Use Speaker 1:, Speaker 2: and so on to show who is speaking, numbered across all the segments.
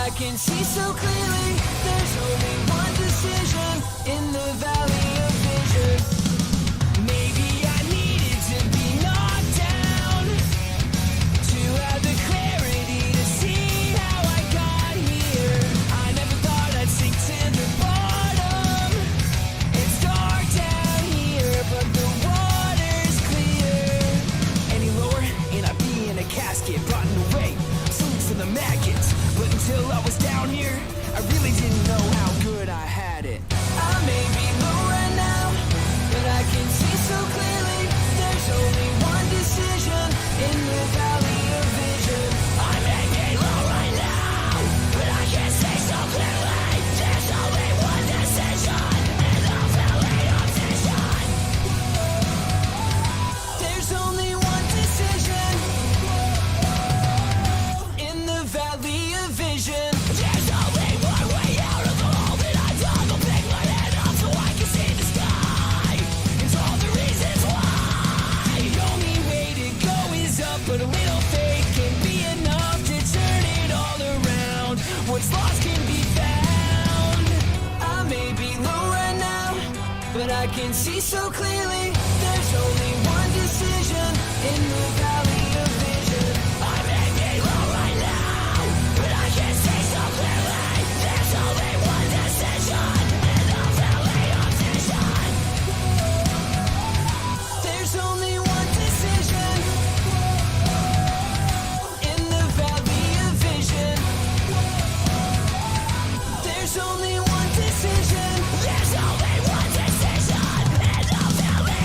Speaker 1: I can see so clearly. There's only one decision in the valley of vision. Maybe I needed to be knocked down to have the clarity to see how I got here. I never thought I'd sink to the bottom. It's dark down here, but the water's clear. Any lower, and I'd be in a casket, rotting away, sluice of the maggots. But until I was down here, I really didn't know how good I had it. I may be low right now, but I can see so clearly. There's only one decision in the valley of vision. I may be low right now, but I can see so clearly. There's only one decision in the valley of vision. There's only one decision in the valley of vision. There's only one way out of the hole that I dug. I'll pick my head up so I can see the sky. It's all the reasons why. The only way to go is up, but a little faith can be enough to turn it all around. What's lost can be found. I may be low right now, but I can see so clearly. There's only one decision in the valley of vision. I may be low right now, but I can see so clearly. There's only one decision in the valley of vision. There's only one decision in the valley of vision. There's only one decision. There's only one decision in the valley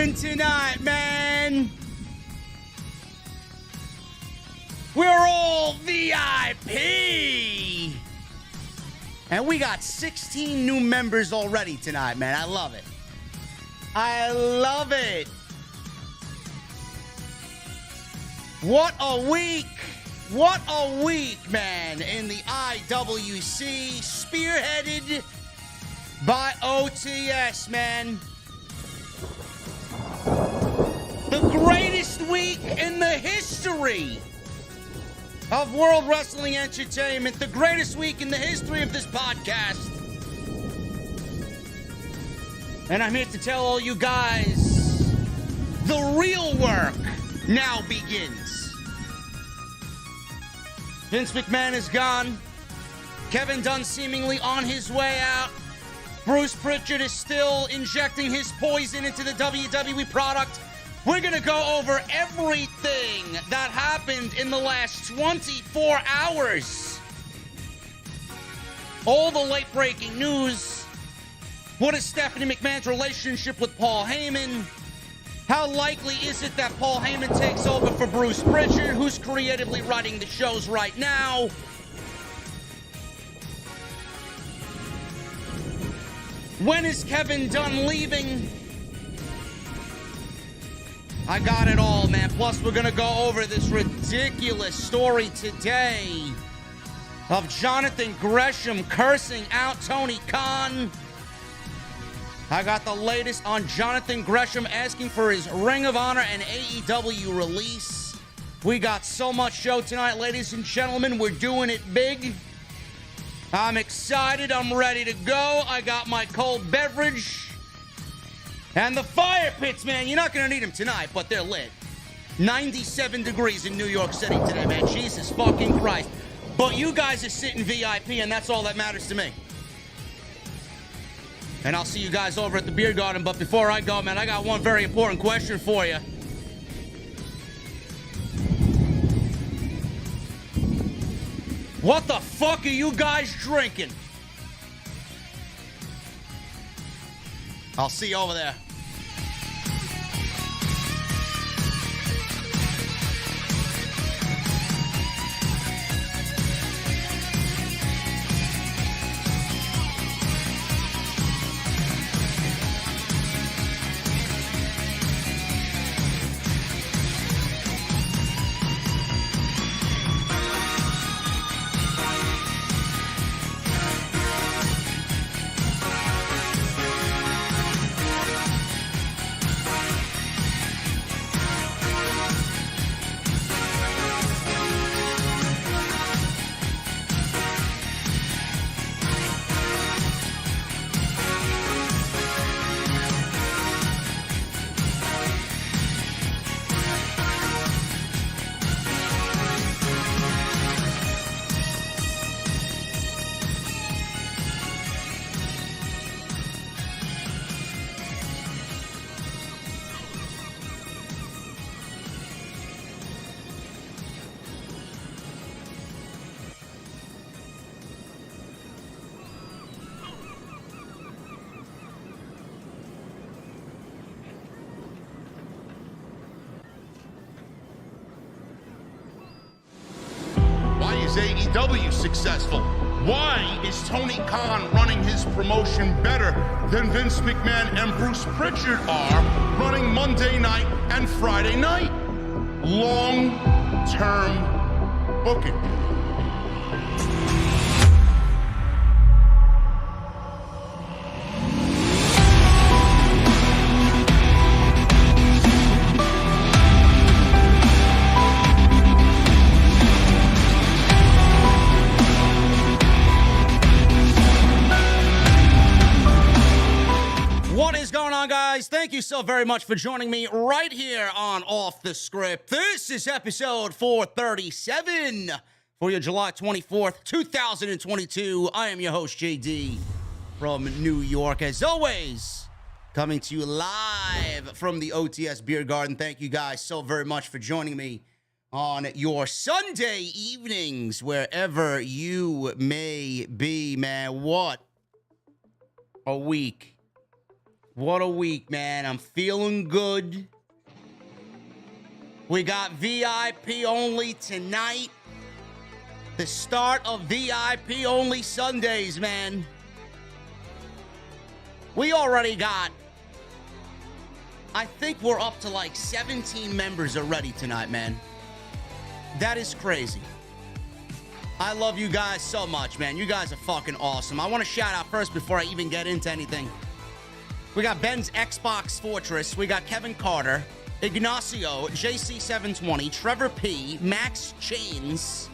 Speaker 2: doing tonight, man? We're all VIP. And we got 16 new members already tonight, man. I love it. I love it. What a week. What a week, man, in the IWC, spearheaded by OTS, man. The greatest week in the history of World Wrestling Entertainment. The greatest week in the history of this podcast. And I'm here to tell all you guys, the real work now begins. Vince McMahon is gone. Kevin Dunn seemingly on his way out. Bruce Prichard is still injecting his poison into the WWE product. We're going to go over everything that happened in the last 24 hours. All the late-breaking news. What is Stephanie McMahon's relationship with Paul Heyman? How likely is it that Paul Heyman takes over for Bruce Prichard, who's creatively writing the shows right now? When is Kevin Dunn leaving? I got it all, man. Plus, we're going to go over this ridiculous story today of Jonathan Gresham cursing out Tony Khan. I got the latest on Jonathan Gresham asking for his Ring of Honor and AEW release. We got so much show tonight, ladies and gentlemen. We're doing it big. I'm excited. I'm ready to go. I got my cold beverage. And the fire pits, man, you're not going to need them tonight, but they're lit. 97 degrees in New York City today, man. Jesus fucking Christ. But you guys are sitting VIP, and that's all that matters to me. And I'll see you guys over at the beer garden. But before I go, man, I got one very important question for you. What the fuck are you guys drinking? I'll see you over there.
Speaker 3: Is AEW successful? Why is Tony Khan running his promotion better than Vince McMahon and Bruce Prichard are running Monday night and Friday night? Long-term booking.
Speaker 2: Guys, thank you so very much for joining me right here on Off the Script. This is episode 437 for your July 24th, 2022. I am your host, JD, from New York. As always, coming to you live from the OTS Beer Garden. Thank you guys so very much for joining me on your Sunday evenings, wherever you may be, man. What a week. What a week, man. I'm feeling good. We got VIP only tonight. The start of VIP only Sundays, man. We already got, I think we're up to like 17 members already tonight, man. That is crazy. I love you guys so much, man. You guys are fucking awesome. I want to shout out first before I even get into anything. We got Ben's Xbox Fortress. We got Kevin Carter, Ignacio, JC720, Trevor P, Max Chains,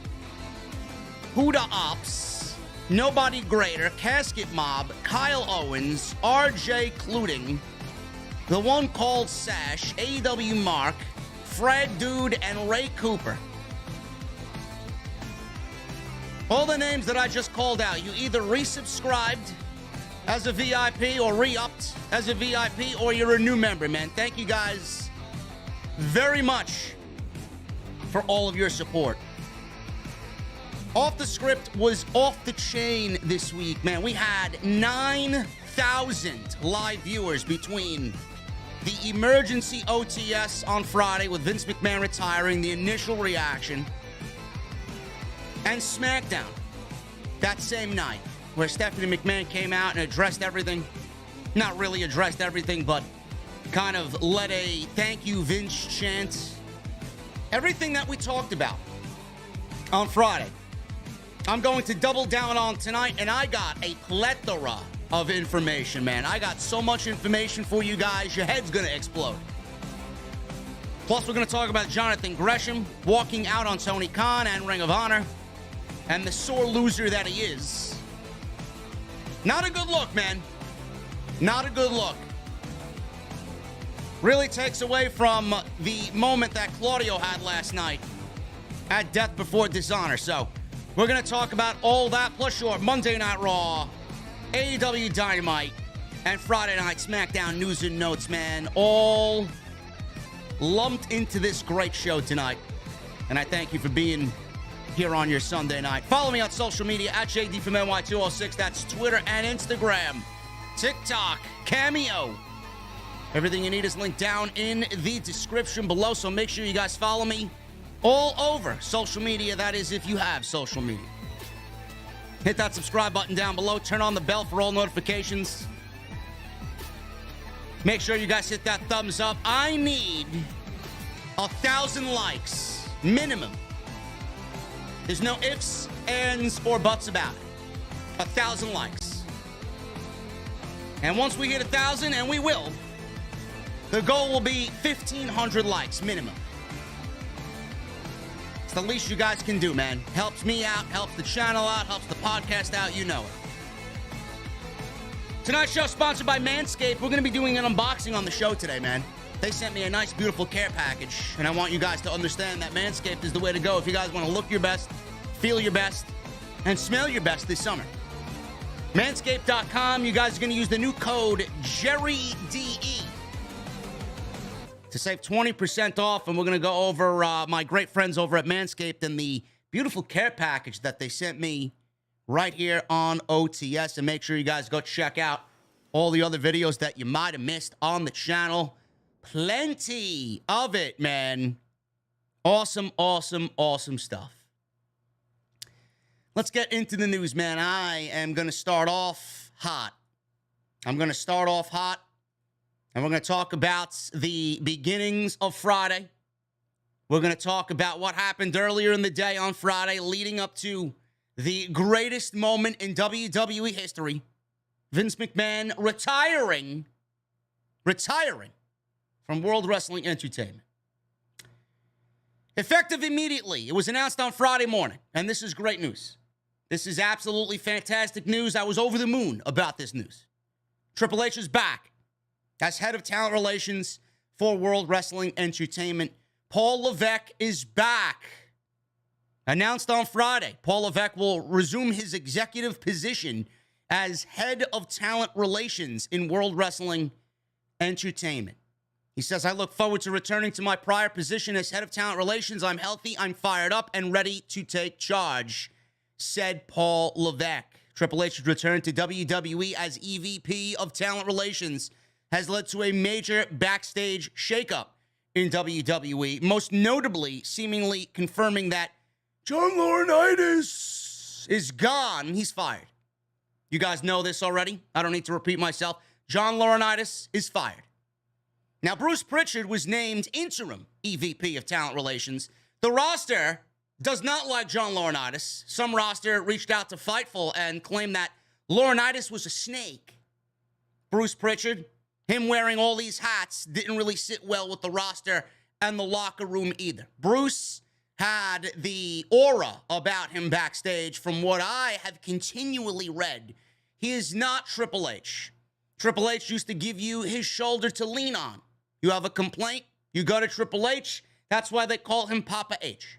Speaker 2: Huda Ops, Nobody Greater, Casket Mob, Kyle Owens, RJ Cluting, the one called Sash, AEW Mark, Fred Dude, and Ray Cooper. All the names that I just called out, you either resubscribed as a VIP or re-upped as a VIP, or you're a new member, man. Thank you guys very much for all of your support. Off the Script was off the chain this week, man. We had 9,000 live viewers between the emergency OTS on Friday with Vince McMahon retiring, the initial reaction, and SmackDown that same night, where Stephanie McMahon came out and addressed everything. Not really addressed everything, but kind of led a thank you Vince chant. Everything that we talked about on Friday, I'm going to double down on tonight, and I got a plethora of information, man. I got so much information for you guys, your head's gonna explode. Plus, we're gonna talk about Johnathan Gresham walking out on Tony Khan and Ring of Honor, and the sore loser that he is. Not a good look, man. Not a good look. Really takes away from the moment that Claudio had last night at Death before Dishonor. So, we're going to talk about all that, plus your Monday Night Raw, AEW Dynamite, and Friday Night SmackDown news and notes, man. All lumped into this great show tonight. And I thank you for being here on your Sunday night. Follow me on social media at JD from NY206. That's Twitter and Instagram, TikTok, Cameo. Everything you need is linked down in the description below, so make sure you guys follow me all over social media. That is, if you have social media. Hit that subscribe button down below. Turn on the bell for all notifications. Make sure you guys hit that thumbs up. I need 1,000 likes, minimum. There's no ifs, ands, or buts about it. 1,000 likes. And once we hit 1,000, and we will, the goal will be 1,500 likes, minimum. It's the least you guys can do, man. Helps me out, helps the channel out, helps the podcast out, you know it. Tonight's show sponsored by Manscaped. We're going to be doing an unboxing on the show today, man. They sent me a nice, beautiful care package, and I want you guys to understand that Manscaped is the way to go if you guys want to look your best, feel your best, and smell your best this summer. Manscaped.com, you guys are going to use the new code JERRYDE to save 20% off, and we're going to go over my great friends over at Manscaped and the beautiful care package that they sent me right here on OTS, and make sure you guys go check out all the other videos that you might have missed on the channel. Plenty of it, man. Awesome, awesome, awesome stuff. Let's get into the news, man. I am going to start off hot. I'm going to start off hot, and we're going to talk about the beginnings of Friday. We're going to talk about what happened earlier in the day on Friday, leading up to the greatest moment in WWE history. Vince McMahon retiring from World Wrestling Entertainment. Effective immediately. It was announced on Friday morning, and this is great news. This is absolutely fantastic news. I was over the moon about this news. Triple H is back as head of talent relations for World Wrestling Entertainment. Paul Levesque is back. Announced on Friday, Paul Levesque will resume his executive position as head of talent relations in World Wrestling Entertainment. He says, I look forward to returning to my prior position as head of talent relations. I'm healthy, I'm fired up, and ready to take charge, said Paul Levesque. Triple H returned to WWE as EVP of talent relations has led to a major backstage shakeup in WWE, most notably seemingly confirming that John Laurinaitis is gone. He's fired. You guys know this already. I don't need to repeat myself. John Laurinaitis is fired. Now, Bruce Prichard was named interim EVP of Talent Relations. The roster does not like John Laurinaitis. Some roster reached out to Fightful and claimed that Laurinaitis was a snake. Bruce Prichard, him wearing all these hats, didn't really sit well with the roster and the locker room either. Bruce had the aura about him backstage. From what I have continually read, he is not Triple H. Triple H used to give you his shoulder to lean on. You have a complaint, you go to Triple H. That's why they call him Papa H.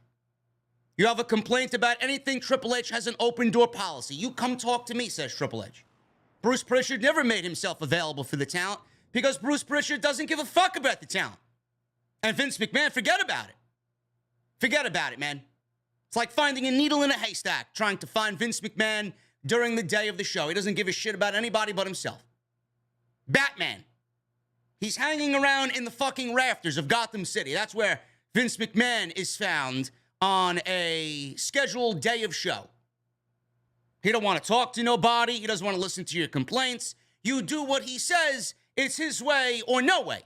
Speaker 2: You have a complaint about anything, Triple H has an open door policy. You come talk to me, says Triple H. Bruce Prichard never made himself available for the talent because Bruce Prichard doesn't give a fuck about the talent. And Vince McMahon, forget about it. Forget about it, man. It's like finding a needle in a haystack, trying to find Vince McMahon during the day of the show. He doesn't give a shit about anybody but himself. Batman. He's hanging around in the fucking rafters of Gotham City. That's where Vince McMahon is found on a scheduled day of show. He don't want to talk to nobody. He doesn't want to listen to your complaints. You do what he says. It's his way or no way.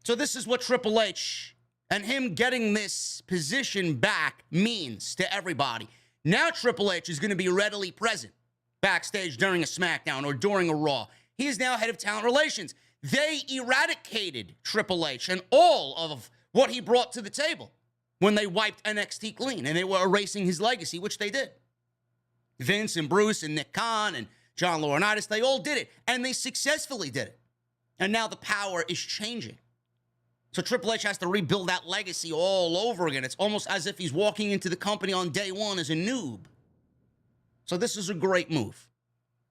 Speaker 2: So this is what Triple H and him getting this position back means to everybody. Now Triple H is going to be readily present backstage during a SmackDown or during a Raw. He is now head of talent relations. They eradicated Triple H and all of what he brought to the table when they wiped NXT clean, and they were erasing his legacy, which they did. Vince and Bruce and Nick Khan and John Laurinaitis, they all did it, and they successfully did it. And now the power is changing. So Triple H has to rebuild that legacy all over again. It's almost as if he's walking into the company on day one as a noob. So this is a great move.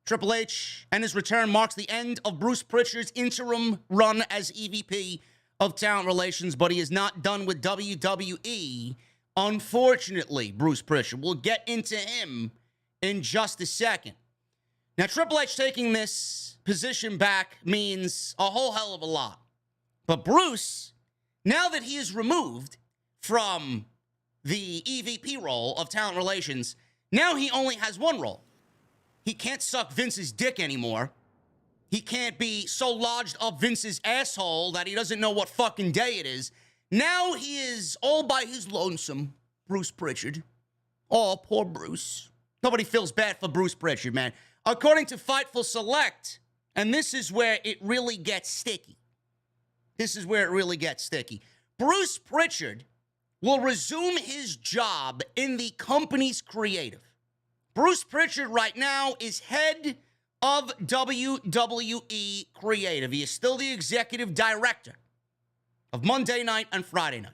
Speaker 2: Triple H and his return marks the end of Bruce Prichard's interim run as EVP of Talent Relations, but he is not done with WWE. Unfortunately, Bruce Prichard. We'll get into him in just a second. Now, Triple H taking this position back means a whole hell of a lot. But Bruce, now that he is removed from the EVP role of Talent Relations, now he only has one role. He can't suck Vince's dick anymore. He can't be so lodged up Vince's asshole that he doesn't know what fucking day it is. Now he is all by his lonesome, Bruce Prichard. Oh, poor Bruce. Nobody feels bad for Bruce Prichard, man. According to Fightful Select, and this is where it really gets sticky. This is where it really gets sticky. Bruce Prichard will resume his job in the company's creative. Bruce Prichard right now is head of WWE Creative. He is still the executive director of Monday Night and Friday Night.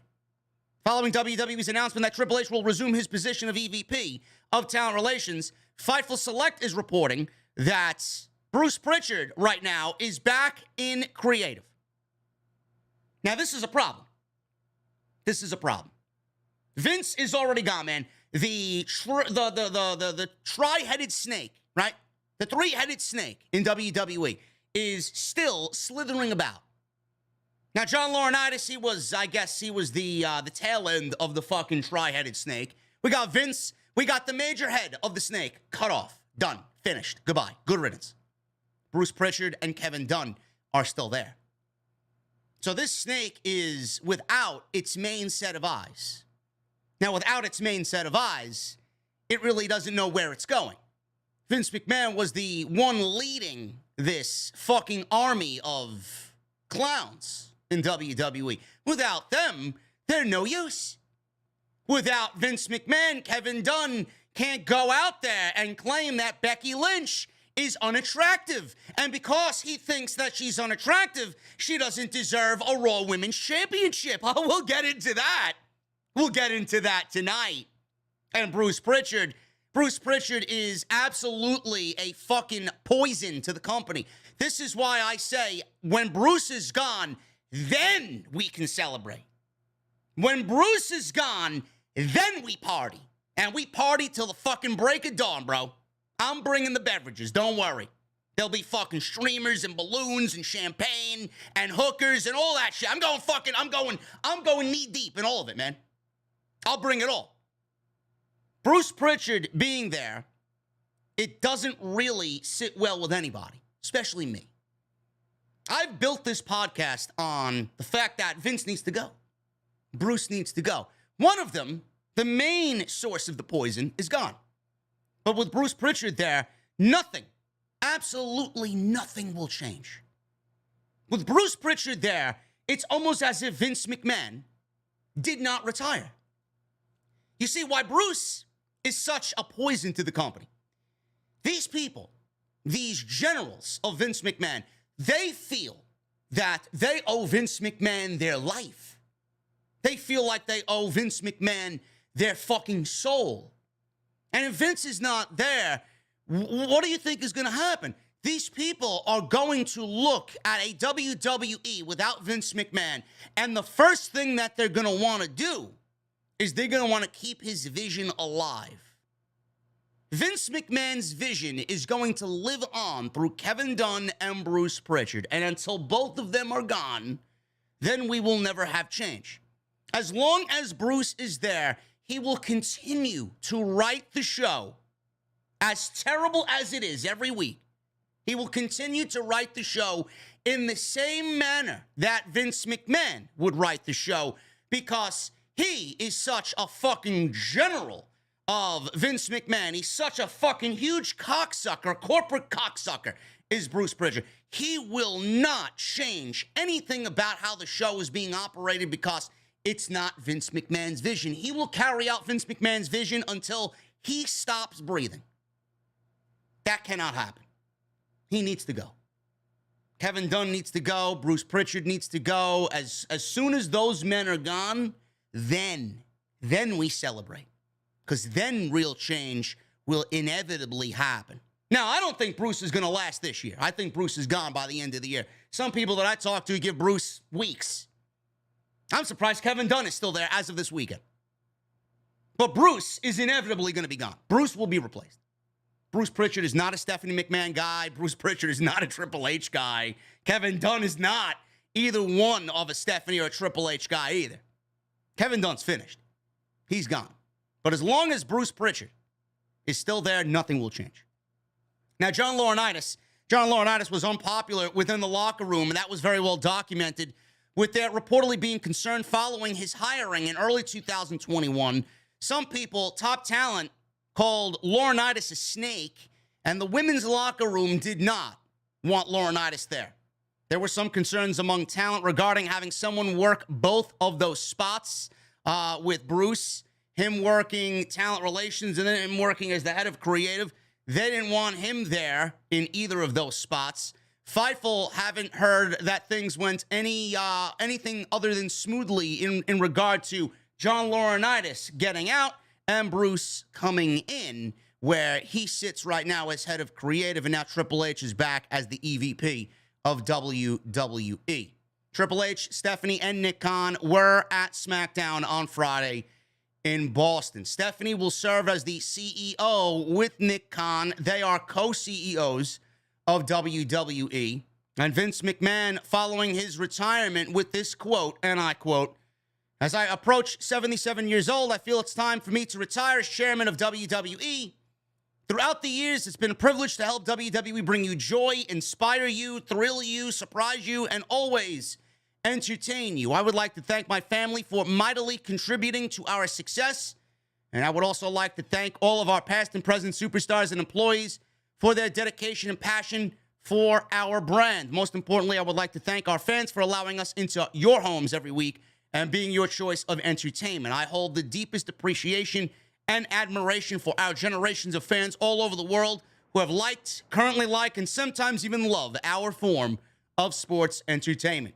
Speaker 2: Following WWE's announcement that Triple H will resume his position of EVP of Talent Relations, Fightful Select is reporting that Bruce Prichard right now is back in creative. Now, this is a problem. This is a problem. Vince is already gone, man. The tri-headed snake, right? The three-headed snake in WWE is still slithering about. Now, John Laurinaitis, he was the tail end of the fucking tri-headed snake. We got Vince. We got the major head of the snake cut off. Done. Finished. Goodbye. Good riddance. Bruce Prichard and Kevin Dunn are still there. So this snake is without its main set of eyes. Now, without its main set of eyes, it really doesn't know where it's going. Vince McMahon was the one leading this fucking army of clowns in WWE. Without them, they're no use. Without Vince McMahon, Kevin Dunn can't go out there and claim that Becky Lynch is unattractive. And because he thinks that she's unattractive, she doesn't deserve a Raw Women's Championship. Oh, we'll get into that. We'll get into that tonight. And Bruce Prichard is absolutely a fucking poison to the company. This is why I say when Bruce is gone, then we can celebrate. When Bruce is gone, then we party. And we party till the fucking break of dawn, bro. I'm bringing the beverages. Don't worry. There'll be fucking streamers and balloons and champagne and hookers and all that shit. I'm going knee deep in all of it, man. I'll bring it all. Bruce Prichard being there, it doesn't really sit well with anybody, especially me. I've built this podcast on the fact that Vince needs to go. Bruce needs to go. One of them, the main source of the poison, is gone. But with Bruce Prichard there, nothing, absolutely nothing will change. With Bruce Prichard there, it's almost as if Vince McMahon did not retire. You see, why Bruce is such a poison to the company. These people, these generals of Vince McMahon, they feel that they owe Vince McMahon their life. They feel like they owe Vince McMahon their fucking soul. And if Vince is not there, what do you think is going to happen? These people are going to look at a WWE without Vince McMahon, and the first thing that they're going to want to do is they're going to want to keep his vision alive. Vince McMahon's vision is going to live on through Kevin Dunn and Bruce Prichard. And until both of them are gone, then we will never have change. As long as Bruce is there, he will continue to write the show, as terrible as it is every week. He will continue to write the show in the same manner that Vince McMahon would write the show, because he is such a fucking general of Vince McMahon. He's such a fucking huge cocksucker, corporate cocksucker, is Bruce Prichard. He will not change anything about how the show is being operated because it's not Vince McMahon's vision. He will carry out Vince McMahon's vision until he stops breathing. That cannot happen. He needs to go. Kevin Dunn needs to go. Bruce Prichard needs to go. As soon as those men are gone, then we celebrate. Because then real change will inevitably happen. Now, I don't think Bruce is going to last this year. I think Bruce is gone by the end of the year. Some people that I talk to give Bruce weeks. I'm surprised Kevin Dunn is still there as of this weekend. But Bruce is inevitably going to be gone. Bruce will be replaced. Bruce Prichard is not a Stephanie McMahon guy. Bruce Prichard is not a Triple H guy. Kevin Dunn is not either one of a Stephanie or a Triple H guy either. Kevin Dunn's finished. He's gone. But as long as Bruce Prichard is still there, nothing will change. Now, John Laurinaitis was unpopular within the locker room, and that was very well documented, with there reportedly being concern following his hiring in early 2021. Some people, top talent, called Laurinaitis a snake, and the women's locker room did not want Laurinaitis there. There were some concerns among talent regarding having someone work both of those spots with Bruce, him working talent relations and then him working as the head of creative. They didn't want him there in either of those spots. Fightful haven't heard that things went anything other than smoothly in regard to John Laurinaitis getting out and Bruce coming in, where he sits right now as head of creative, and now Triple H is back as the EVP of WWE. Triple H, Stephanie, and Nick Khan were at SmackDown on Friday in Boston. Stephanie will serve as the CEO with Nick Khan. They are co-CEOs of WWE. And Vince McMahon following his retirement with this quote, and I quote, "As I approach 77 years old, I feel it's time for me to retire as chairman of WWE. Throughout the years, it's been a privilege to help WWE bring you joy, inspire you, thrill you, surprise you, and always entertain you. I would like to thank my family for mightily contributing to our success. And I would also like to thank all of our past and present superstars and employees for their dedication and passion for our brand. Most importantly, I would like to thank our fans for allowing us into your homes every week and being your choice of entertainment. I hold the deepest appreciation and admiration for our generations of fans all over the world who have liked, currently like, and sometimes even love our form of sports entertainment.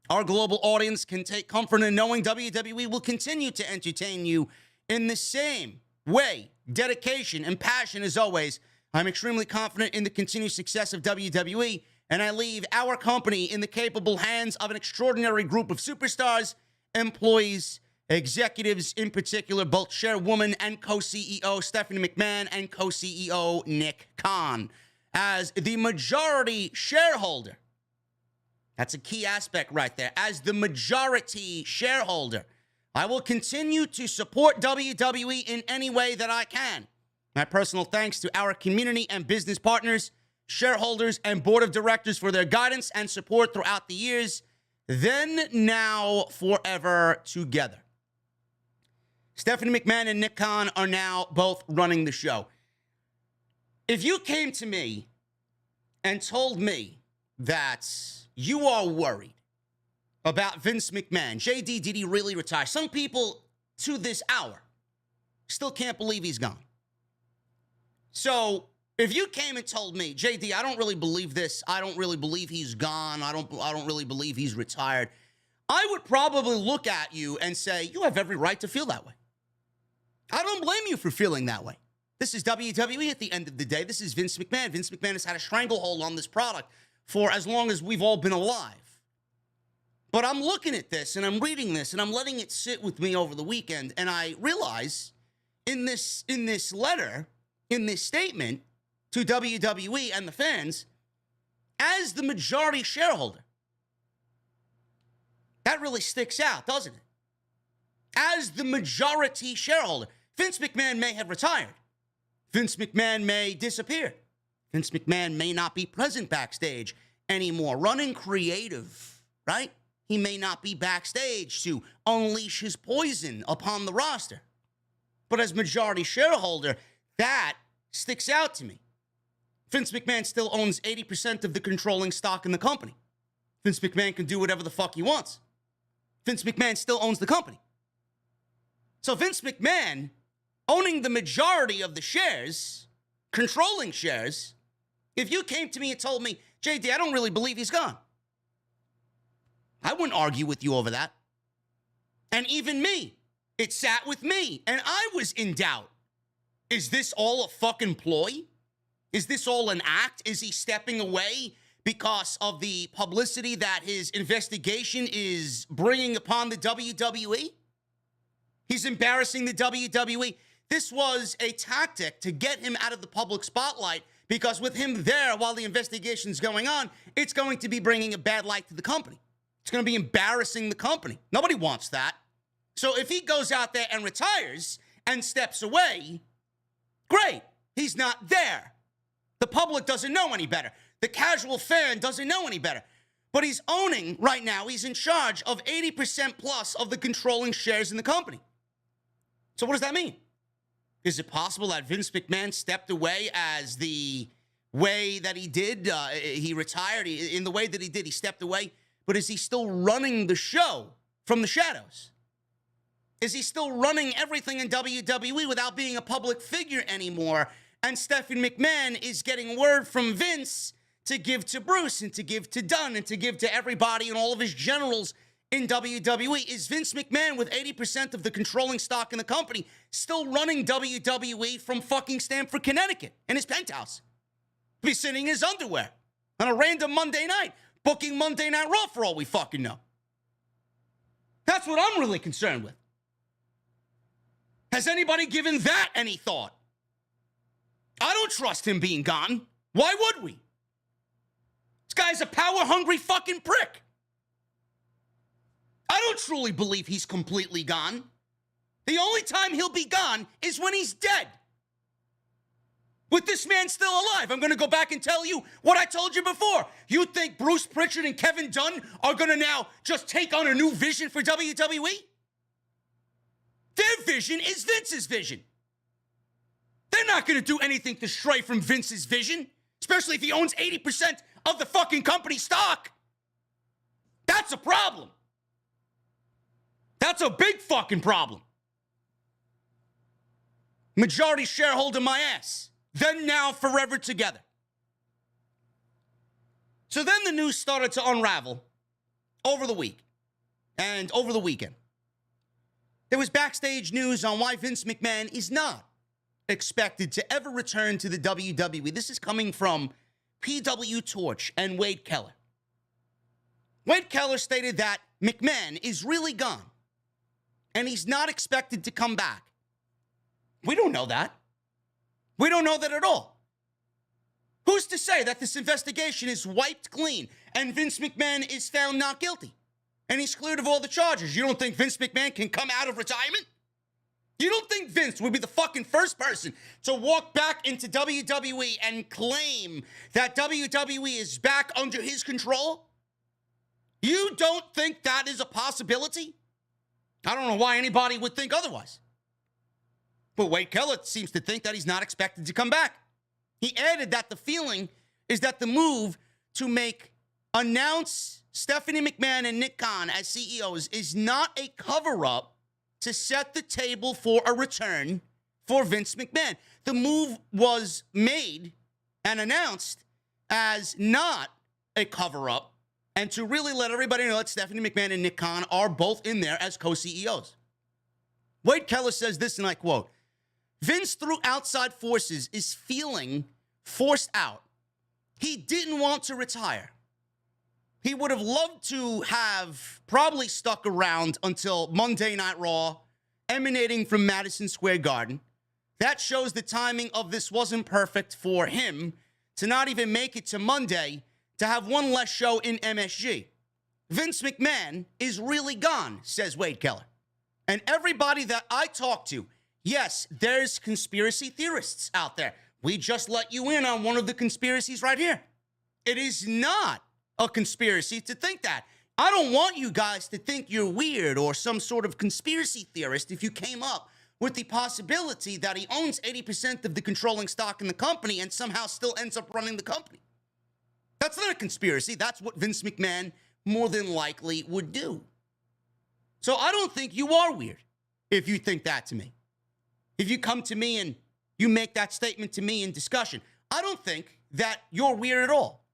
Speaker 2: Our global audience can take comfort in knowing WWE will continue to entertain you in the same way, dedication, and passion as always. I'm extremely confident in the continued success of WWE, and I leave our company in the capable hands of an extraordinary group of superstars, employees, executives, in particular, both chairwoman and co-CEO Stephanie McMahon and co-CEO Nick Khan." as the majority shareholder. That's a key aspect right there. As the majority shareholder, I will continue to support WWE in any way that I can. My personal thanks to our community and business partners, shareholders, and board of directors for their guidance and support throughout the years. Then, now, forever together. Stephanie McMahon and Nick Khan are now both running the show. If you came to me and told me that you are worried about Vince McMahon, JD, did he really retire? Some people, to this hour, still can't believe he's gone. So, if you came and told me, JD, I don't really believe this. I don't really believe he's gone. I don't really believe he's retired. I would probably look at you and say, you have every right to feel that way. I don't blame you for feeling that way. This is WWE at the end of the day. This is Vince McMahon. Vince McMahon has had a stranglehold on this product for as long as we've all been alive. But I'm looking at this and I'm reading this and I'm letting it sit with me over the weekend. And I realize in this letter, in this statement to WWE and the fans, as the majority shareholder, that really sticks out, doesn't it? As the majority shareholder, Vince McMahon may have retired. Vince McMahon may disappear. Vince McMahon may not be present backstage anymore, running creative, right? He may not be backstage to unleash his poison upon the roster. But as majority shareholder, that sticks out to me. Vince McMahon still owns 80% of the controlling stock in the company. Vince McMahon can do whatever the fuck he wants. Vince McMahon still owns the company. So Vince McMahon owning the majority of the shares, controlling shares, if you came to me and told me, JD, I don't really believe he's gone, I wouldn't argue with you over that. And even me, it sat with me, and I was in doubt. Is this all a fucking ploy? Is this all an act? Is he stepping away because of the publicity that his investigation is bringing upon the WWE? He's embarrassing the WWE. This was a tactic to get him out of the public spotlight because with him there while the investigation's going on, it's going to be bringing a bad light to the company. It's going to be embarrassing the company. Nobody wants that. So if he goes out there and retires and steps away, great. He's not there. The public doesn't know any better. The casual fan doesn't know any better. But he's owning, right now, he's in charge of 80% plus of the controlling shares in the company. So what does that mean? Is it possible that Vince McMahon stepped away as the way that he did? He retired in the way that he did. He stepped away. But is he still running the show from the shadows? Is he still running everything in WWE without being a public figure anymore? And Stephanie McMahon is getting word from Vince to give to Bruce and to give to Dunn and to give to everybody and all of his generals in WWE. Is Vince McMahon, with 80% of the controlling stock in the company, still running WWE from fucking Stamford, Connecticut in his penthouse? Be sitting in his underwear on a random Monday night, booking Monday Night Raw for all we fucking know. That's what I'm really concerned with. Has anybody given that any thought? I don't trust him being gone. Why would we? This guy's a power-hungry fucking prick. I don't truly believe he's completely gone. The only time he'll be gone is when he's dead. With this man still alive, I'm going to go back and tell you what I told you before. You think Bruce Prichard and Kevin Dunn are going to now just take on a new vision for WWE? Their vision is Vince's vision. They're not going to do anything to stray from Vince's vision, especially if he owns 80% of the fucking company stock. That's a problem. That's a big fucking problem. Majority shareholder my ass. Then, now, forever together. So then the news started to unravel over the week and over the weekend. There was backstage news on why Vince McMahon is not expected to ever return to the WWE. This is coming from PW Torch and Wade Keller. Wade Keller stated that McMahon is really gone and he's not expected to come back. We don't know that. We don't know that at all. Who's to say that this investigation is wiped clean and Vince McMahon is found not guilty and he's cleared of all the charges? You don't think Vince McMahon can come out of retirement? You don't think Vince would be the fucking first person to walk back into WWE and claim that WWE is back under his control? You don't think that is a possibility? I don't know why anybody would think otherwise. But Wade Keller seems to think that he's not expected to come back. He added that the feeling is that the move to announce Stephanie McMahon and Nick Khan as CEOs is not a cover-up to set the table for a return for Vince McMahon. The move was made and announced as not a cover-up and to really let everybody know that Stephanie McMahon and Nick Khan are both in there as co-CEOs. Wade Keller says this, and I quote, Vince, through outside forces, is feeling forced out. He didn't want to retire. He would have loved to have probably stuck around until Monday Night Raw, emanating from Madison Square Garden. That shows the timing of this wasn't perfect for him to not even make it to Monday to have one less show in MSG. Vince McMahon is really gone, says Wade Keller. And everybody that I talk to, yes, there's conspiracy theorists out there. We just let you in on one of the conspiracies right here. It is not a conspiracy to think that. I don't want you guys to think you're weird or some sort of conspiracy theorist if you came up with the possibility that he owns 80% of the controlling stock in the company and somehow still ends up running the company. That's not a conspiracy. That's what Vince McMahon more than likely would do. So I don't think you are weird if you think that to me. If you come to me and you make that statement to me in discussion, I don't think that you're weird at all.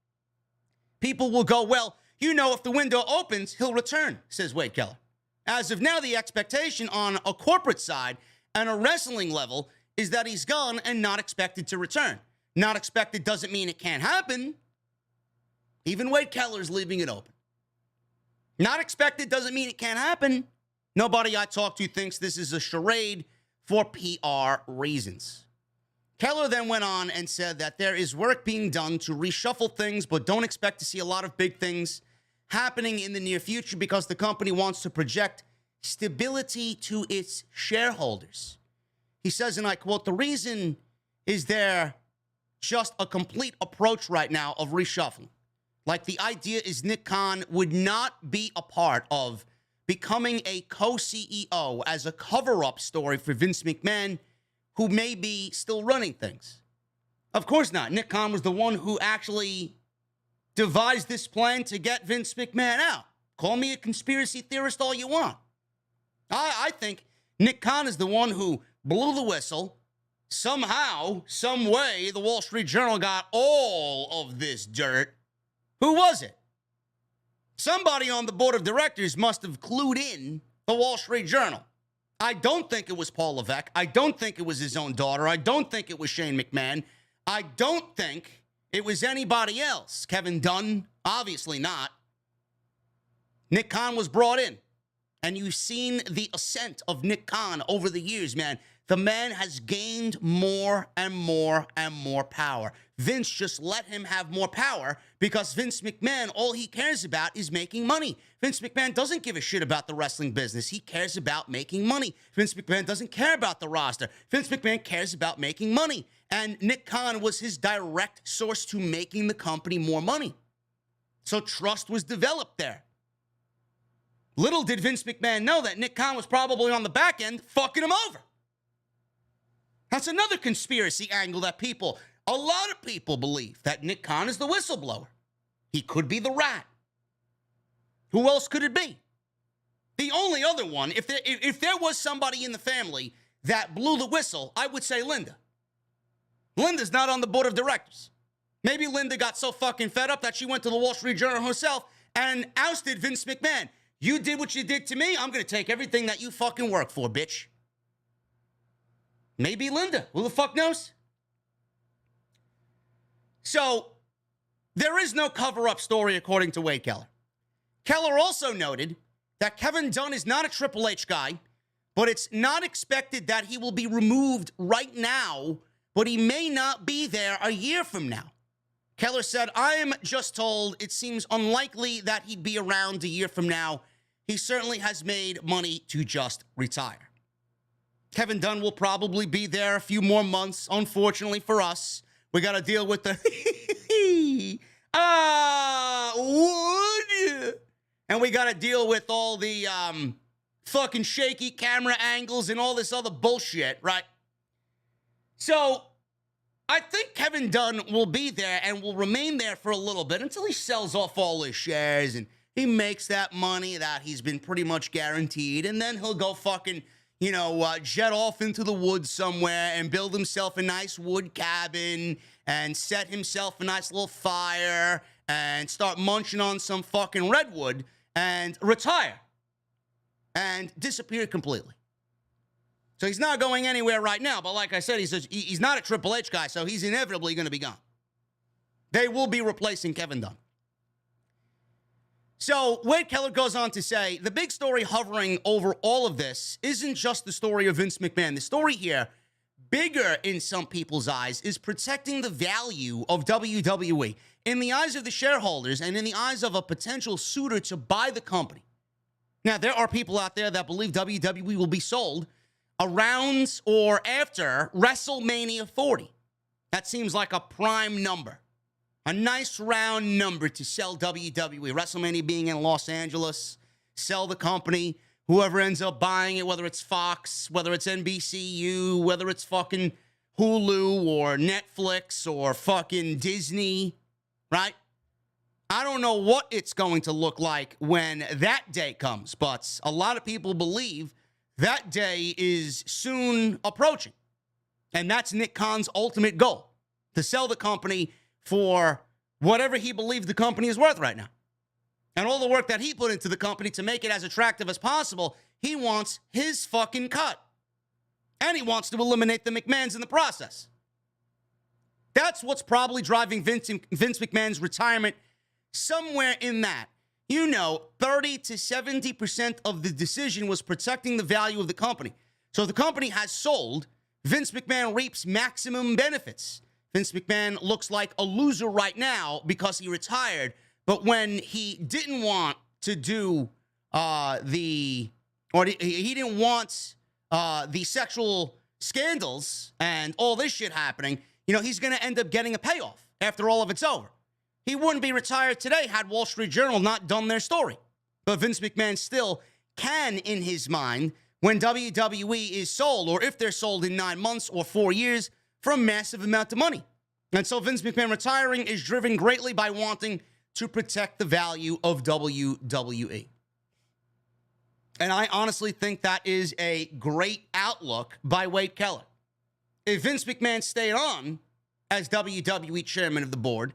Speaker 2: People will go, well, you know, if the window opens, he'll return, says Wade Keller. As of now, the expectation on a corporate side and a wrestling level is that he's gone and not expected to return. Not expected doesn't mean it can't happen. Even Wade Keller's leaving it open. Not expected doesn't mean it can't happen. Nobody I talk to thinks this is a charade for PR reasons. Keller then went on and said that there is work being done to reshuffle things, but don't expect to see a lot of big things happening in the near future because the company wants to project stability to its shareholders. He says, and I quote, the reason is there just a complete approach right now of reshuffling. Like the idea is Nick Khan would not be a part of becoming a co-CEO as a cover-up story for Vince McMahon, who may be still running things. Of course not. Nick Khan was the one who actually devised this plan to get Vince McMahon out. Call me a conspiracy theorist all you want. I think Nick Khan is the one who blew the whistle. Somehow, some way, the Wall Street Journal got all of this dirt. Who was it? Somebody on the board of directors must have clued in the Wall Street Journal. I don't think it was Paul Levesque. I don't think it was his own daughter. I don't think it was Shane McMahon. I don't think it was anybody else. Kevin Dunn, obviously not. Nick Khan was brought in. And you've seen the ascent of Nick Khan over the years, man. The man has gained more and more and more power. Vince just let him have more power because Vince McMahon, all he cares about is making money. Vince McMahon doesn't give a shit about the wrestling business. He cares about making money. Vince McMahon doesn't care about the roster. Vince McMahon cares about making money. And Nick Khan was his direct source to making the company more money. So trust was developed there. Little did Vince McMahon know that Nick Khan was probably on the back end fucking him over. That's another conspiracy angle that a lot of people believe, that Nick Khan is the whistleblower. He could be the rat. Who else could it be? The only other one, if there was somebody in the family that blew the whistle, I would say Linda. Linda's not on the board of directors. Maybe Linda got so fucking fed up that she went to the Wall Street Journal herself and ousted Vince McMahon. You did what you did to me, I'm going to take everything that you fucking work for, bitch. Maybe Linda. Who the fuck knows? So, there is no cover-up story according to Wade Keller. Keller also noted that Kevin Dunn is not a Triple H guy, but it's not expected that he will be removed right now, but he may not be there a year from now. Keller said, I am just told it seems unlikely that he'd be around a year from now. He certainly has made money to just retire. Kevin Dunn will probably be there a few more months. Unfortunately for us, we got to deal with the would. And we got to deal with all the fucking shaky camera angles and all this other bullshit, right? So I think Kevin Dunn will be there and will remain there for a little bit until he sells off all his shares and he makes that money that he's been pretty much guaranteed. And then he'll go fucking, jet off into the woods somewhere and build himself a nice wood cabin and set himself a nice little fire and start munching on some fucking redwood and retire and disappear completely. So he's not going anywhere right now, but like I said, he's not a Triple H guy, so he's inevitably going to be gone. They will be replacing Kevin Dunn. So Wade Keller goes on to say, the big story hovering over all of this isn't just the story of Vince McMahon. The story here, bigger in some people's eyes, is protecting the value of WWE in the eyes of the shareholders and in the eyes of a potential suitor to buy the company. Now, there are people out there that believe WWE will be sold around or after WrestleMania 40. That seems like a prime number. A nice round number to sell WWE. WrestleMania being in Los Angeles, sell the company. Whoever ends up buying it, whether it's Fox, whether it's NBCU, whether it's fucking Hulu or Netflix or fucking Disney, right? I don't know what it's going to look like when that day comes, but a lot of people believe that day is soon approaching. And that's Nick Khan's ultimate goal, to sell the company for whatever he believes the company is worth right now. And all the work that he put into the company to make it as attractive as possible, he wants his fucking cut. And he wants to eliminate the McMahons in the process. That's what's probably driving Vince McMahon's retirement, somewhere in that. 30 to 70% of the decision was protecting the value of the company. So if the company has sold, Vince McMahon reaps maximum benefits. Vince McMahon looks like a loser right now because he retired. But when he didn't want to do he didn't want the sexual scandals and all this shit happening, he's going to end up getting a payoff after all of it's over. He wouldn't be retired today had Wall Street Journal not done their story. But Vince McMahon still can, in his mind, when WWE is sold, or if they're sold in 9 months or 4 years, for a massive amount of money. And so Vince McMahon retiring is driven greatly by wanting to protect the value of WWE. And I honestly think that is a great outlook by Wade Keller. If Vince McMahon stayed on as WWE chairman of the board,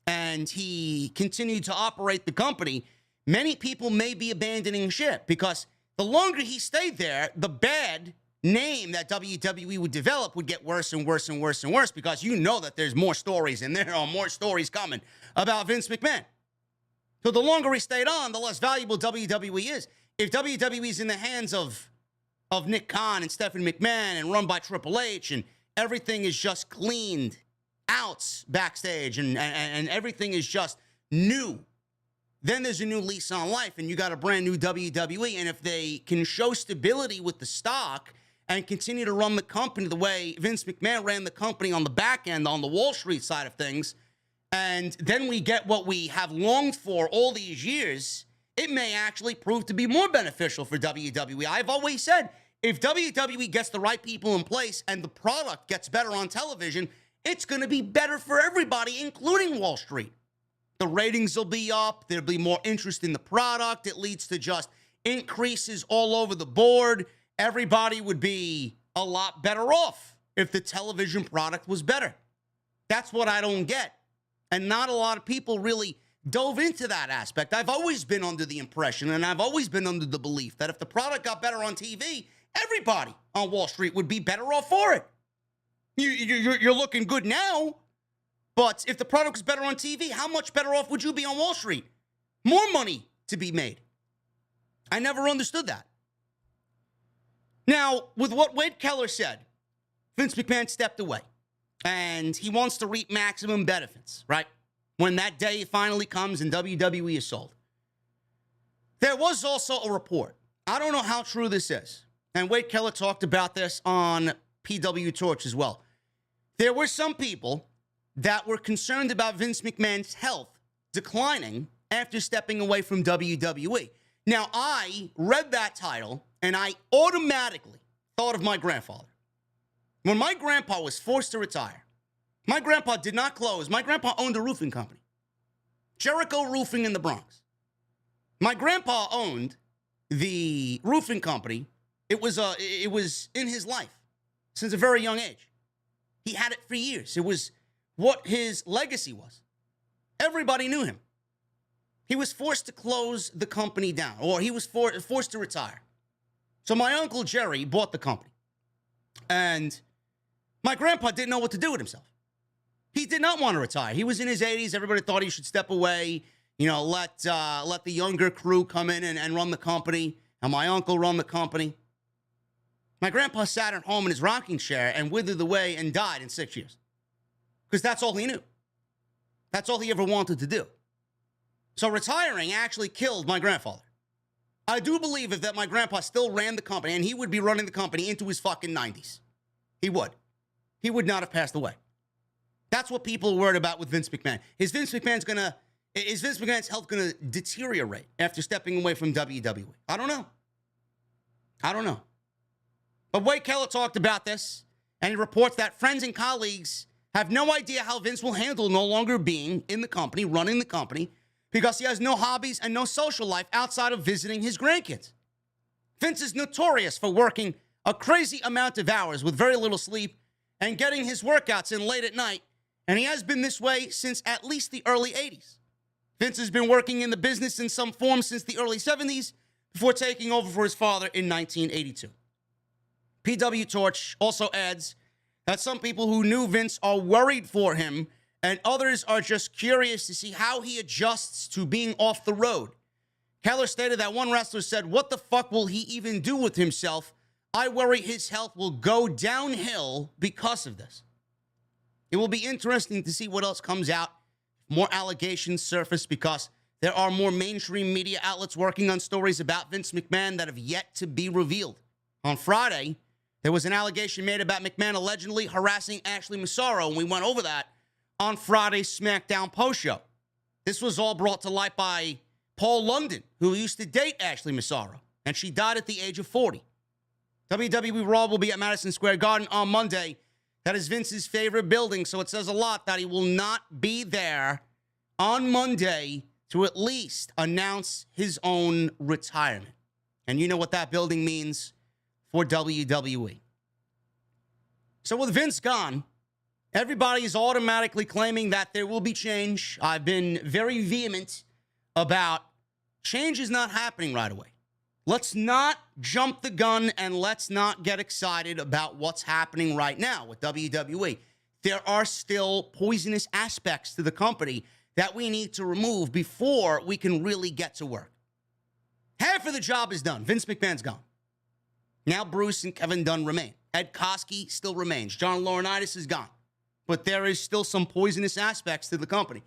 Speaker 2: and he continued to operate the company, many people may be abandoning ship because the longer he stayed there, the bad name that WWE would develop would get worse and worse and worse and worse because that there's more stories and there are more stories coming about Vince McMahon. So the longer he stayed on, the less valuable WWE is. If WWE is in the hands of Nick Khan and Stephanie McMahon and run by Triple H and everything is just cleaned out backstage and everything is just new, then there's a new lease on life and you got a brand new WWE. And if they can show stability with the stock and continue to run the company the way Vince McMahon ran the company on the back end, on the Wall Street side of things, and then we get what we have longed for all these years, it may actually prove to be more beneficial for WWE. I've always said, if WWE gets the right people in place and the product gets better on television, it's going to be better for everybody, including Wall Street. The ratings will be up. There'll be more interest in the product. It leads to just increases all over the board. Everybody would be a lot better off if the television product was better. That's what I don't get. And not a lot of people really dove into that aspect. I've always been under the impression, and I've always been under the belief that if the product got better on TV, everybody on Wall Street would be better off for it. You're looking good now, but if the product was better on TV, how much better off would you be on Wall Street? More money to be made. I never understood that. Now, with what Wade Keller said, Vince McMahon stepped away. and he wants to reap maximum benefits, right? When that day finally comes and WWE is sold. There was also a report. I don't know how true this is. And Wade Keller talked about this on PW Torch as well. There were some people that were concerned about Vince McMahon's health declining after stepping away from WWE. Now, I read that title, and I automatically thought of my grandfather. When my grandpa was forced to retire, my grandpa did not close. My grandpa owned a roofing company, Jericho Roofing in the Bronx. My grandpa owned the roofing company. It was in his life since a very young age. He had it for years. It was what his legacy was. Everybody knew him. He was forced to close the company down, or he was forced to retire. So my Uncle Jerry bought the company. And my grandpa didn't know what to do with himself. He did not want to retire. He was in his 80s. Everybody thought he should step away, let the younger crew come in and run the company, and my uncle run the company. My grandpa sat at home in his rocking chair and withered away and died in 6 years. Because that's all he knew. That's all he ever wanted to do. So retiring actually killed my grandfather. I do believe that my grandpa still ran the company, and he would be running the company into his fucking 90s. He would. He would not have passed away. That's what people are worried about with Vince McMahon. Is Vince McMahon's health gonna deteriorate after stepping away from WWE? I don't know. But Wade Keller talked about this, and he reports that friends and colleagues have no idea how Vince will handle no longer being in the company, running the company, because he has no hobbies and no social life outside of visiting his grandkids. Vince is notorious for working a crazy amount of hours with very little sleep and getting his workouts in late at night, and he has been this way since at least the early 80s. Vince has been working in the business in some form since the early 70s before taking over for his father in 1982. PW Torch also adds that some people who knew Vince are worried for him, and others are just curious to see how he adjusts to being off the road. Keller stated that one wrestler said, "What the fuck will he even do with himself? I worry his health will go downhill because of this." It will be interesting to see what else comes out. More allegations surface because there are more mainstream media outlets working on stories about Vince McMahon that have yet to be revealed. On Friday, there was an allegation made about McMahon allegedly harassing Ashley Massaro, and we went over that on Friday's SmackDown post-show. This was all brought to light by Paul London, who used to date Ashley Massaro, and she died at the age of 40. WWE Raw will be at Madison Square Garden on Monday. That is Vince's favorite building, so it says a lot that he will not be there on Monday to at least announce his own retirement. And you know what that building means for WWE. So with Vince gone, everybody is automatically claiming that there will be change. I've been very vehement about change is not happening right away. Let's not jump the gun and let's not get excited about what's happening right now with WWE. There are still poisonous aspects to the company that we need to remove before we can really get to work. Half of the job is done. Vince McMahon's gone. Now Bruce and Kevin Dunn remain. Ed Koskey still remains. John Laurinaitis is gone. But there is still some poisonous aspects to the company.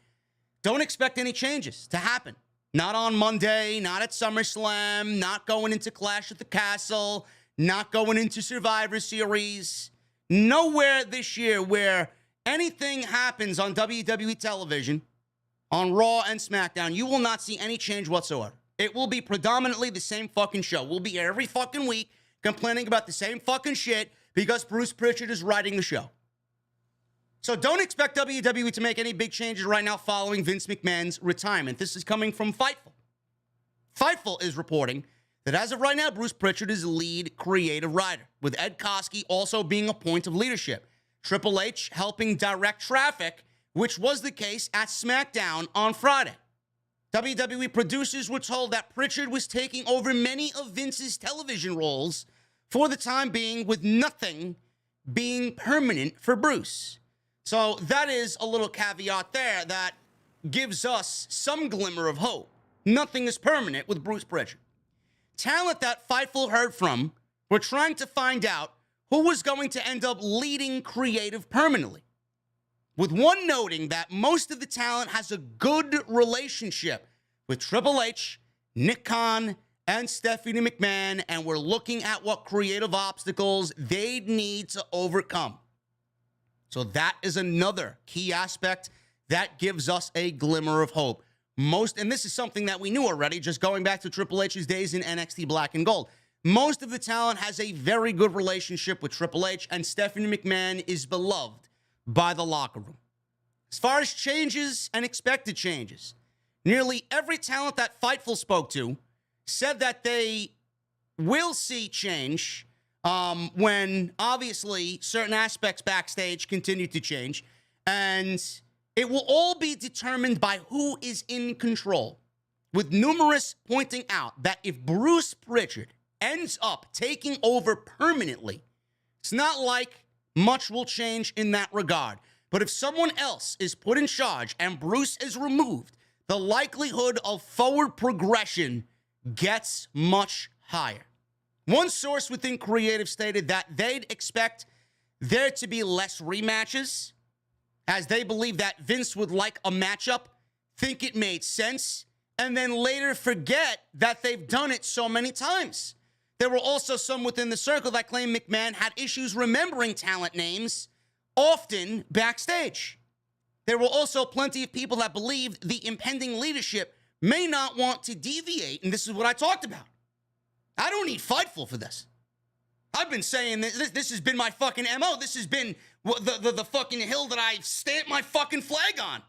Speaker 2: Don't expect any changes to happen. Not on Monday, not at SummerSlam, not going into Clash at the Castle, not going into Survivor Series. Nowhere this year where anything happens on WWE television, on Raw and SmackDown, you will not see any change whatsoever. It will be predominantly the same fucking show. We'll be here every fucking week complaining about the same fucking shit because Bruce Prichard is writing the show. So don't expect WWE to make any big changes right now following Vince McMahon's retirement. This is coming from Fightful. Fightful is reporting that as of right now, Bruce Prichard is the lead creative writer, with Ed Koskey also being a point of leadership. Triple H helping direct traffic, which was the case at SmackDown on Friday. WWE producers were told that Prichard was taking over many of Vince's television roles for the time being, with nothing being permanent for Bruce. So that is a little caveat there that gives us some glimmer of hope. Nothing is permanent with Bruce Prichard. Talent that Fightful heard from were trying to find out who was going to end up leading creative permanently. with one noting that most of the talent has a good relationship with Triple H, Nick Khan, and Stephanie McMahon, and we're looking at what creative obstacles they need to overcome. So that is another key aspect that gives us a glimmer of hope. And this is something that we knew already, just going back to Triple H's days in NXT Black and Gold. Most of the talent has a very good relationship with Triple H, and Stephanie McMahon is beloved by the locker room. As far as changes and expected changes, nearly every talent that Fightful spoke to said that they will see change when, obviously, certain aspects backstage continue to change. And it will all be determined by who is in control, with numerous pointing out that if Bruce Prichard ends up taking over permanently, it's not like much will change in that regard. But if someone else is put in charge and Bruce is removed, the likelihood of forward progression gets much higher. One source within Creative stated that they'd expect there to be less rematches, as they believe that Vince would like a matchup, think it made sense, and then later forget that they've done it so many times. There were also some within the circle that claimed McMahon had issues remembering talent names, often backstage. There were also plenty of people that believed the impending leadership may not want to deviate, and this is what I talked about. I don't need Fightful for this. I've been saying this has been my fucking MO. This has been the fucking hill that I stamp my fucking flag on.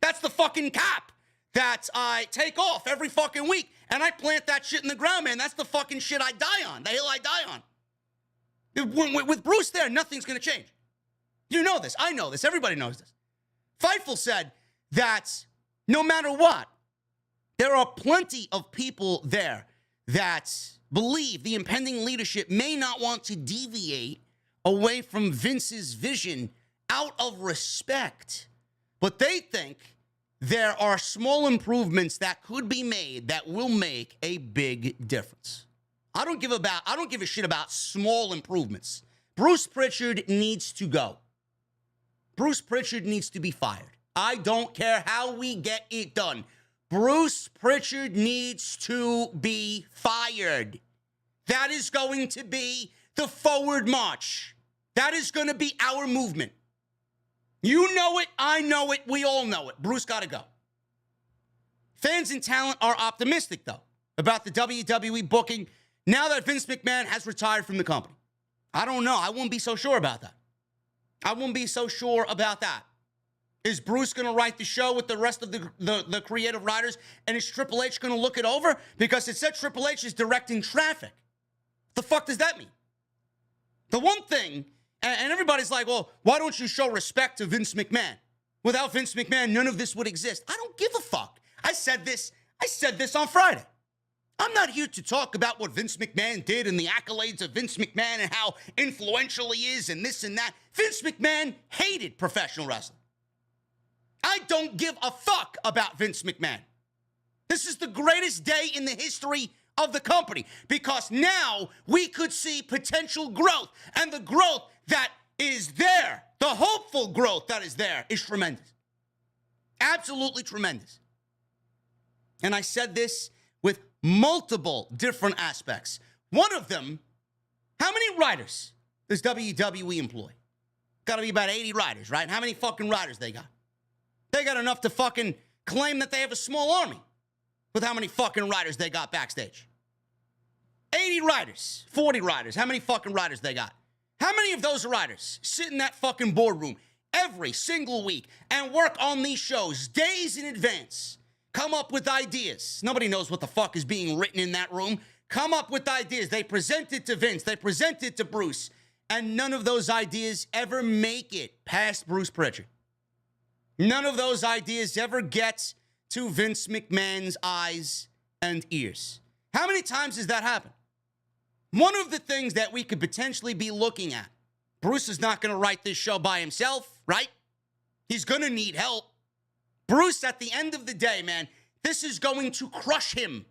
Speaker 2: That's the fucking cap that I take off every fucking week, and I plant that shit in the ground, man. That's the fucking shit I die on, the hill I die on. With Bruce there, nothing's going to change. You know this. I know this. Everybody knows this. Fightful said that no matter what, there are plenty of people there that believe the impending leadership may not want to deviate away from Vince's vision out of respect. But they think there are small improvements that could be made that will make a big difference. I don't give a shit about small improvements. Bruce Prichard needs to go. Bruce Prichard needs to be fired. I don't care how we get it done. Bruce Prichard needs to be fired. That is going to be the forward march. That is going to be our movement. You know it, I know it, we all know it. Bruce got to go. Fans and talent are optimistic, though, about the WWE booking now that Vince McMahon has retired from the company. I don't know. I wouldn't be so sure about that. Is Bruce going to write the show with the rest of the creative writers, and is Triple H going to look it over? Because it said Triple H is directing traffic. The fuck does that mean? The one thing, and everybody's like, well, why don't you show respect to Vince McMahon? Without Vince McMahon, none of this would exist. I don't give a fuck. I said this on Friday. I'm not here to talk about what Vince McMahon did and the accolades of Vince McMahon and how influential he is and this and that. Vince McMahon hated professional wrestling. I don't give a fuck about Vince McMahon. This is the greatest day in the history of the company because now we could see potential growth, and the growth that is there, the hopeful growth that is there, is tremendous. Absolutely tremendous. And I said this with multiple different aspects. One of them, how many writers does WWE employ? Got to be about 80 writers, right? How many fucking writers they got? They got enough to fucking claim that they have a small army with how many fucking writers they got backstage. 80 writers, 40 writers. How many fucking writers they got? How many of those writers sit in that fucking boardroom every single week and work on these shows days in advance? Come up with ideas. Nobody knows what the fuck is being written in that room. Come up with ideas. They present it to Vince. They present it to Bruce. And none of those ideas ever make it past Bruce Prichard. None of those ideas ever get to Vince McMahon's eyes and ears. How many times has that happened? One of the things that we could potentially be looking at, Bruce is not going to write this show by himself, right? He's going to need help. Bruce, at the end of the day, man, this is going to crush him.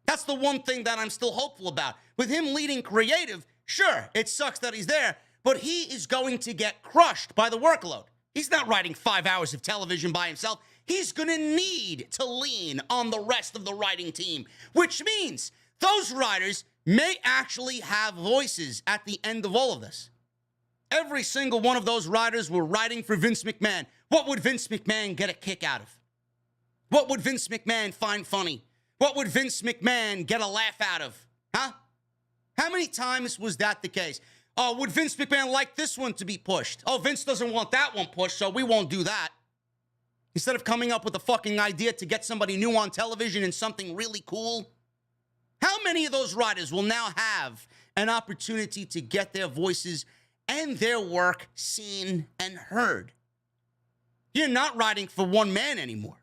Speaker 2: That's the one thing that I'm still hopeful about. With him leading creative, sure, it sucks that he's there, but he is going to get crushed by the workload. He's not writing 5 hours of television by himself. He's going to need to lean on the rest of the writing team, which means those writers may actually have voices at the end of all of this. Every single one of those writers were writing for Vince McMahon. What would Vince McMahon get a kick out of? What would Vince McMahon find funny? What would Vince McMahon get a laugh out of? Huh? How many times was that the case? Oh, would Vince McMahon like this one to be pushed? Oh, Vince doesn't want that one pushed, so we won't do that. Instead of coming up with a fucking idea to get somebody new on television and something really cool. How many of those writers will now have an opportunity to get their voices and their work seen and heard? You're not writing for one man anymore.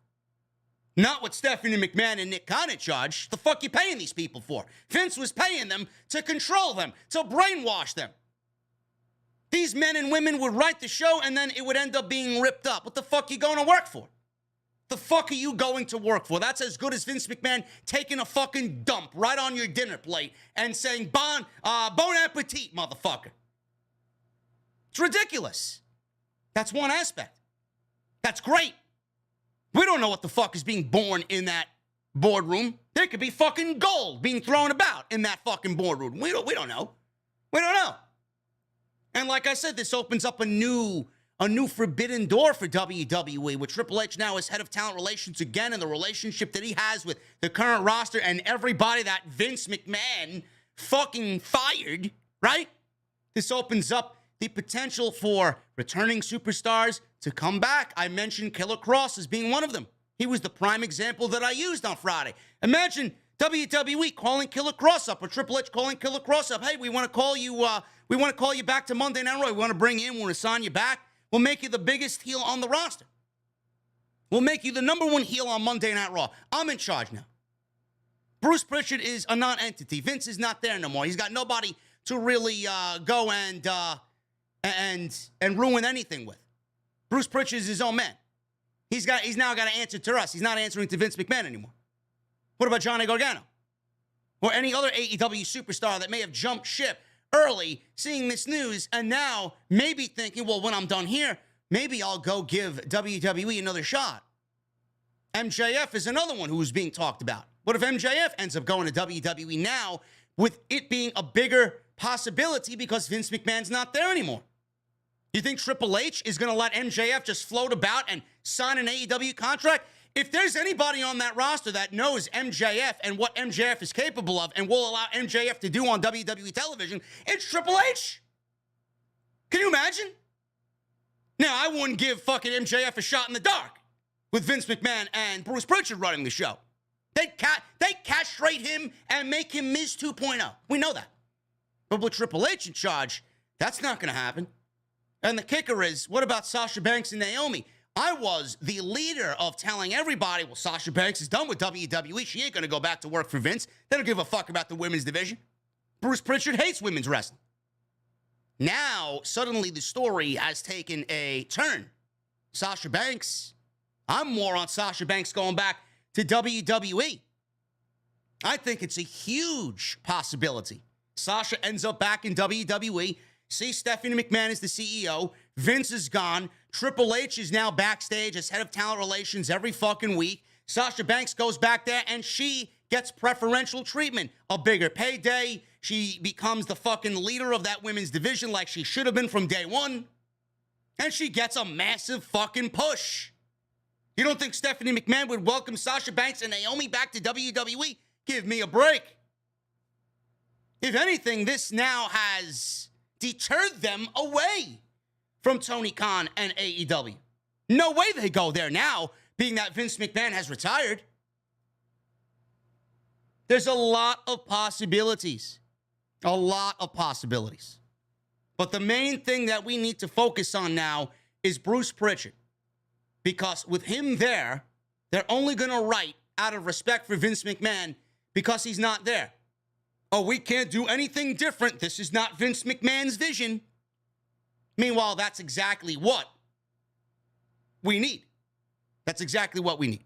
Speaker 2: Not with Stephanie McMahon and Nick Khan in charge. The fuck you paying these people for? Vince was paying them to control them, to brainwash them. These men and women would write the show and then it would end up being ripped up. What the fuck are you going to work for? The fuck are you going to work for? That's as good as Vince McMahon taking a fucking dump right on your dinner plate and saying, bon appetit, motherfucker. It's ridiculous. That's one aspect. That's great. We don't know what the fuck is being born in that boardroom. There could be fucking gold being thrown about in that fucking boardroom. We don't know. We don't know. And like I said, this opens up a new forbidden door for WWE, with Triple H now as head of talent relations again, and the relationship that he has with the current roster and everybody that Vince McMahon fucking fired, right? This opens up the potential for returning superstars to come back. I mentioned Killer Kross as being one of them. He was the prime example that I used on Friday. Imagine WWE calling Killer Kross up, or Triple H calling Killer Kross up. Hey, we want to call you back to Monday Night Raw. We want to bring you in. We want to sign you back. We'll make you the biggest heel on the roster. We'll make you the number one heel on Monday Night Raw. I'm in charge now. Bruce Prichard is a non-entity. Vince is not there no more. He's got nobody to really go and ruin anything with. Bruce Prichard is his own man. He's now got to answer to us. He's not answering to Vince McMahon anymore. What about Johnny Gargano? Or any other AEW superstar that may have jumped ship early, seeing this news, and now maybe thinking, well, when I'm done here, maybe I'll go give WWE another shot. MJF is another one who's being talked about. What if MJF ends up going to WWE now, with it being a bigger possibility because Vince McMahon's not there anymore? You think Triple H is going to let MJF just float about and sign an AEW contract? If there's anybody on that roster that knows MJF and what MJF is capable of and will allow MJF to do on WWE television, it's Triple H. Can you imagine? Now, I wouldn't give fucking MJF a shot in the dark with Vince McMahon and Bruce Prichard running the show. They'd castrate him and make him Miz 2.0. We know that. But with Triple H in charge, that's not going to happen. And the kicker is, what about Sasha Banks and Naomi? I was the leader of telling everybody, well, Sasha Banks is done with WWE. She ain't going to go back to work for Vince. They don't give a fuck about the women's division. Bruce Prichard hates women's wrestling. Now, suddenly the story has taken a turn. Sasha Banks, I'm more on Sasha Banks going back to WWE. I think it's a huge possibility. Sasha ends up back in WWE. See, Stephanie McMahon is the CEO. Vince is gone. Triple H is now backstage as head of talent relations every fucking week. Sasha Banks goes back there and she gets preferential treatment. A bigger payday. She becomes the fucking leader of that women's division like she should have been from day one. And she gets a massive fucking push. You don't think Stephanie McMahon would welcome Sasha Banks and Naomi back to WWE? Give me a break. If anything, this now has deterred them away from Tony Khan and AEW. No way they go there now, being that Vince McMahon has retired. There's a lot of possibilities. A lot of possibilities. But the main thing that we need to focus on now is Bruce Prichard. Because with him there, they're only going to write out of respect for Vince McMahon because he's not there. Oh, we can't do anything different. This is not Vince McMahon's vision. Meanwhile, that's exactly what we need. That's exactly what we need.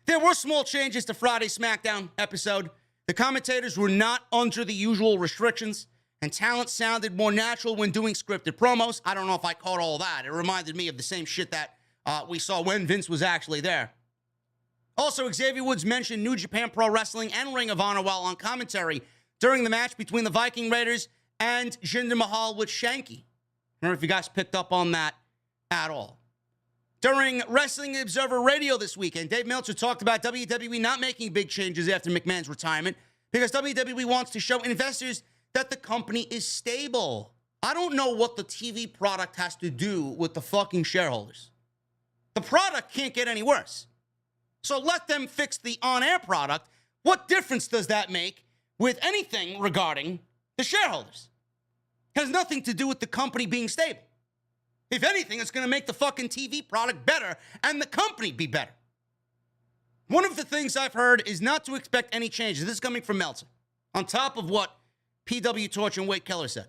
Speaker 2: There were small changes to Friday's SmackDown episode. The commentators were not under the usual restrictions. and talent sounded more natural when doing scripted promos. I don't know if I caught all that. It reminded me of the same shit that we saw when Vince was actually there. Also, Xavier Woods mentioned New Japan Pro Wrestling and Ring of Honor while on commentary during the match between the Viking Raiders and Jinder Mahal with Shanky. I don't know if you guys picked up on that at all. During Wrestling Observer Radio this weekend, Dave Meltzer talked about WWE not making big changes after McMahon's retirement because WWE wants to show investors that the company is stable. I don't know what the TV product has to do with the fucking shareholders. The product can't get any worse. So let them fix the on-air product. What difference does that make with anything regarding the shareholders? It has nothing to do with the company being stable. If anything, it's going to make the fucking TV product better and the company be better. One of the things I've heard is not to expect any changes. This is coming from Meltzer, on top of what PW Torch and Wade Keller said.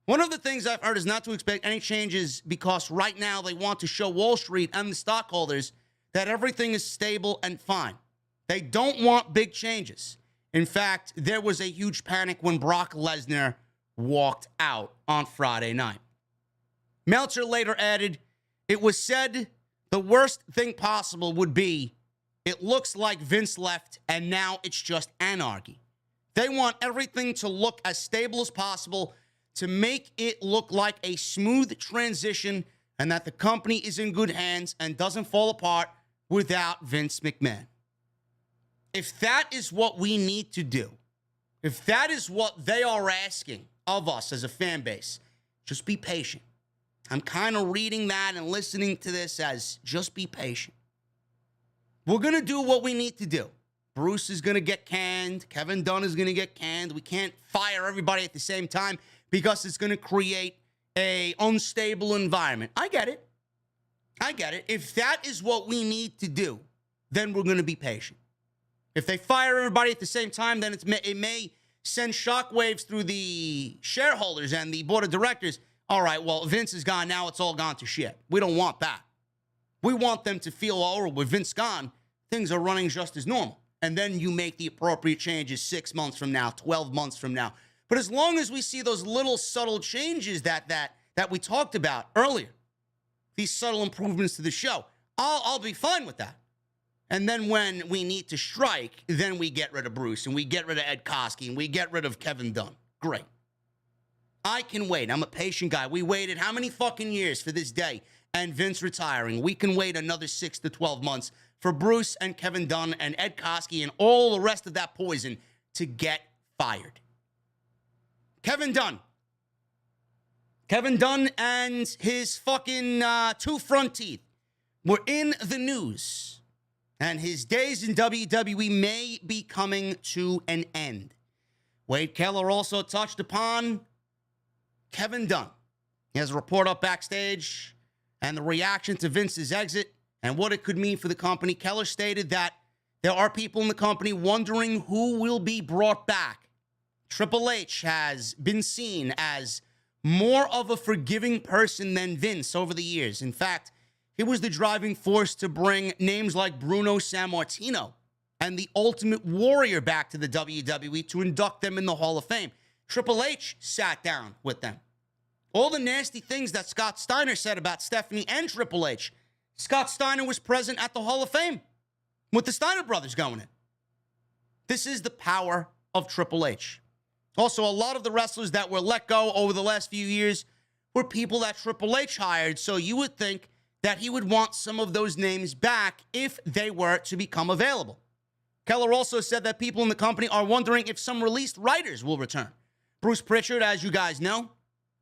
Speaker 2: One of the things I've heard is not to expect any changes because right now they want to show Wall Street and the stockholders that everything is stable and fine. They don't want big changes. In fact, there was a huge panic when Brock Lesnar walked out on Friday night. Meltzer later added, it was said the worst thing possible would be it looks like Vince left and now it's just anarchy. They want everything to look as stable as possible to make it look like a smooth transition and that the company is in good hands and doesn't fall apart without Vince McMahon. If that is what we need to do, if that is what they are asking of us as a fan base, just be patient. I'm kind of reading that and listening to this as just be patient. We're going to do what we need to do. Bruce is going to get canned. Kevin Dunn is going to get canned. We can't fire everybody at the same time because it's going to create an unstable environment. I get it. If that is what we need to do, then we're going to be patient. If they fire everybody at the same time, then it may send shockwaves through the shareholders and the board of directors. All right, well, Vince is gone. Now it's all gone to shit. We don't want that. We want them to feel, oh, with Vince gone, things are running just as normal. And then you make the appropriate changes 6 months from now, 12 months from now. But as long as we see those little subtle changes that we talked about earlier, these subtle improvements to the show, I'll be fine with that. And then when we need to strike, then we get rid of Bruce and we get rid of Ed Koskey and we get rid of Kevin Dunn. Great. I can wait. I'm a patient guy. We waited how many fucking years for this day and Vince retiring? We can wait another 6 to 12 months for Bruce and Kevin Dunn and Ed Koskey and all the rest of that poison to get fired. Kevin Dunn and his fucking two front teeth were in the news. And his days in WWE may be coming to an end. Wade Keller also touched upon Kevin Dunn. He has a report up backstage and the reaction to Vince's exit and what it could mean for the company. Keller stated that there are people in the company wondering who will be brought back. Triple H has been seen as more of a forgiving person than Vince over the years. In fact, he was the driving force to bring names like Bruno Sammartino and the Ultimate Warrior back to the WWE to induct them in the Hall of Fame. Triple H sat down with them. All the nasty things that Scott Steiner said about Stephanie and Triple H, Scott Steiner was present at the Hall of Fame with the Steiner brothers going in. This is the power of Triple H. Also, a lot of the wrestlers that were let go over the last few years were people that Triple H hired, so you would think that he would want some of those names back if they were to become available. Keller also said that people in the company are wondering if some released writers will return. Bruce Prichard, as you guys know,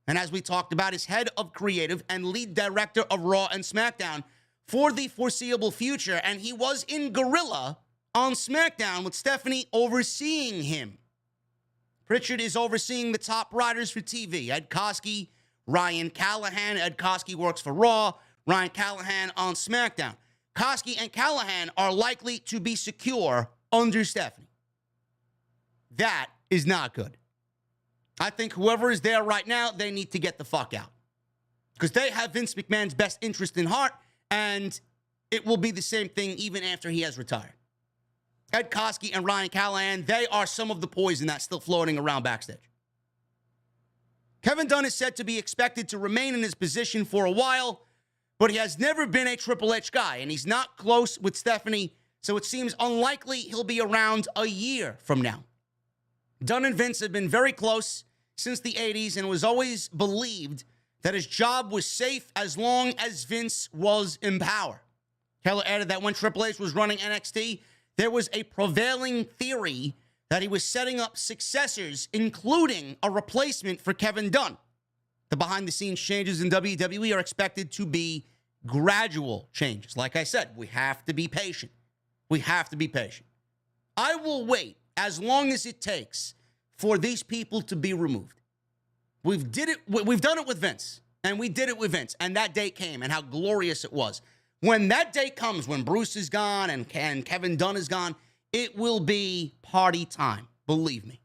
Speaker 2: and as we talked about, is head of creative and lead director of Raw and SmackDown for the foreseeable future, and he was in Gorilla on SmackDown with Stephanie overseeing him. Prichard is overseeing the top writers for TV. Ed Koskey, Ryan Callahan. Ed Koskey works for Raw. Ryan Callahan on SmackDown. Koskey and Callahan are likely to be secure under Stephanie. That is not good. I think whoever is there right now, they need to get the fuck out. Because they have Vince McMahon's best interest in heart, and it will be the same thing even after he has retired. Ed Koskey and Ryan Callahan, they are some of the poison that's still floating around backstage. Kevin Dunn is said to be expected to remain in his position for a while, but he has never been a Triple H guy, and he's not close with Stephanie, so it seems unlikely he'll be around a year from now. Dunn and Vince have been very close since the 80s, and it was always believed that his job was safe as long as Vince was in power. Keller added that when Triple H was running NXT, there was a prevailing theory that he was setting up successors, including a replacement for Kevin Dunn. The behind-the-scenes changes in WWE are expected to be gradual changes. Like I said, we have to be patient. We have to be patient. I will wait as long as it takes for these people to be removed. We've done it with Vince, and we did it with Vince, and that day came, and how glorious it was. When that day comes, when Bruce is gone and Kevin Dunn is gone, it will be party time, believe me.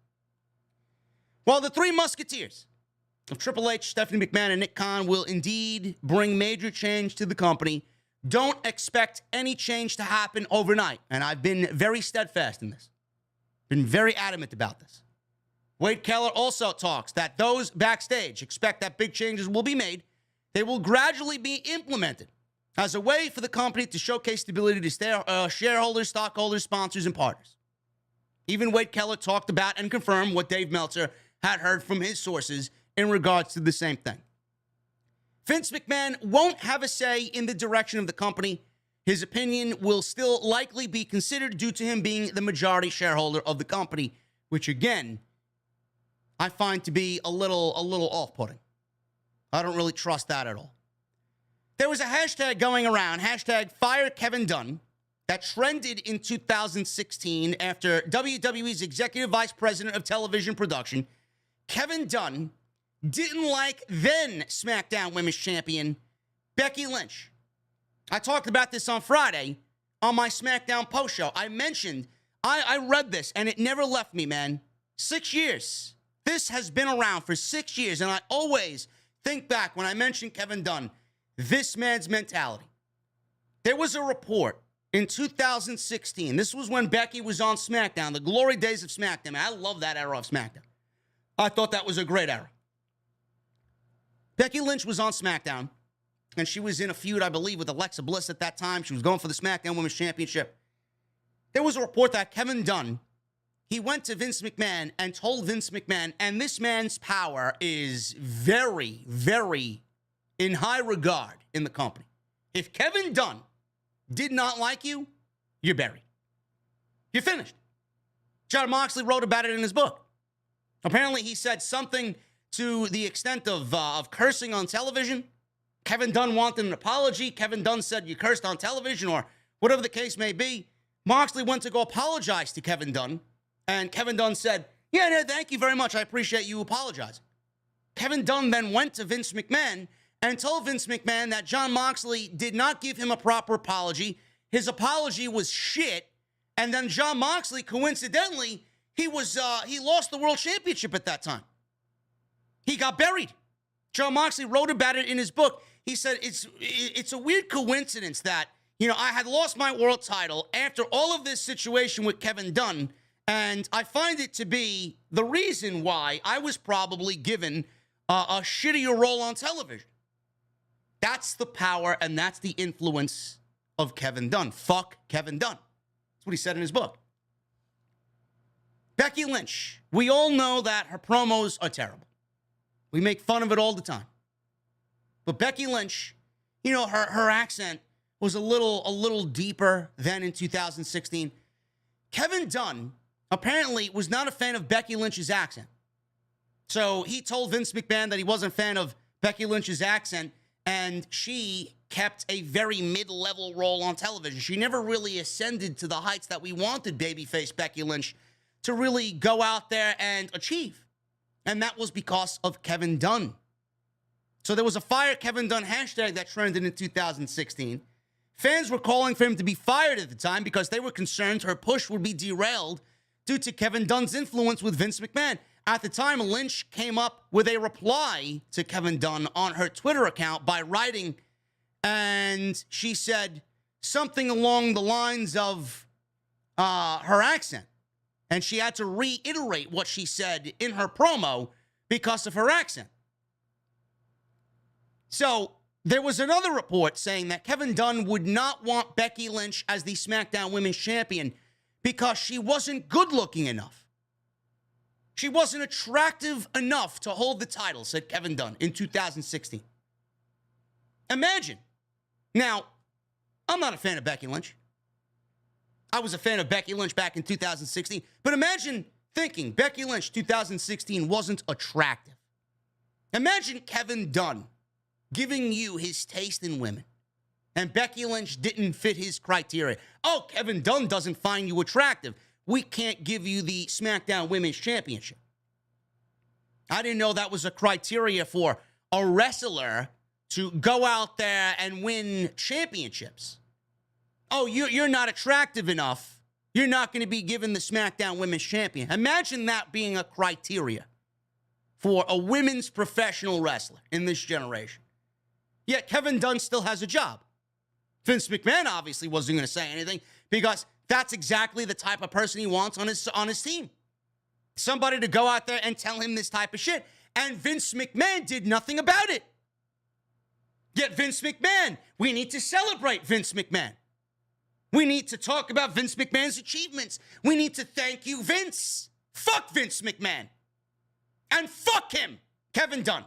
Speaker 2: Well, the Three Musketeers of Triple H, Stephanie McMahon, and Nick Khan will indeed bring major change to the company. Don't expect any change to happen overnight, and I've been very steadfast in this. Been very adamant about this. Wade Keller also talks that those backstage expect that big changes will be made. They will gradually be implemented as a way for the company to showcase stability to shareholders, stockholders, sponsors, and partners. Even Wade Keller talked about and confirmed what Dave Meltzer had heard from his sources in regards to the same thing. Vince McMahon won't have a say in the direction of the company. His opinion will still likely be considered due to him being the majority shareholder of the company, which again, I find to be a little off-putting. I don't really trust that at all. There was a hashtag going around, hashtag Fire Kevin Dunn, that trended in 2016 after WWE's Executive Vice President of Television Production, Kevin Dunn, didn't like then SmackDown Women's Champion, Becky Lynch. I talked about this on Friday on my SmackDown post show. I mentioned, I read this and it never left me, man. 6 years. This has been around for 6 years, and I always think back when I mentioned Kevin Dunn, this man's mentality. There was a report in 2016. This was when Becky was on SmackDown, the glory days of SmackDown. I love that era of SmackDown. I thought that was a great era. Becky Lynch was on SmackDown, and she was in a feud, I believe, with Alexa Bliss at that time. She was going for the SmackDown Women's Championship. There was a report that Kevin Dunn, he went to Vince McMahon and told Vince McMahon, and this man's power is very, very in high regard in the company. If Kevin Dunn did not like you, you're buried. You're finished. John Moxley wrote about it in his book. Apparently, he said something to the extent of cursing on television. Kevin Dunn wanted an apology. Kevin Dunn said you cursed on television or whatever the case may be. Moxley went to go apologize to Kevin Dunn. And Kevin Dunn said, yeah, no, thank you very much. I appreciate you apologizing. Kevin Dunn then went to Vince McMahon and told Vince McMahon that John Moxley did not give him a proper apology. His apology was shit. And then John Moxley, coincidentally, he lost the world championship at that time. He got buried. John Moxley wrote about it in his book. He said, it's a weird coincidence that, I had lost my world title after all of this situation with Kevin Dunn, and I find it to be the reason why I was probably given a shittier role on television. That's the power and that's the influence of Kevin Dunn. Fuck Kevin Dunn. That's what he said in his book. Becky Lynch. We all know that her promos are terrible. We make fun of it all the time. But Becky Lynch, her accent was a little deeper than in 2016. Kevin Dunn apparently was not a fan of Becky Lynch's accent. So he told Vince McMahon that he wasn't a fan of Becky Lynch's accent, and she kept a very mid-level role on television. She never really ascended to the heights that we wanted babyface Becky Lynch to really go out there and achieve. And that was because of Kevin Dunn. So there was a Fire Kevin Dunn hashtag that trended in 2016. Fans were calling for him to be fired at the time because they were concerned her push would be derailed due to Kevin Dunn's influence with Vince McMahon. At the time, Lynch came up with a reply to Kevin Dunn on her Twitter account by writing, and she said something along the lines of her accent. And she had to reiterate what she said in her promo because of her accent. So there was another report saying that Kevin Dunn would not want Becky Lynch as the SmackDown Women's Champion because she wasn't good looking enough. She wasn't attractive enough to hold the title, said Kevin Dunn in 2016. Imagine. Now, I'm not a fan of Becky Lynch. I was a fan of Becky Lynch back in 2016. But imagine thinking Becky Lynch 2016 wasn't attractive. Imagine Kevin Dunn giving you his taste in women, and Becky Lynch didn't fit his criteria. Oh, Kevin Dunn doesn't find you attractive. We can't give you the SmackDown Women's Championship. I didn't know that was a criteria for a wrestler to go out there and win championships. Oh, you're not attractive enough. You're not going to be given the SmackDown Women's Champion. Imagine that being a criteria for a women's professional wrestler in this generation. Yet Kevin Dunn still has a job. Vince McMahon obviously wasn't going to say anything because that's exactly the type of person he wants on his team. Somebody to go out there and tell him this type of shit. And Vince McMahon did nothing about it. Yet Vince McMahon, we need to celebrate Vince McMahon. We need to talk about Vince McMahon's achievements. We need to thank you, Vince. Fuck Vince McMahon. And fuck him, Kevin Dunn.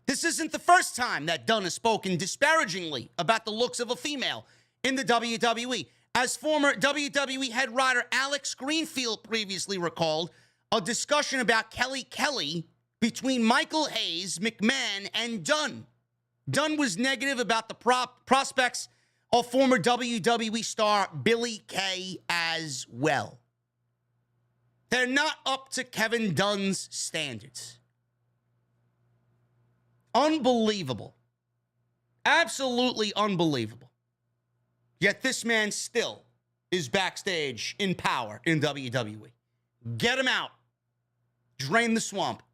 Speaker 2: This isn't the first time that Dunn has spoken disparagingly about the looks of a female in the WWE. As former WWE head writer Alex Greenfield previously recalled, a discussion about Kelly between Michael Hayes, McMahon, and Dunn. Dunn was negative about the prospects of former WWE star Billy Kay as well. They're not up to Kevin Dunn's standards. Unbelievable. Absolutely unbelievable. Yet this man still is backstage in power in WWE. Get him out. Drain the swamp.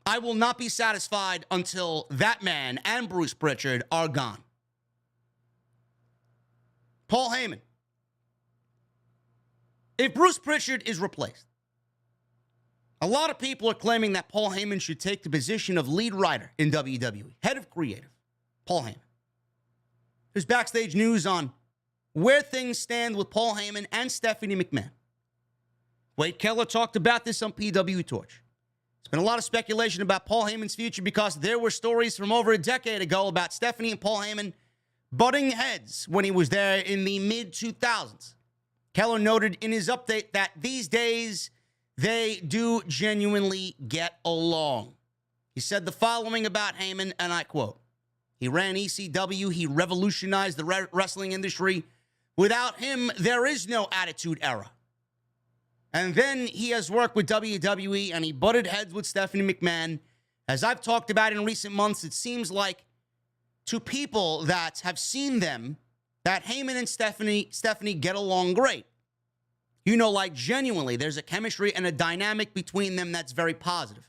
Speaker 2: I will not be satisfied until that man and Bruce Prichard are gone. Paul Heyman. If Bruce Prichard is replaced, a lot of people are claiming that Paul Heyman should take the position of lead writer in WWE, head of creative, Paul Heyman. There's backstage news on where things stand with Paul Heyman and Stephanie McMahon. Wade Keller talked about this on PW Torch. There's been a lot of speculation about Paul Heyman's future because there were stories from over a decade ago about Stephanie and Paul Heyman butting heads when he was there in the mid-2000s. Keller noted in his update that these days they do genuinely get along. He said the following about Heyman, and I quote, "He ran ECW. He revolutionized the wrestling industry. Without him, there is no Attitude Era. And then he has worked with WWE, and he butted heads with Stephanie McMahon. As I've talked about in recent months, it seems like to people that have seen them that Heyman and Stephanie get along great. You know, like genuinely, there's a chemistry and a dynamic between them that's very positive.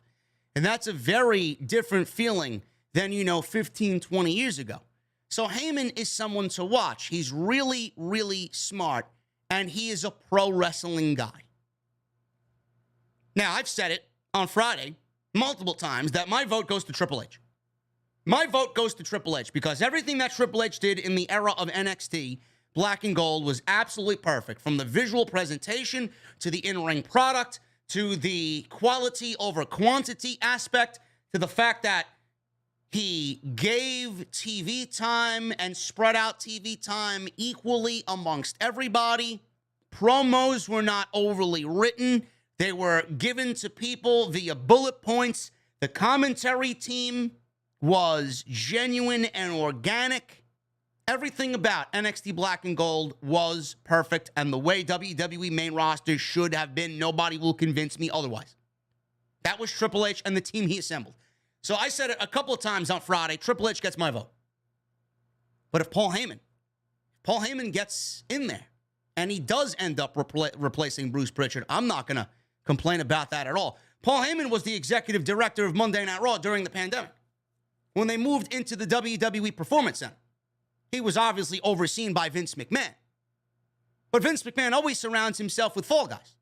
Speaker 2: And that's a very different feeling than, 15, 20 years ago. So Heyman is someone to watch. He's really, really smart, and he is a pro wrestling guy. Now, I've said it on Friday multiple times that my vote goes to Triple H. My vote goes to Triple H because everything that Triple H did in the era of NXT, Black and Gold, was absolutely perfect. From the visual presentation to the in-ring product to the quality over quantity aspect to the fact that he gave TV time and spread out TV time equally amongst everybody. Promos were not overly written. They were given to people via bullet points. The commentary team was genuine and organic. Everything about NXT Black and Gold was perfect, and the way WWE main roster should have been. Nobody will convince me otherwise. That was Triple H and the team he assembled. So I said it a couple of times on Friday, Triple H gets my vote. But if Paul Heyman gets in there, and he does end up replacing Bruce Prichard, I'm not going to complain about that at all. Paul Heyman was the executive director of Monday Night Raw during the pandemic. When they moved into the WWE Performance Center, he was obviously overseen by Vince McMahon. But Vince McMahon always surrounds himself with fall guys.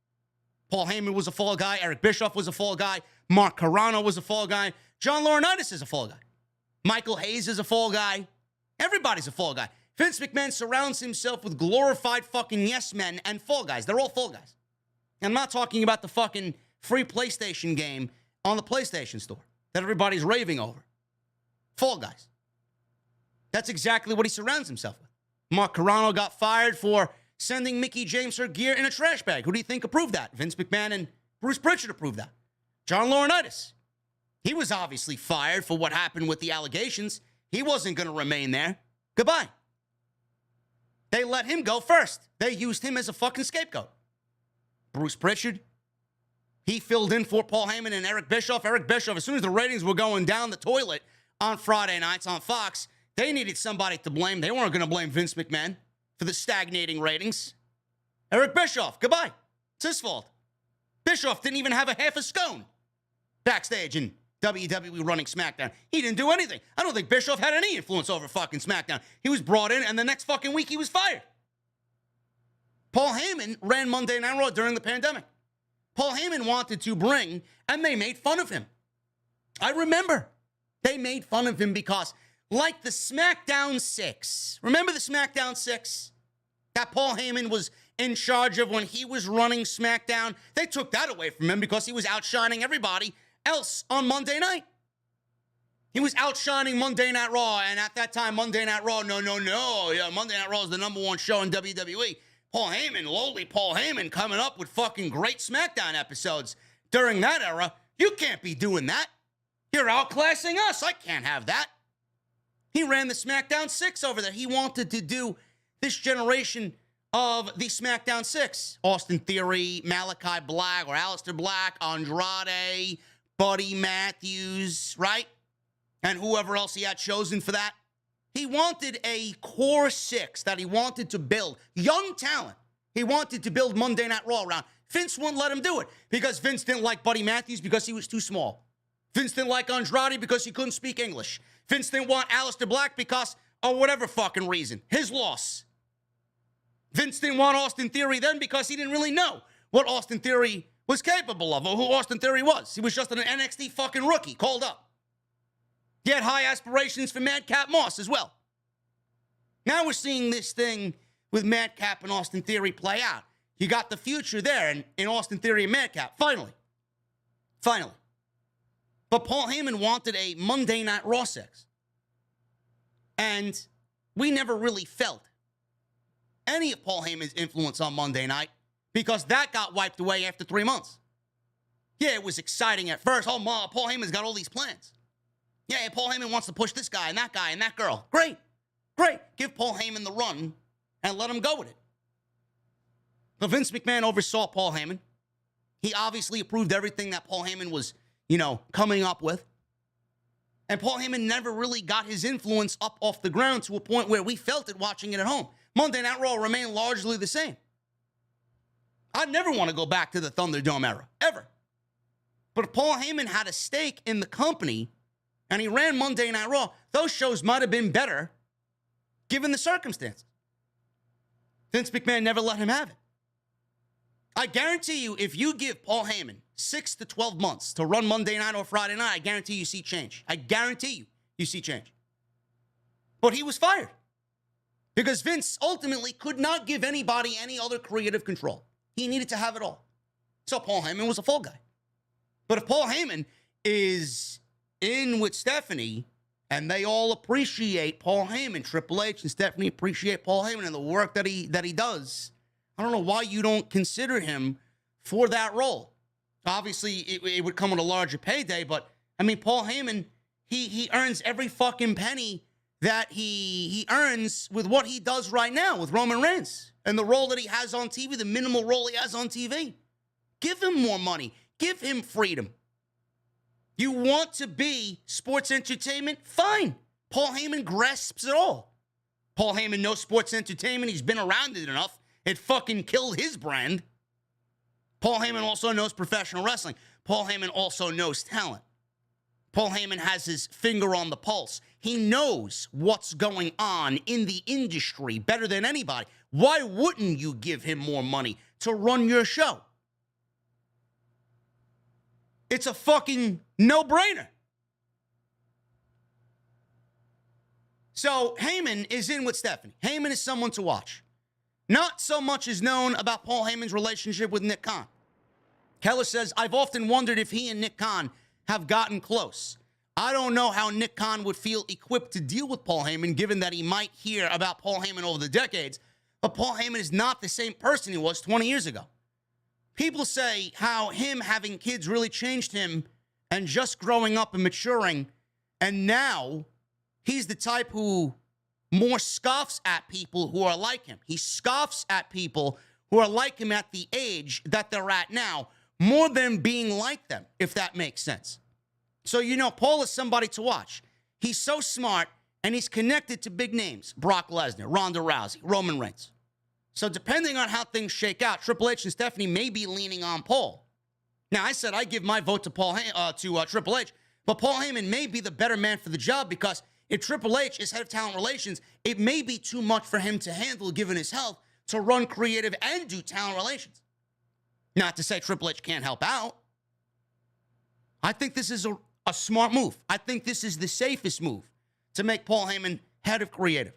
Speaker 2: Paul Heyman was a fall guy. Eric Bischoff was a fall guy. Mark Carrano was a fall guy. John Laurinaitis is a fall guy. Michael Hayes is a fall guy. Everybody's a fall guy. Vince McMahon surrounds himself with glorified fucking yes men and fall guys. They're all fall guys. I'm not talking about the fucking free PlayStation game on the PlayStation Store that everybody's raving over. Fall guys. That's exactly what he surrounds himself with. Mark Carrano got fired for sending Mickie James her gear in a trash bag. Who do you think approved that? Vince McMahon and Bruce Prichard approved that. John Laurinaitis. He was obviously fired for what happened with the allegations. He wasn't going to remain there. Goodbye. They let him go first. They used him as a fucking scapegoat. Bruce Prichard, he filled in for Paul Heyman and Eric Bischoff. Eric Bischoff, as soon as the ratings were going down the toilet on Friday nights on Fox, they needed somebody to blame. They weren't going to blame Vince McMahon for the stagnating ratings. Eric Bischoff, goodbye. It's his fault. Bischoff didn't even have a half a scone backstage in WWE running SmackDown. He didn't do anything. I don't think Bischoff had any influence over fucking SmackDown. He was brought in, and the next fucking week he was fired. Paul Heyman ran Monday Night Raw during the pandemic. Paul Heyman wanted to bring, and they made fun of him. I remember. They made fun of him because, like the SmackDown 6, remember the SmackDown 6 that Paul Heyman was in charge of when he was running SmackDown? They took that away from him because he was outshining everybody else on Monday night. He was outshining Monday Night Raw, and at that time, Monday Night Raw, no. Yeah, Monday Night Raw is the #1 show in WWE. Paul Heyman, lowly Paul Heyman, coming up with fucking great SmackDown episodes during that era. You can't be doing that. You're outclassing us. I can't have that. He ran the SmackDown 6 over there. He wanted to do this generation of the SmackDown 6. Austin Theory, Malachi Black, or Aleister Black, Andrade, Buddy Matthews, right? And whoever else he had chosen for that. He wanted a core 6 that he wanted to build. Young talent. He wanted to build Monday Night Raw around. Vince wouldn't let him do it because Vince didn't like Buddy Matthews because he was too small. Vince didn't like Andrade because he couldn't speak English. Vince didn't want Aleister Black because of whatever fucking reason. His loss. Vince didn't want Austin Theory then because he didn't really know what Austin Theory was capable of or who Austin Theory was. He was just an NXT fucking rookie called up. He had high aspirations for Madcap Moss as well. Now we're seeing this thing with Madcap and Austin Theory play out. You got the future there in Austin Theory and Madcap. Finally. But Paul Heyman wanted a Monday Night Raw 6. And we never really felt any of Paul Heyman's influence on Monday night because that got wiped away after 3 months. Yeah, it was exciting at first. Oh, Paul Heyman's got all these plans. Yeah, Paul Heyman wants to push this guy and that girl. Great. Give Paul Heyman the run and let him go with it. But Vince McMahon oversaw Paul Heyman. He obviously approved everything that Paul Heyman was, coming up with. And Paul Heyman never really got his influence up off the ground to a point where we felt it watching it at home. Monday Night Raw remained largely the same. I'd never want to go back to the Thunderdome era, ever. But if Paul Heyman had a stake in the company and he ran Monday Night Raw, those shows might have been better given the circumstances. Vince McMahon never let him have it. I guarantee you, if you give Paul Heyman 6 to 12 months to run Monday night or Friday night, I guarantee you see change. I guarantee you see change. But he was fired because Vince ultimately could not give anybody any other creative control. He needed to have it all. So Paul Heyman was a fall guy. But if Paul Heyman is in with Stephanie and they all appreciate Paul Heyman, Triple H and Stephanie appreciate Paul Heyman and the work that he does, I don't know why you don't consider him for that role. Obviously, it would come with a larger payday, but, Paul Heyman, he earns every fucking penny that he earns with what he does right now with Roman Reigns and the role that he has on TV, the minimal role he has on TV. Give him more money. Give him freedom. You want to be sports entertainment? Fine. Paul Heyman grasps it all. Paul Heyman knows sports entertainment. He's been around it enough. It fucking killed his brand. Paul Heyman also knows professional wrestling. Paul Heyman also knows talent. Paul Heyman has his finger on the pulse. He knows what's going on in the industry better than anybody. Why wouldn't you give him more money to run your show? It's a fucking no-brainer. So Heyman is in with Stephanie. Heyman is someone to watch. Not so much is known about Paul Heyman's relationship with Nick Khan. Keller says, I've often wondered if he and Nick Khan have gotten close. I don't know how Nick Khan would feel equipped to deal with Paul Heyman, given that he might hear about Paul Heyman over the decades, but Paul Heyman is not the same person he was 20 years ago. People say how him having kids really changed him and just growing up and maturing, and now he's the type who more scoffs at people who are like him. He scoffs at people who are like him at the age that they're at now, more than being like them, if that makes sense. So, Paul is somebody to watch. He's so smart, and he's connected to big names. Brock Lesnar, Ronda Rousey, Roman Reigns. So depending on how things shake out, Triple H and Stephanie may be leaning on Paul. Now, I said I give my vote to Triple H, but Paul Heyman may be the better man for the job because if Triple H is head of talent relations, it may be too much for him to handle given his health to run creative and do talent relations. Not to say Triple H can't help out. I think this is a smart move. I think this is the safest move to make Paul Heyman head of creative.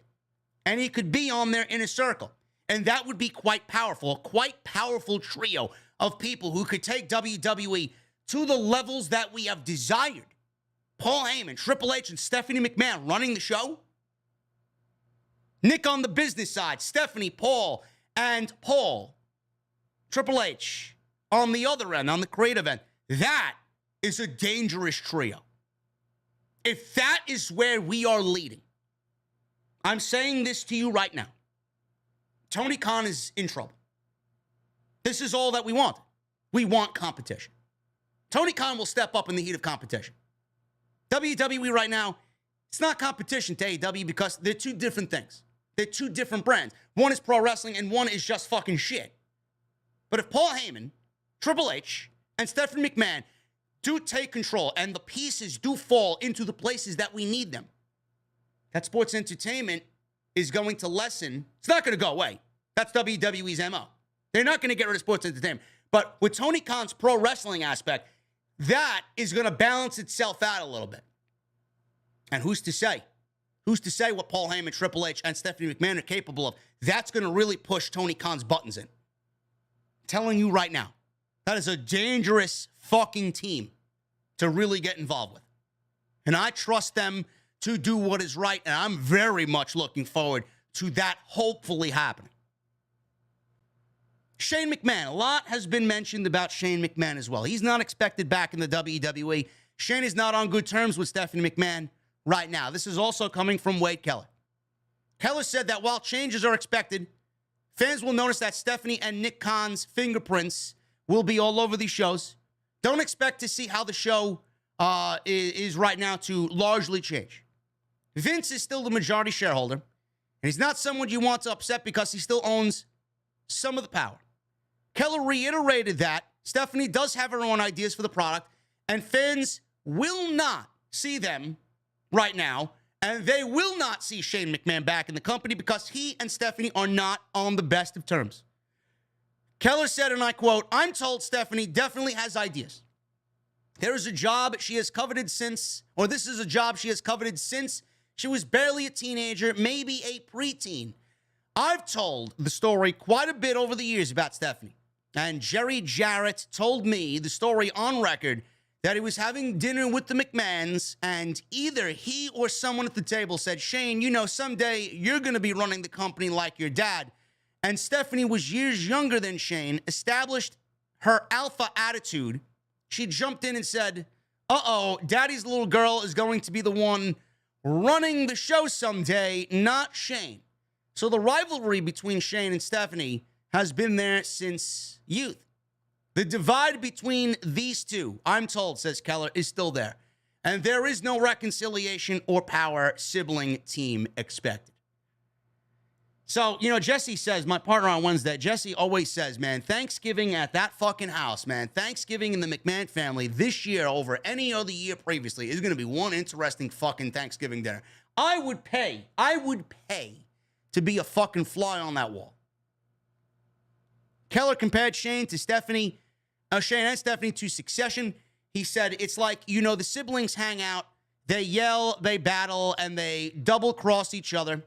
Speaker 2: And he could be on their inner circle. And that would be quite powerful, a quite powerful trio of people who could take WWE to the levels that we have desired. Paul Heyman, Triple H, and Stephanie McMahon running the show. Nick on the business side, Stephanie, Paul, and Paul, Triple H on the other end, on the creative end. That is a dangerous trio. If that is where we are leading, I'm saying this to you right now. Tony Khan is in trouble. This is all that we want. We want competition. Tony Khan will step up in the heat of competition. WWE right now, it's not competition to AEW because they're two different things. They're two different brands. One is pro wrestling and one is just fucking shit. But if Paul Heyman, Triple H, and Stephanie McMahon do take control and the pieces do fall into the places that we need them, that sports entertainment is going to lessen. It's not going to go away. That's WWE's MO. They're not going to get rid of sports entertainment. But with Tony Khan's pro wrestling aspect, that is going to balance itself out a little bit. And who's to say? Who's to say what Paul Heyman, Triple H, and Stephanie McMahon are capable of? That's going to really push Tony Khan's buttons in. I'm telling you right now, that is a dangerous fucking team to really get involved with. And I trust them to do what is right, and I'm very much looking forward to that hopefully happening. Shane McMahon. A lot has been mentioned about Shane McMahon as well. He's not expected back in the WWE. Shane is not on good terms with Stephanie McMahon right now. This is also coming from Wade Keller. Keller said that while changes are expected, fans will notice that Stephanie and Nick Khan's fingerprints will be all over these shows. Don't expect to see how the show is right now to largely change. Vince is still the majority shareholder, and he's not someone you want to upset because he still owns some of the power. Keller reiterated that Stephanie does have her own ideas for the product, and fans will not see them right now, and they will not see Shane McMahon back in the company because he and Stephanie are not on the best of terms. Keller said, and I quote, I'm told Stephanie definitely has ideas. There is a job she has coveted since, or this is a job she has coveted since she was barely a teenager, maybe a preteen. I've told the story quite a bit over the years about Stephanie. And Jerry Jarrett told me the story on record that he was having dinner with the McMahons, and either he or someone at the table said, Shane, someday you're going to be running the company like your dad. And Stephanie was years younger than Shane, established her alpha attitude. She jumped in and said, uh-oh, daddy's little girl is going to be the one running the show someday, not Shane. So the rivalry between Shane and Stephanie has been there since youth. The divide between these two, I'm told, says Keller, is still there. And there is no reconciliation or power sibling team expected. So, Jesse says, my partner on Wednesday, Jesse always says, man, Thanksgiving at that fucking house, man, Thanksgiving in the McMahon family this year over any other year previously is going to be one interesting fucking Thanksgiving dinner. I would pay to be a fucking fly on that wall. Keller compared Shane and Stephanie to Succession. He said, it's like, the siblings hang out, They yell, they battle, and they double-cross each other,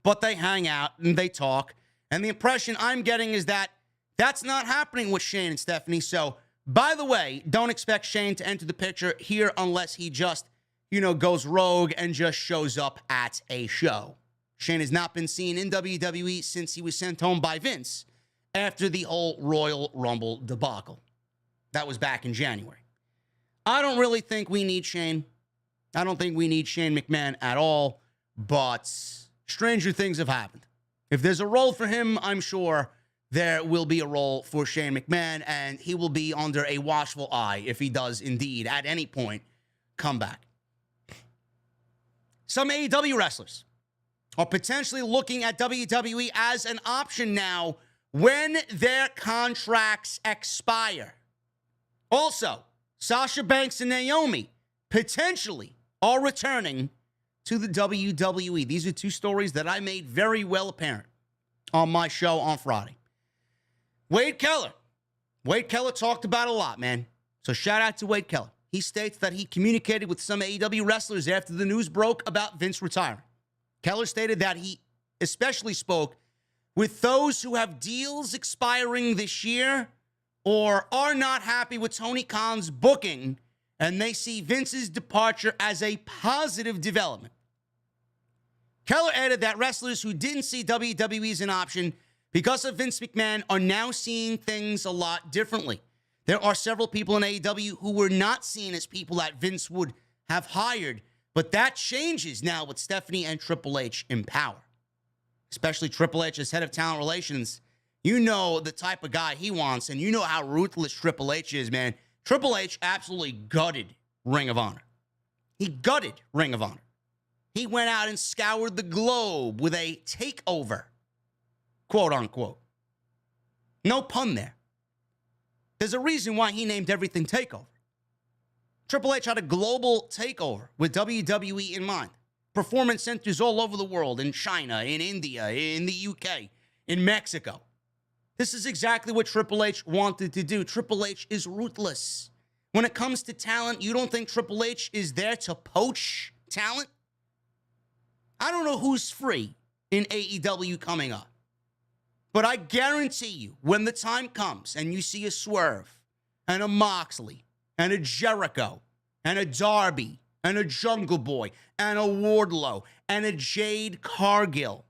Speaker 2: but they hang out and they talk. And the impression I'm getting is that that's not happening with Shane and Stephanie. So, by the way, don't expect Shane to enter the picture here unless he just, goes rogue and just shows up at a show. Shane has not been seen in WWE since he was sent home by Vince after the whole Royal Rumble debacle. That was back in January. I don't really think we need Shane. I don't think we need Shane McMahon at all, but stranger things have happened. If there's a role for him, I'm sure there will be a role for Shane McMahon, and he will be under a watchful eye if he does indeed, at any point, come back. Some AEW wrestlers are potentially looking at WWE as an option now when their contracts expire. Also, Sasha Banks and Naomi potentially are returning to the WWE. These are two stories that I made very well apparent on my show on Friday. Wade Keller talked about a lot, man. So shout out to Wade Keller. He states that he communicated with some AEW wrestlers after the news broke about Vince retiring. Keller stated that he especially spoke with those who have deals expiring this year or are not happy with Tony Khan's booking, and they see Vince's departure as a positive development. Keller added that wrestlers who didn't see WWE as an option because of Vince McMahon are now seeing things a lot differently. There are several people in AEW who were not seen as people that Vince would have hired, but that changes now with Stephanie and Triple H in power. Especially Triple H as head of talent relations. You know the type of guy he wants, and you know how ruthless Triple H is, man. Triple H absolutely gutted Ring of Honor. He gutted Ring of Honor. He went out and scoured the globe with a takeover, quote unquote. No pun there. There's a reason why he named everything Takeover. Triple H had a global takeover with WWE in mind. Performance centers all over the world, in China, in India, in the UK, in Mexico. This is exactly what Triple H wanted to do. Triple H is ruthless. When it comes to talent, you don't think Triple H is there to poach talent? I don't know who's free in AEW coming up. But I guarantee you, when the time comes and you see a Swerve and a Moxley and a Jericho and a Darby and a Jungle Boy and a Wardlow and a Jade Cargill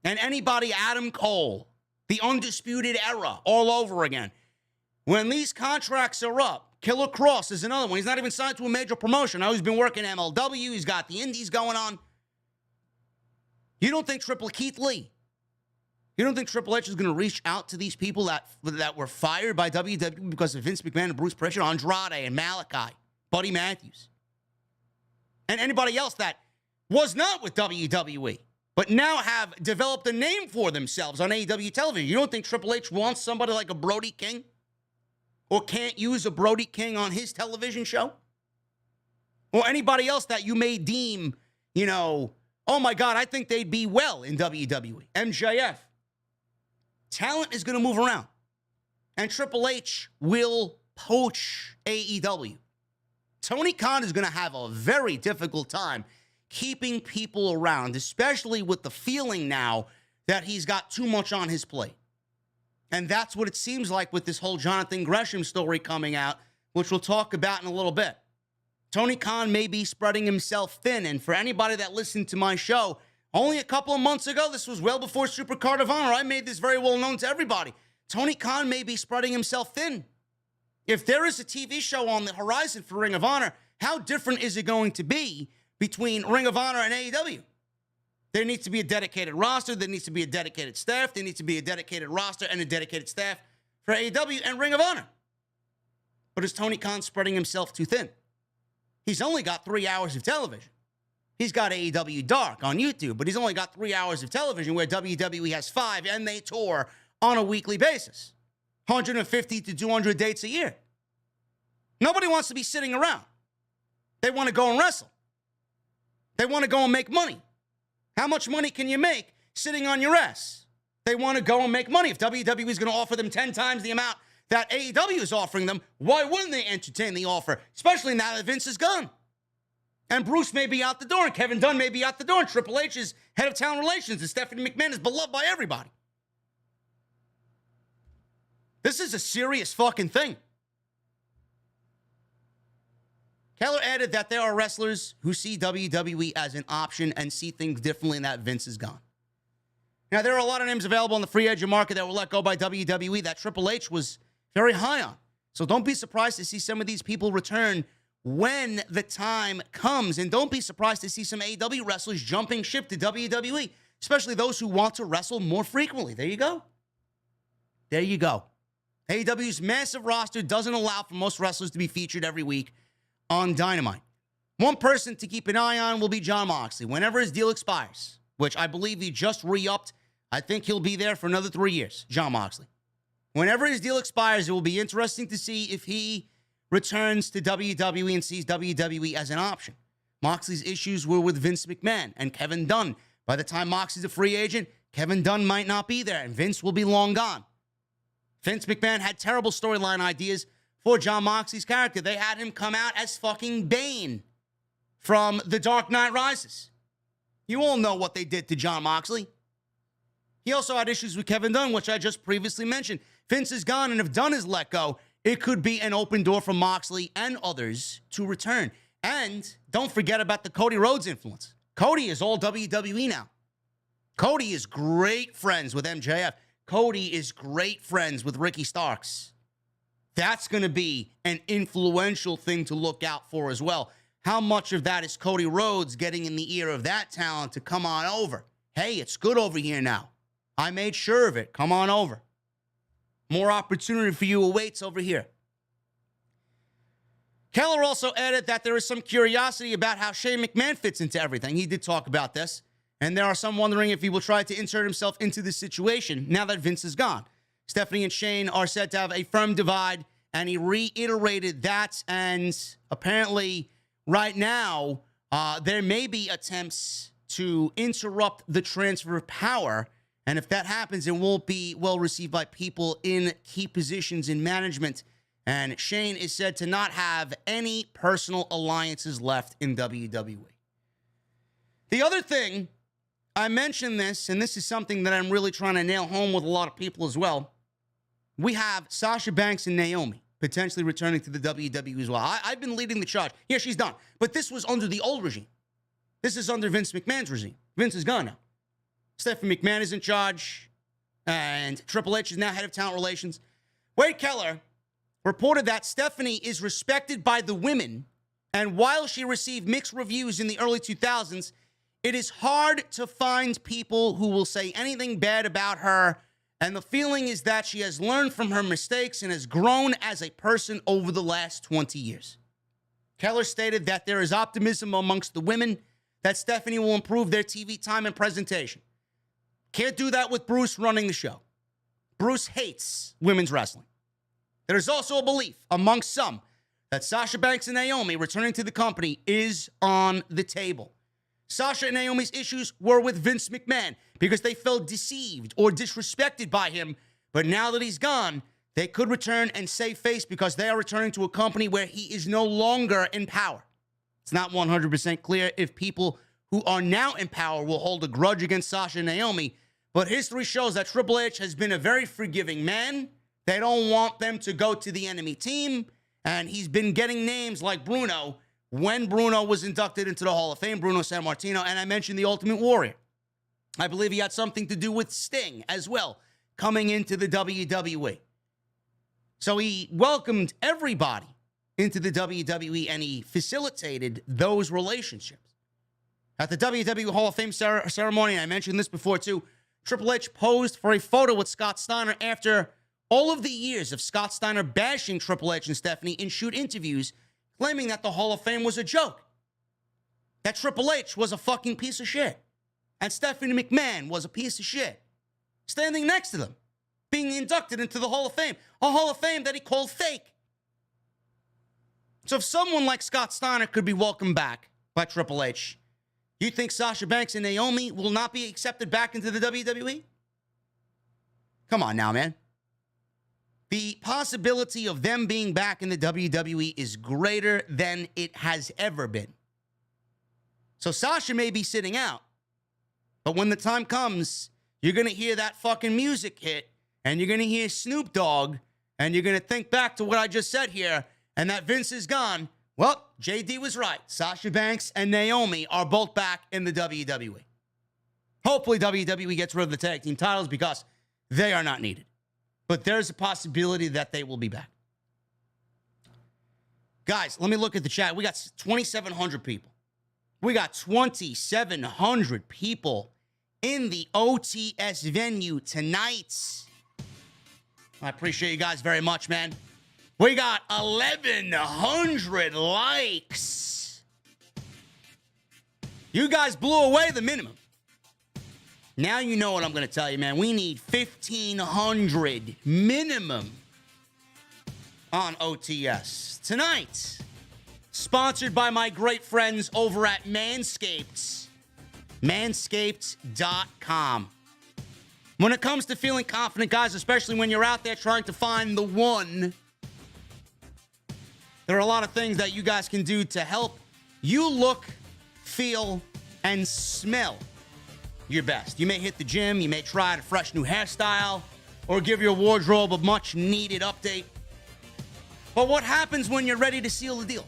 Speaker 2: and anybody, Adam Cole, the Undisputed Era all over again. When these contracts are up, Killer Cross is another one. He's not even signed to a major promotion. Now he's been working MLW. He's got the indies going on. You don't think Keith Lee, you don't think Triple H is going to reach out to these people that were fired by WWE because of Vince McMahon and Bruce Prichard, Andrade and Malachi, Buddy Matthews, and anybody else that was not with WWE, but now have developed a name for themselves on AEW television? You don't think Triple H wants somebody like a Brody King or can't use a Brody King on his television show? Or anybody else that you may deem, oh my God, I think they'd be well in WWE. MJF. Talent is going to move around. And Triple H will poach AEW. Tony Khan is going to have a very difficult time keeping people around, especially with the feeling now that he's got too much on his plate. And that's what it seems like with this whole Jonathan Gresham story coming out, which we'll talk about in a little bit. Tony Khan may be spreading himself thin. And for anybody that listened to my show, only a couple of months ago, this was well before Supercard of Honor, I made this very well known to everybody. Tony Khan may be spreading himself thin. If there is a TV show on the horizon for Ring of Honor, how different is it going to be between Ring of Honor and AEW? There needs to be a dedicated roster. There needs to be a dedicated staff. There needs to be a dedicated roster and a dedicated staff for AEW and Ring of Honor. But is Tony Khan spreading himself too thin? He's only got 3 hours of television. He's got AEW Dark on YouTube, but he's only got 3 hours of television where WWE has 5, and they tour on a weekly basis. 150 to 200 dates a year. Nobody wants to be sitting around. They want to go and wrestle. They want to go and make money. How much money can you make sitting on your ass? They want to go and make money. If WWE is going to offer them 10 times the amount that AEW is offering them, why wouldn't they entertain the offer? Especially now that Vince is gone. And Bruce may be out the door, and Kevin Dunn may be out the door, and Triple H is head of talent relations, and Stephanie McMahon is beloved by everybody. This is a serious fucking thing. Keller added that there are wrestlers who see WWE as an option and see things differently, and that Vince is gone. Now, there are a lot of names available on the free agent market that were let go by WWE that Triple H was very high on. So don't be surprised to see some of these people return when the time comes. And don't be surprised to see some AEW wrestlers jumping ship to WWE, especially those who want to wrestle more frequently. There you go. There you go. AEW's massive roster doesn't allow for most wrestlers to be featured every week on Dynamite. One person to keep an eye on will be Jon Moxley whenever his deal expires, which I believe he just re-upped. I think he'll be there for another 3 years, Jon Moxley. Whenever his deal expires, it will be interesting to see if he returns to WWE and sees WWE as an option. Moxley's issues were with Vince McMahon and Kevin Dunn. By the time Moxley's a free agent, Kevin Dunn might not be there, and Vince will be long gone. Vince McMahon had terrible storyline ideas for Jon Moxley's character. They had him come out as fucking Bane from The Dark Knight Rises. You all know what they did to Jon Moxley. He also had issues with Kevin Dunn, which I just previously mentioned. Vince is gone, and if Dunn is let go, it could be an open door for Moxley and others to return. And don't forget about the Cody Rhodes influence. Cody is all WWE now. Cody is great friends with MJF. Cody is great friends with Ricky Starks. That's going to be an influential thing to look out for as well. How much of that is Cody Rhodes getting in the ear of that talent to come on over? Hey, it's good over here now. I made sure of it. Come on over. More opportunity for you awaits over here. Keller also added that there is some curiosity about how Shane McMahon fits into everything. He did talk about this. And there are some wondering if he will try to insert himself into this situation now that Vince is gone. Stephanie and Shane are said to have a firm divide, and he reiterated that. And apparently, right now, there may be attempts to interrupt the transfer of power. And if that happens, it won't be well received by people in key positions in management. And Shane is said to not have any personal alliances left in WWE. The other thing, I mentioned this, and this is something that I'm really trying to nail home with a lot of people as well. We have Sasha Banks and Naomi potentially returning to the WWE as well. I've been leading the charge. Yeah, she's done. But this was under the old regime. This is under Vince McMahon's regime. Vince is gone now. Stephanie McMahon is in charge, and Triple H is now head of talent relations. Wade Keller reported that Stephanie is respected by the women, and while she received mixed reviews in the early 2000s, it is hard to find people who will say anything bad about her, and the feeling is that she has learned from her mistakes and has grown as a person over the last 20 years. Keller stated that there is optimism amongst the women that Stephanie will improve their TV time and presentation. Can't do that with Bruce running the show. Bruce hates women's wrestling. There is also a belief amongst some that Sasha Banks and Naomi returning to the company is on the table. Sasha and Naomi's issues were with Vince McMahon because they felt deceived or disrespected by him. But now that he's gone, they could return and save face because they are returning to a company where he is no longer in power. It's not 100% clear if people who are now in power will hold a grudge against Sasha and Naomi, but history shows that Triple H has been a very forgiving man. They don't want them to go to the enemy team, and he's been getting names like Bruno when Bruno was inducted into the Hall of Fame, Bruno Sammartino, and I mentioned the Ultimate Warrior. I believe he had something to do with Sting as well, coming into the WWE. So he welcomed everybody into the WWE, and he facilitated those relationships. At the WWE Hall of Fame ceremony, and I mentioned this before too, Triple H posed for a photo with Scott Steiner after all of the years of Scott Steiner bashing Triple H and Stephanie in shoot interviews, claiming that the Hall of Fame was a joke, that Triple H was a fucking piece of shit, and Stephanie McMahon was a piece of shit, standing next to them, being inducted into the Hall of Fame, a Hall of Fame that he called fake. So if someone like Scott Steiner could be welcomed back by Triple H, you think Sasha Banks and Naomi will not be accepted back into the WWE? Come on now, man. The possibility of them being back in the WWE is greater than it has ever been. So Sasha may be sitting out, but when the time comes, you're going to hear that fucking music hit, and you're going to hear Snoop Dogg, and you're going to think back to what I just said here, and that Vince is gone. Well, JD was right. Sasha Banks and Naomi are both back in the WWE. Hopefully WWE gets rid of the tag team titles because they are not needed. But there's a possibility that they will be back. Guys, let me look at the chat. We got 2,700 people. We got 2,700 people in the OTS venue tonight. I appreciate you guys very much, man. We got 1,100 likes. You guys blew away the minimum. Now you know what I'm going to tell you, man. We need 1,500 minimum on OTS tonight. Sponsored by my great friends over at Manscaped. Manscaped.com. When it comes to feeling confident, guys, especially when you're out there trying to find the one, there are a lot of things that you guys can do to help you look, feel, and smell your best. You may hit the gym, you may try a fresh new hairstyle, or give your wardrobe a much needed update. But what happens when you're ready to seal the deal?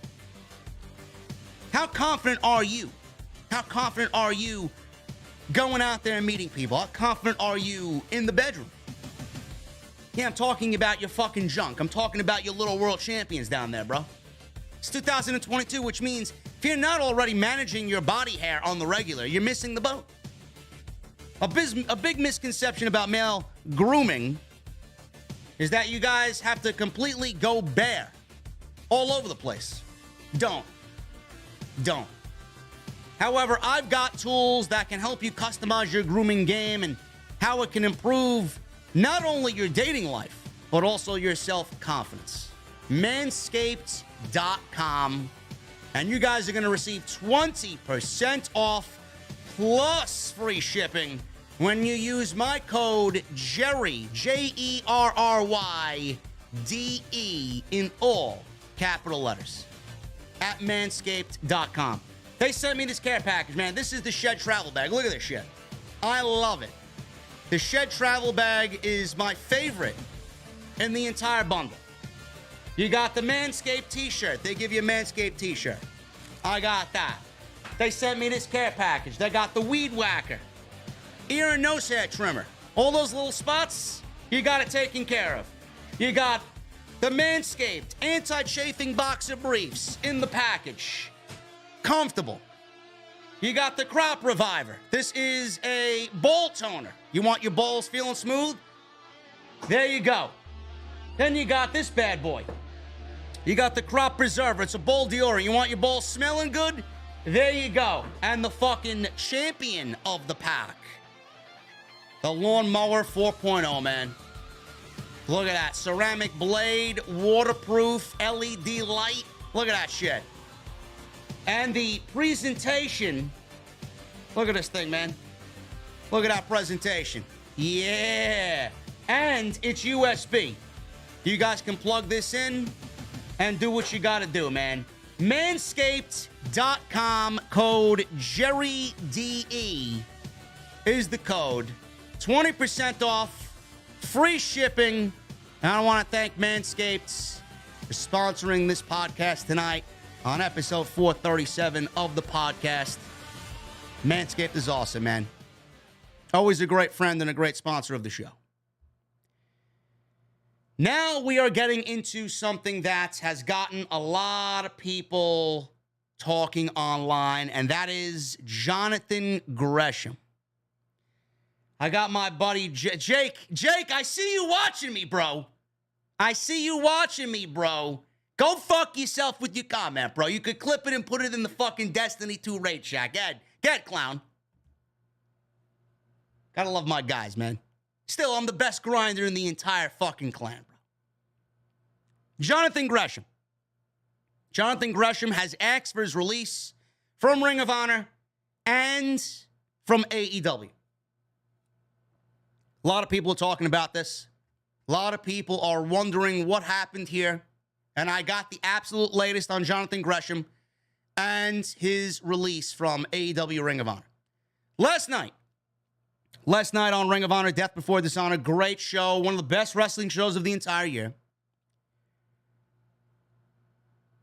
Speaker 2: How confident are you? How confident are you going out there and meeting people? How confident are you in the bedroom? Yeah, I'm talking about your fucking junk. I'm talking about your little world champions down there, bro. It's 2022, which means if you're not already managing your body hair on the regular, you're missing the boat. A big misconception about male grooming is that you guys have to completely go bare all over the place. Don't. However, I've got tools that can help you customize your grooming game and how it can improve not only your dating life, but also your self-confidence. Manscaped.com. And you guys are going to receive 20% off plus free shipping when you use my code Jerry, Jerrydee, in all capital letters at manscaped.com. They sent me this care package, man. This is the Shed Travel Bag. Look at this shit. I love it. The Shed Travel Bag is my favorite in the entire bundle. You got the Manscaped t-shirt. They give you a Manscaped t-shirt. I got that. They sent me this care package. They got the Weed Whacker, ear and nose hair trimmer. All those little spots, you got it taken care of. You got the Manscaped anti-chafing boxer briefs in the package. Comfortable. You got the Crop Reviver. This is a ball toner. You want your balls feeling smooth? There you go. Then you got this bad boy. You got the Crop Preserver. It's a ball deodorant. You want your balls smelling good? There you go. And the fucking champion of the pack, the Lawnmower 4.0, man. Look at that. Ceramic blade, waterproof, LED light. Look at that shit. And the presentation. Look at this thing, man. Look at that presentation. Yeah. And it's USB. You guys can plug this in and do what you gotta do, man. Manscaped.com, code JerryDE is the code. 20% off, free shipping. And I want to thank Manscaped for sponsoring this podcast tonight on episode 437 of the podcast. Manscaped is awesome, man. Always a great friend and a great sponsor of the show. Now we are getting into something that has gotten a lot of people talking online, and that is Jonathan Gresham. I got my buddy Jake. Jake, I see you watching me, bro. I see you watching me, bro. Go fuck yourself with your comment, bro. You could clip it and put it in the fucking Destiny 2 Raid Shack. Get clown. Gotta love my guys, man. Still, I'm the best grinder in the entire fucking clan, bro. Jonathan Gresham. Jonathan Gresham has asked for his release from Ring of Honor and from AEW. A lot of people are talking about this. A lot of people are wondering what happened here. And I got the absolute latest on Jonathan Gresham and his release from AEW Ring of Honor. Last night on Ring of Honor, Death Before Dishonor, great show, one of the best wrestling shows of the entire year.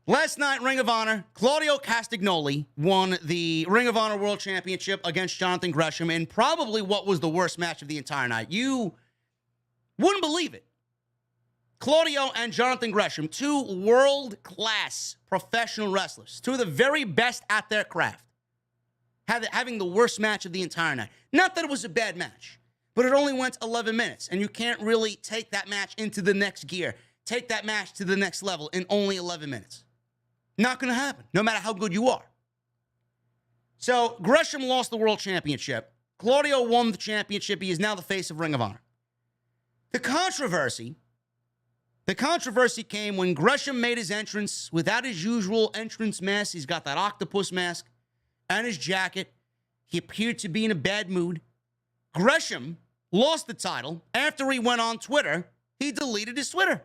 Speaker 2: Last night, Ring of Honor, Claudio Castagnoli won the Ring of Honor World Championship against Jonathan Gresham in probably what was the worst match of the entire night. You wouldn't believe it. Claudio and Jonathan Gresham, two world-class professional wrestlers, two of the very best at their craft, having the worst match of the entire night. Not that it was a bad match, but it only went 11 minutes, and you can't really take that match into the next gear, take that match to the next level in only 11 minutes. Not going to happen, no matter how good you are. So Gresham lost the world championship. Claudio won the championship. He is now the face of Ring of Honor. The controversy came when Gresham made his entrance without his usual entrance mask. He's got that octopus mask and his jacket. He appeared to be in a bad mood. Gresham lost the title. After he went on Twitter, he deleted his Twitter.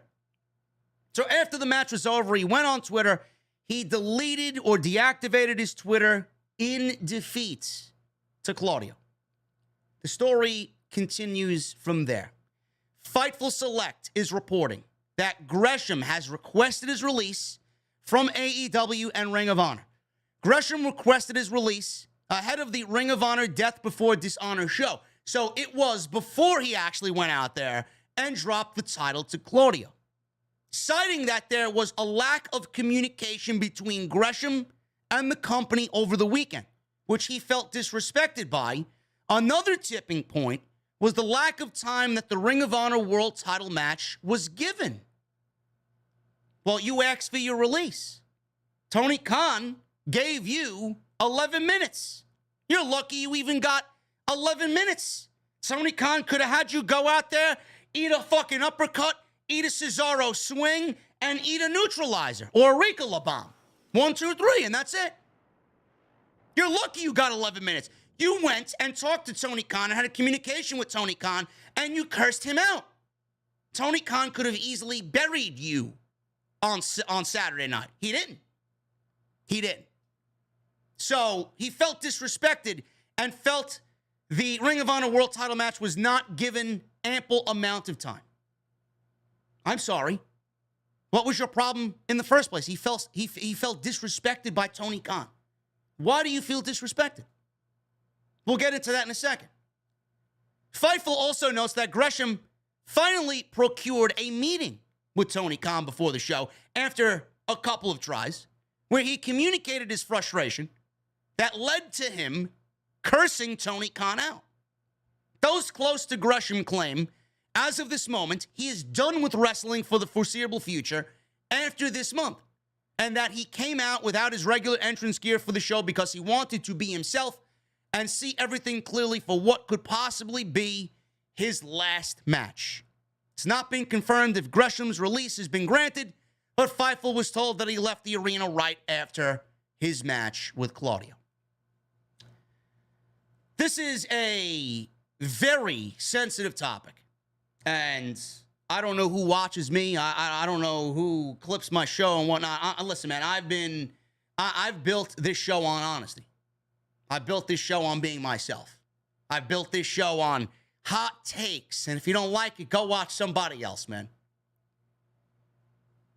Speaker 2: So after the match was over, he went on Twitter. He deleted or deactivated his Twitter in defeat to Claudio. The story continues from there. Fightful Select is reporting that Gresham has requested his release from AEW and Ring of Honor. Gresham requested his release ahead of the Ring of Honor Death Before Dishonor show. So it was before he actually went out there and dropped the title to Claudio, citing that there was a lack of communication between Gresham and the company over the weekend, which he felt disrespected by. Another tipping point was the lack of time that the Ring of Honor World title match was given. Well, you asked for your release. Tony Khan gave you 11 minutes. You're lucky you even got 11 minutes. Tony Khan could have had you go out there, eat a fucking uppercut, eat a Cesaro swing, and eat a neutralizer or a Ricola bomb. 1, 2, 3, and that's it. You're lucky you got 11 minutes. You went and talked to Tony Khan and had a communication with Tony Khan, and you cursed him out. Tony Khan could have easily buried you on Saturday night. He didn't. So he felt disrespected and felt the Ring of Honor World title match was not given ample amount of time. I'm sorry. What was your problem in the first place? He felt disrespected by Tony Khan. Why do you feel disrespected? We'll get into that in a second. Fightful also notes that Gresham finally procured a meeting with Tony Khan before the show after a couple of tries, where he communicated his frustration that led to him cursing Tony Khan out. Those close to Gresham claim, as of this moment, he is done with wrestling for the foreseeable future after this month, and that he came out without his regular entrance gear for the show because he wanted to be himself and see everything clearly for what could possibly be his last match. It's not been confirmed if Gresham's release has been granted, but Fightful was told that he left the arena right after his match with Claudio. This is a very sensitive topic, and I don't know who watches me. I don't know who clips my show and whatnot. Listen, man, I've built this show on honesty. I built this show on being myself. I built this show on hot takes, and if you don't like it, go watch somebody else, man.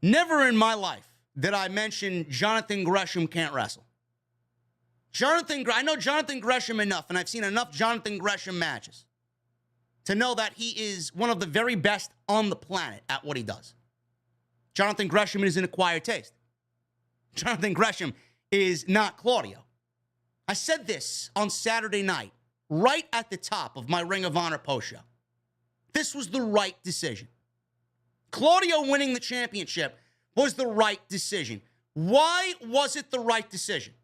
Speaker 2: Never in my life did I mention Jonathan Gresham can't wrestle. I know Jonathan Gresham enough, and I've seen enough Jonathan Gresham matches to know that he is one of the very best on the planet at what he does. Jonathan Gresham is an acquired taste. Jonathan Gresham is not Claudio. I said this on Saturday night, right at the top of my Ring of Honor post show. This was the right decision. Claudio winning the championship was the right decision. Why was it the right decision?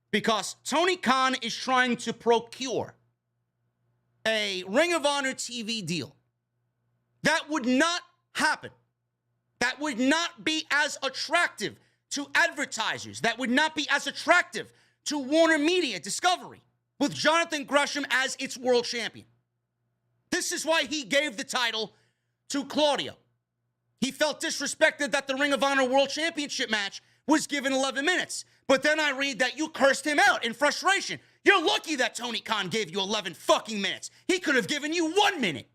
Speaker 2: Because Tony Khan is trying to procure a Ring of Honor TV deal. That would not happen. That would not be as attractive to advertisers. That would not be as attractive to Warner Media Discovery with Jonathan Gresham as its world champion. This is why he gave the title to Claudio. He felt disrespected that the Ring of Honor World Championship match was given 11 minutes. But then I read that you cursed him out in frustration. You're lucky that Tony Khan gave you 11 fucking minutes. He could have given you 1 minute.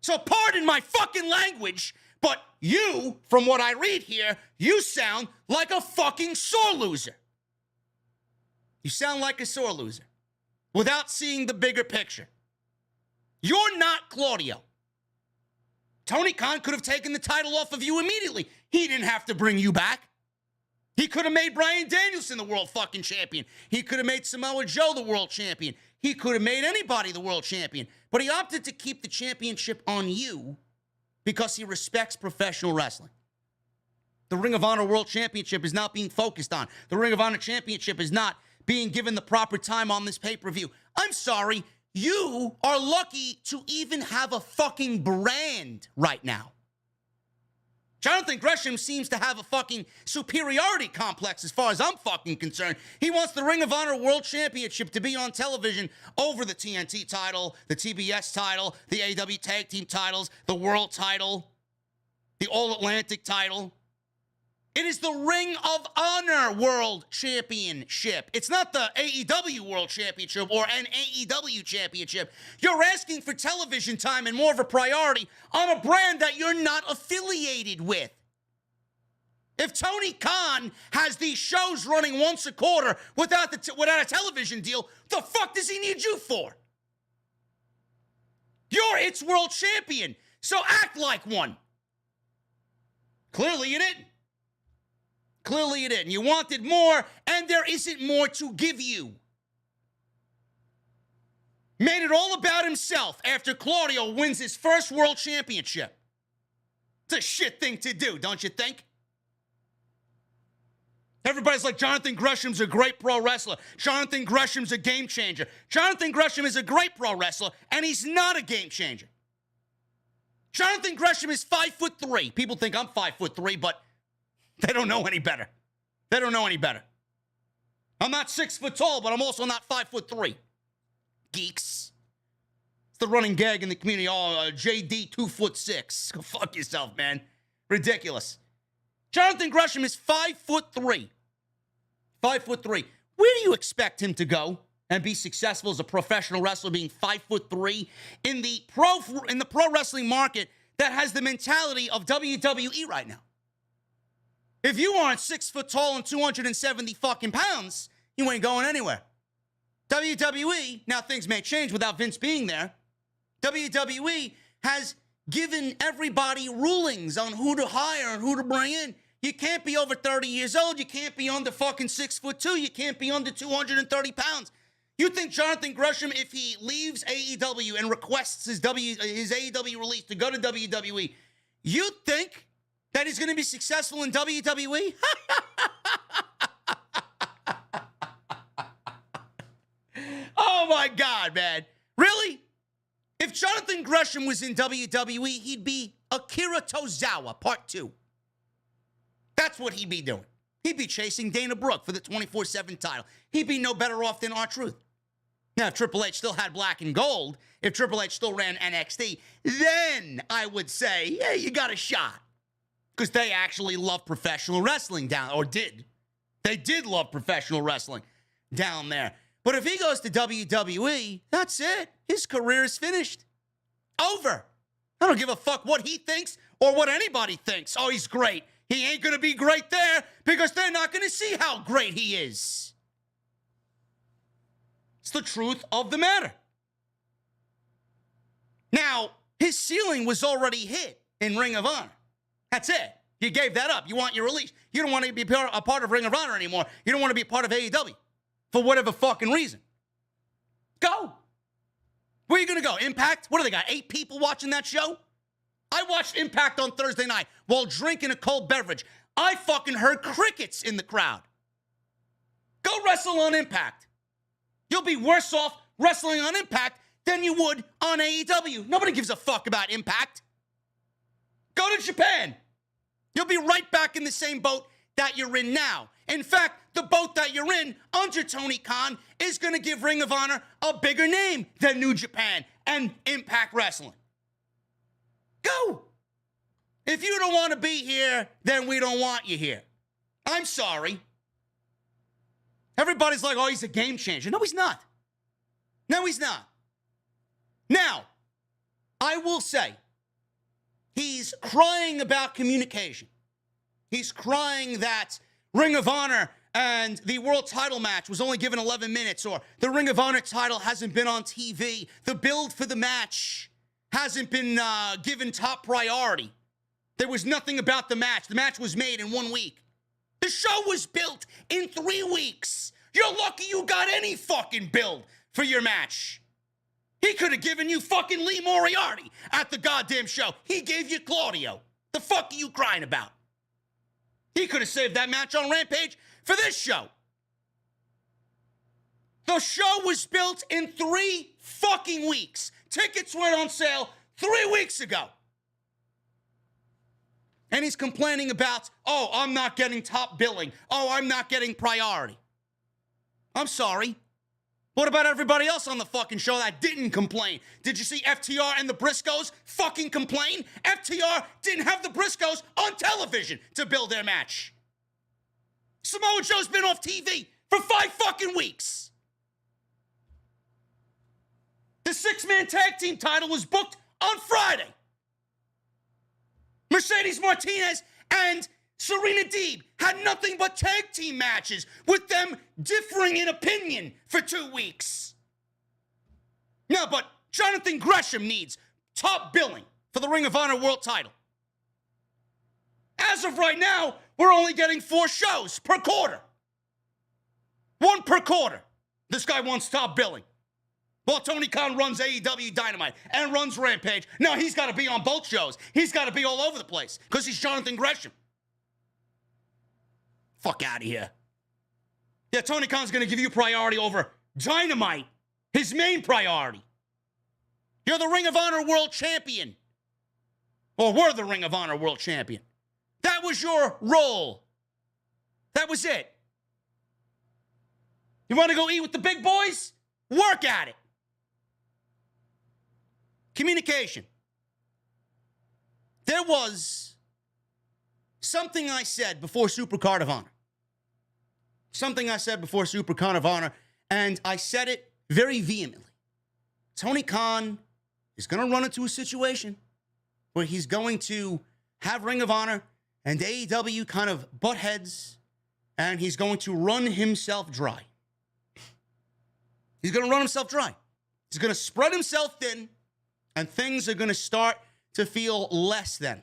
Speaker 2: So pardon my fucking language, but you, from what I read here, you sound like a fucking sore loser. You sound like a sore loser without seeing the bigger picture. You're not Claudio. Tony Khan could have taken the title off of you immediately. He didn't have to bring you back. He could have made Bryan Danielson the world fucking champion. He could have made Samoa Joe the world champion. He could have made anybody the world champion. But he opted to keep the championship on you because he respects professional wrestling. The Ring of Honor World Championship is not being focused on. The Ring of Honor Championship is not being given the proper time on this pay-per-view. I'm sorry, you are lucky to even have a fucking brand right now. Jonathan Gresham seems to have a fucking superiority complex as far as I'm fucking concerned. He wants the Ring of Honor World Championship to be on television over the TNT title, the TBS title, the AEW Tag Team titles, the World title, the All-Atlantic title. It is the Ring of Honor World Championship. It's not the AEW World Championship or an AEW Championship. You're asking for television time and more of a priority on a brand that you're not affiliated with. If Tony Khan has these shows running once a quarter without a television deal, the fuck does he need you for? You're its world champion, so act like one. Clearly you didn't. Clearly you didn't. You wanted more, and there isn't more to give you. Made it all about himself after Claudio wins his first world championship. It's a shit thing to do, don't you think? Everybody's like, Jonathan Gresham's a great pro wrestler. Jonathan Gresham's a game changer. Jonathan Gresham is a great pro wrestler, and he's not a game changer. Jonathan Gresham is 5'3". People think I'm 5'3", but they don't know any better. They don't know any better. I'm not 6 foot tall, but I'm also not 5'3". Geeks. It's the running gag in the community. Oh, JD 2'6". Go fuck yourself, man. Ridiculous. Jonathan Gresham is 5'3". 5'3". Where do you expect him to go and be successful as a professional wrestler, being 5'3" in the pro wrestling market that has the mentality of WWE right now? If you aren't 6 foot tall and 270 fucking pounds, you ain't going anywhere. WWE, now things may change without Vince being there. WWE has given everybody rulings on who to hire and who to bring in. You can't be over 30 years old. You can't be under fucking 6'2". You can't be under 230 pounds. You think Jonathan Gresham, if he leaves AEW and requests his AEW release to go to WWE, you think that he's going to be successful in WWE? Oh my God, man. Really? If Jonathan Gresham was in WWE, he'd be Akira Tozawa, Part 2. That's what he'd be doing. He'd be chasing Dana Brooke for the 24/7 title. He'd be no better off than R-Truth. Now, if Triple H still had black and gold, if Triple H still ran NXT, then I would say, yeah, you got a shot. Because they actually love professional wrestling did. They did love professional wrestling down there. But if he goes to WWE, that's it. His career is finished. Over. I don't give a fuck what he thinks or what anybody thinks. Oh, he's great. He ain't going to be great there because they're not going to see how great he is. It's the truth of the matter. Now, his ceiling was already hit in Ring of Honor. That's it. You gave that up. You want your release. You don't want to be a part of Ring of Honor anymore. You don't want to be a part of AEW for whatever fucking reason. Go. Where are you going to go? Impact? What do they got? 8 people watching that show? I watched Impact on Thursday night while drinking a cold beverage. I fucking heard crickets in the crowd. Go wrestle on Impact. You'll be worse off wrestling on Impact than you would on AEW. Nobody gives a fuck about Impact. Go to Japan. You'll be right back in the same boat that you're in now. In fact, the boat that you're in under Tony Khan is going to give Ring of Honor a bigger name than New Japan and Impact Wrestling. Go. If you don't want to be here, then we don't want you here. I'm sorry. Everybody's like, oh, he's a game changer. No, he's not. No, he's not. Now, I will say, he's crying about communication. He's crying that Ring of Honor and the world title match was only given 11 minutes, or the Ring of Honor title hasn't been on TV. The build for the match hasn't been given top priority. There was nothing about the match. The match was made in 1 week. The show was built in 3 weeks. You're lucky you got any fucking build for your match. He could have given you fucking Lee Moriarty at the goddamn show. He gave you Claudio. The fuck are you crying about? He could have saved that match on Rampage for this show. The show was built in 3 fucking weeks. Tickets went on sale 3 weeks ago. And he's complaining about, oh, I'm not getting top billing. Oh, I'm not getting priority. I'm sorry. What about everybody else on the fucking show that didn't complain? Did you see FTR and the Briscoes fucking complain? FTR didn't have the Briscoes on television to build their match. Samoa Joe's been off TV for 5 fucking weeks. The 6-man tag team title was booked on Friday. Mercedes Martinez and Serena Deeb had nothing but tag team matches, with them differing in opinion for 2 weeks. No, but Jonathan Gresham needs top billing for the Ring of Honor World title. As of right now, we're only getting 4 shows per quarter. 1 per quarter. This guy wants top billing. Well, Tony Khan runs AEW Dynamite and runs Rampage. No, he's got to be on both shows. He's got to be all over the place because he's Jonathan Gresham. Fuck out of here. Yeah, Tony Khan's going to give you priority over Dynamite, his main priority. You're the Ring of Honor World Champion. Or were the Ring of Honor World Champion. That was your role. That was it. You want to go eat with the big boys? Work at it. Communication. There was something I said before Supercard of Honor. Something I said before Supercard of Honor, and I said it very vehemently. Tony Khan is going to run into a situation where he's going to have Ring of Honor and AEW kind of butt heads, and he's going to run himself dry. He's going to run himself dry. He's going to spread himself thin, and things are going to start to feel less than.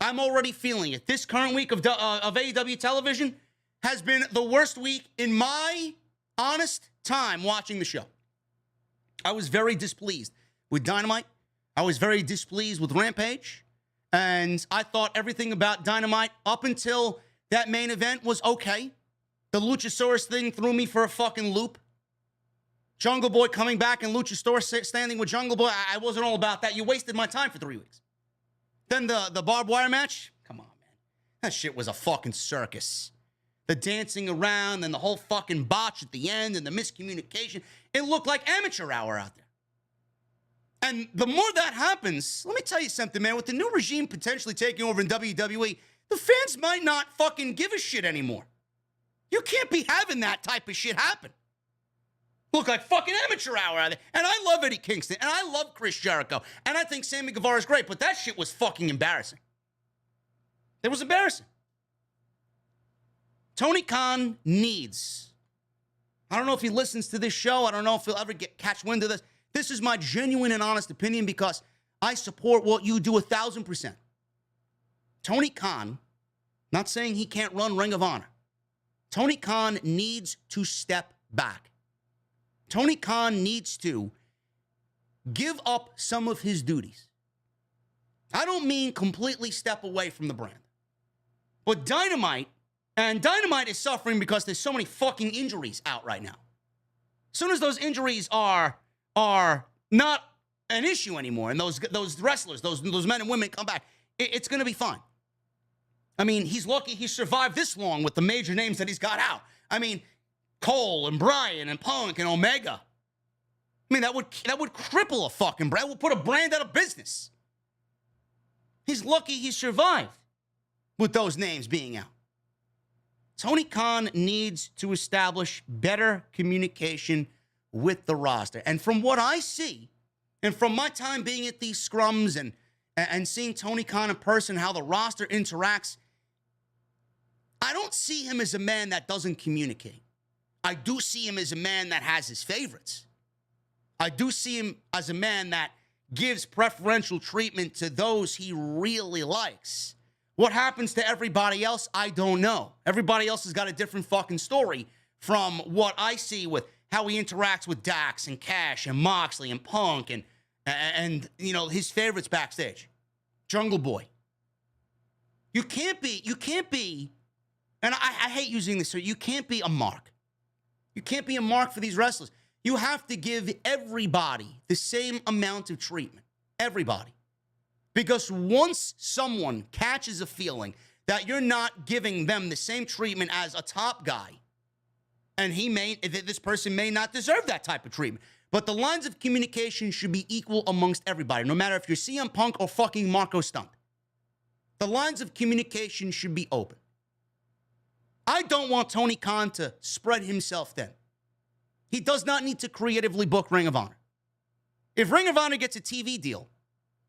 Speaker 2: I'm already feeling it. This current week of AEW television has been the worst week in my honest time watching the show. I was very displeased with Dynamite. I was very displeased with Rampage. And I thought everything about Dynamite up until that main event was okay. The Luchasaurus thing threw me for a fucking loop. Jungle Boy coming back and Luchasaurus standing with Jungle Boy. I wasn't all about that. You wasted my time for 3 weeks. Then the barbed wire match. Come on, man. That shit was a fucking circus. The dancing around and the whole fucking botch at the end and the miscommunication. It looked like amateur hour out there. And the more that happens, let me tell you something, man. With the new regime potentially taking over in WWE, the fans might not fucking give a shit anymore. You can't be having that type of shit happen. Look like fucking amateur hour out there. And I love Eddie Kingston. And I love Chris Jericho. And I think Sammy Guevara's great. But that shit was fucking embarrassing. It was embarrassing. Tony Khan needs, I don't know if he listens to this show. I don't know if he'll ever catch wind of this. This is my genuine and honest opinion because I support what you do 1,000%. Tony Khan, not saying he can't run Ring of Honor. Tony Khan needs to step back. Tony Khan needs to give up some of his duties. I don't mean completely step away from the brand. But Dynamite is suffering because there's so many fucking injuries out right now. As soon as those injuries are not an issue anymore, and those wrestlers, those men and women come back, it's going to be fine. I mean, he's lucky he survived this long with the major names that he's got out. I mean, Cole and Bryan and Punk and Omega. I mean, that would cripple a fucking brand. Would put a brand out of business. He's lucky he survived with those names being out. Tony Khan needs to establish better communication with the roster. And from what I see, and from my time being at these scrums and seeing Tony Khan in person, how the roster interacts, I don't see him as a man that doesn't communicate. I do see him as a man that has his favorites. I do see him as a man that gives preferential treatment to those he really likes. What happens to everybody else, I don't know. Everybody else has got a different fucking story from what I see with how he interacts with Dax and Cash and Moxley and Punk and you know, his favorites backstage. Jungle Boy. You can't be, and I hate using this, so you can't be a mark. You can't be a mark for these wrestlers. You have to give everybody the same amount of treatment. Everybody. Because once someone catches a feeling that you're not giving them the same treatment as a top guy, and this person may not deserve that type of treatment, but the lines of communication should be equal amongst everybody, no matter if you're CM Punk or fucking Marco Stunt. The lines of communication should be open. I don't want Tony Khan to spread himself thin. He does not need to creatively book Ring of Honor. If Ring of Honor gets a TV deal,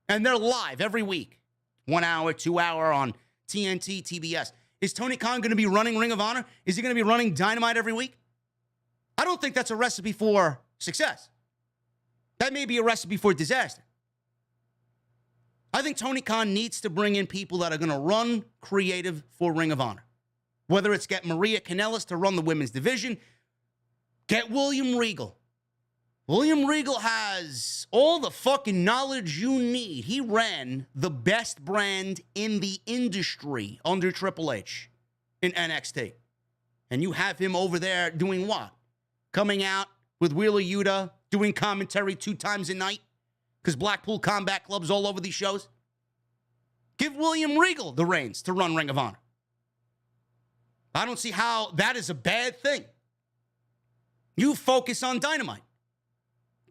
Speaker 2: and they're live every week, 1 hour, 2 hour on TNT, TBS, is Tony Khan going to be running Ring of Honor? Is he going to be running Dynamite every week? I don't think that's a recipe for success. That may be a recipe for disaster. I think Tony Khan needs to bring in people that are going to run creative for Ring of Honor. Whether it's get Maria Kanellis to run the women's division, get William Regal. William Regal has all the fucking knowledge you need. He ran the best brand in the industry under Triple H in NXT. And you have him over there doing what? Coming out with Wheeler Yuta, doing commentary 2 times a night because Blackpool Combat Club's all over these shows. Give William Regal the reins to run Ring of Honor. I don't see how that is a bad thing. You focus on Dynamite.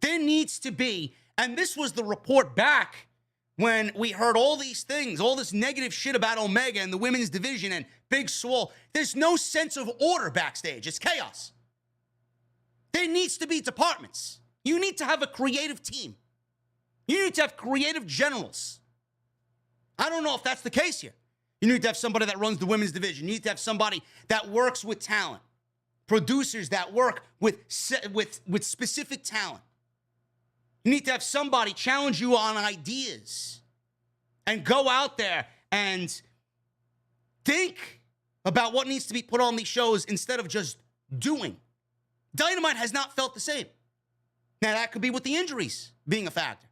Speaker 2: There needs to be, and this was the report back when we heard all these things, all this negative shit about Omega and the women's division and Big Swole. There's no sense of order backstage. It's chaos. There needs to be departments. You need to have a creative team. You need to have creative generals. I don't know if that's the case here. You need to have somebody that runs the women's division. You need to have somebody that works with talent. Producers that work with specific talent. You need to have somebody challenge you on ideas and go out there and think about what needs to be put on these shows instead of just doing. Dynamite has not felt the same. Now, that could be with the injuries being a factor.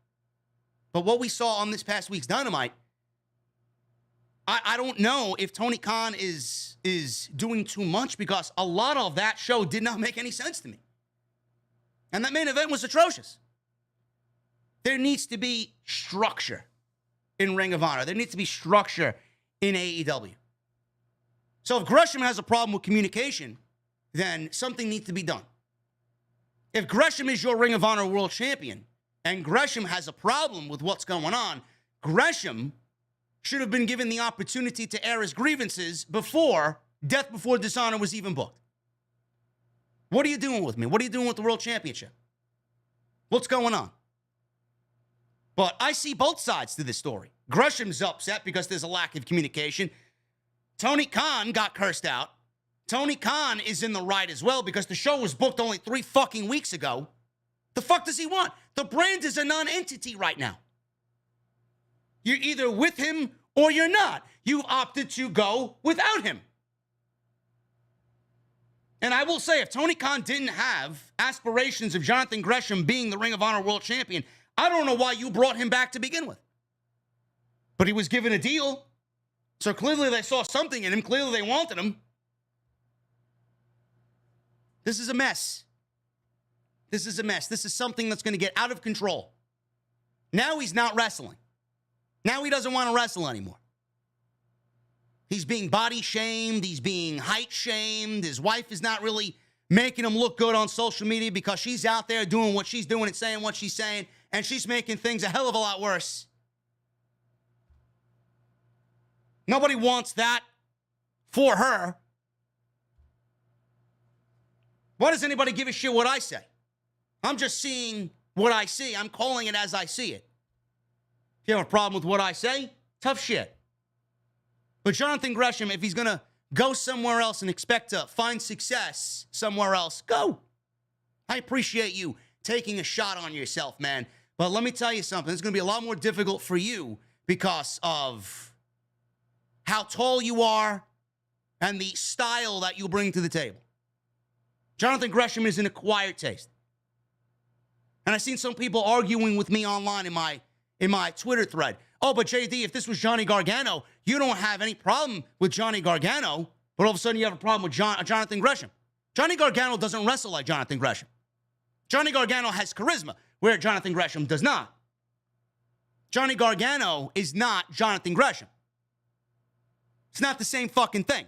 Speaker 2: But what we saw on this past week's Dynamite, I don't know if Tony Khan is doing too much because a lot of that show did not make any sense to me. And that main event was atrocious. There needs to be structure in Ring of Honor. There needs to be structure in AEW. So if Gresham has a problem with communication, then something needs to be done. If Gresham is your Ring of Honor World Champion and Gresham has a problem with what's going on, Gresham should have been given the opportunity to air his grievances before Death Before Dishonor was even booked. What are you doing with me? What are you doing with the World Championship? What's going on? But I see both sides to this story. Gresham's upset because there's a lack of communication. Tony Khan got cursed out. Tony Khan is in the right as well because the show was booked only 3 fucking weeks ago. The fuck does he want? The brand is a non-entity right now. You're either with him or you're not. You opted to go without him. And I will say, if Tony Khan didn't have aspirations of Jonathan Gresham being the Ring of Honor World Champion, I don't know why you brought him back to begin with. But he was given a deal. So clearly they saw something in him. Clearly they wanted him. This is a mess. This is a mess. This is something that's going to get out of control. Now he's not wrestling. Now he doesn't want to wrestle anymore. He's being body shamed. He's being height shamed. His wife is not really making him look good on social media because she's out there doing what she's doing and saying what she's saying, and she's making things a hell of a lot worse. Nobody wants that for her. Why does anybody give a shit what I say? I'm just seeing what I see. I'm calling it as I see it. If you have a problem with what I say, tough shit. But Jonathan Gresham, if he's going to go somewhere else and expect to find success somewhere else, go. I appreciate you taking a shot on yourself, man. But let me tell you something. It's going to be a lot more difficult for you because of how tall you are and the style that you bring to the table. Jonathan Gresham is an acquired taste. And I've seen some people arguing with me online in my Twitter thread. Oh, but JD, if this was Johnny Gargano, you don't have any problem with Johnny Gargano, but all of a sudden you have a problem with Jonathan Gresham. Johnny Gargano doesn't wrestle like Jonathan Gresham. Johnny Gargano has charisma, where Jonathan Gresham does not. Johnny Gargano is not Jonathan Gresham. It's not the same fucking thing.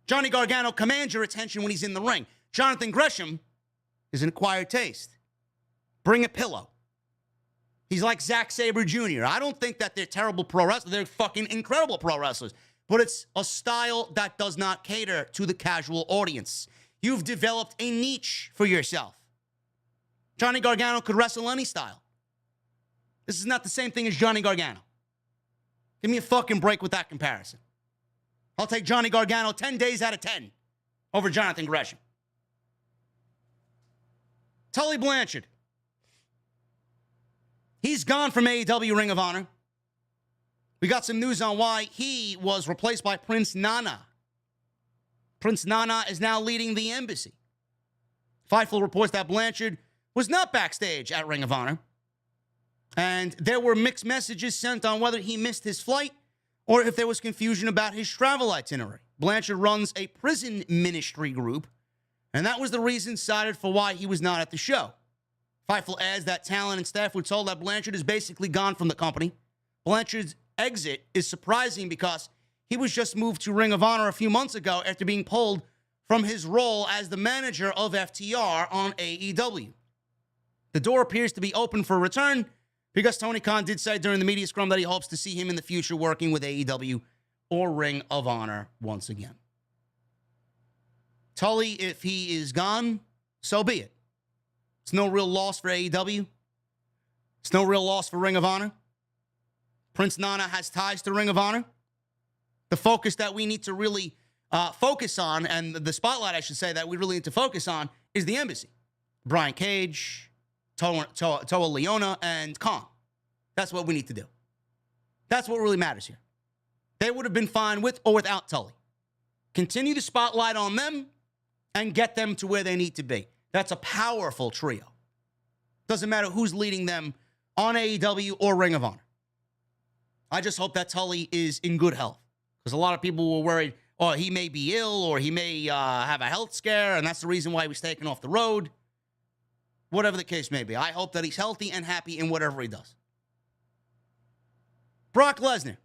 Speaker 2: Johnny Gargano commands your attention when he's in the ring. Jonathan Gresham is an acquired taste. Bring a pillow. He's like Zack Sabre Jr. I don't think that they're terrible pro wrestlers. They're fucking incredible pro wrestlers. But it's a style that does not cater to the casual audience. You've developed a niche for yourself. Johnny Gargano could wrestle any style. This is not the same thing as Johnny Gargano. Give me a fucking break with that comparison. I'll take Johnny Gargano 10 days out of 10 over Jonathan Gresham. Tully Blanchard. He's gone from AEW Ring of Honor. We got some news on why he was replaced by Prince Nana. Prince Nana is now leading the embassy. Fightful reports that Blanchard was not backstage at Ring of Honor. And there were mixed messages sent on whether he missed his flight or if there was confusion about his travel itinerary. Blanchard runs a prison ministry group, and that was the reason cited for why he was not at the show. Fightful adds that talent and staff were told that Blanchard is basically gone from the company. Blanchard's exit is surprising because he was just moved to Ring of Honor a few months ago after being pulled from his role as the manager of FTR on AEW. The door appears to be open for return because Tony Khan did say during the media scrum that he hopes to see him in the future working with AEW or Ring of Honor once again. Tully, if he is gone, so be it. It's no real loss for AEW. It's no real loss for Ring of Honor. Prince Nana has ties to Ring of Honor. The focus that we need to really focus on, and the spotlight, I should say, that we really need to focus on is the embassy. Brian Cage, Toa Leona, and Khan. That's what we need to do. That's what really matters here. They would have been fine with or without Tully. Continue the spotlight on them and get them to where they need to be. That's a powerful trio. Doesn't matter who's leading them on AEW or Ring of Honor. I just hope that Tully is in good health. Because a lot of people were worried, oh, he may be ill or he may have a health scare, and that's the reason why he was taken off the road. Whatever the case may be. I hope that he's healthy and happy in whatever he does. Brock Lesnar.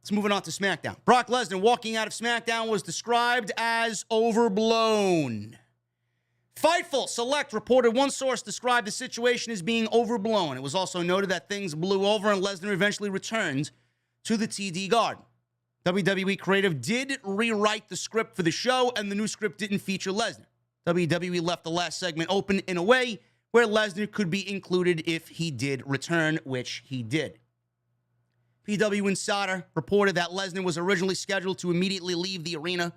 Speaker 2: Let's move on to SmackDown. Brock Lesnar walking out of SmackDown was described as overblown. Fightful Select reported one source described the situation as being overblown. It was also noted that things blew over and Lesnar eventually returned to the TD Garden. WWE Creative did rewrite the script for the show, and the new script didn't feature Lesnar. WWE left the last segment open in a way where Lesnar could be included if he did return, which he did. PW Insider reported that Lesnar was originally scheduled to immediately leave the arena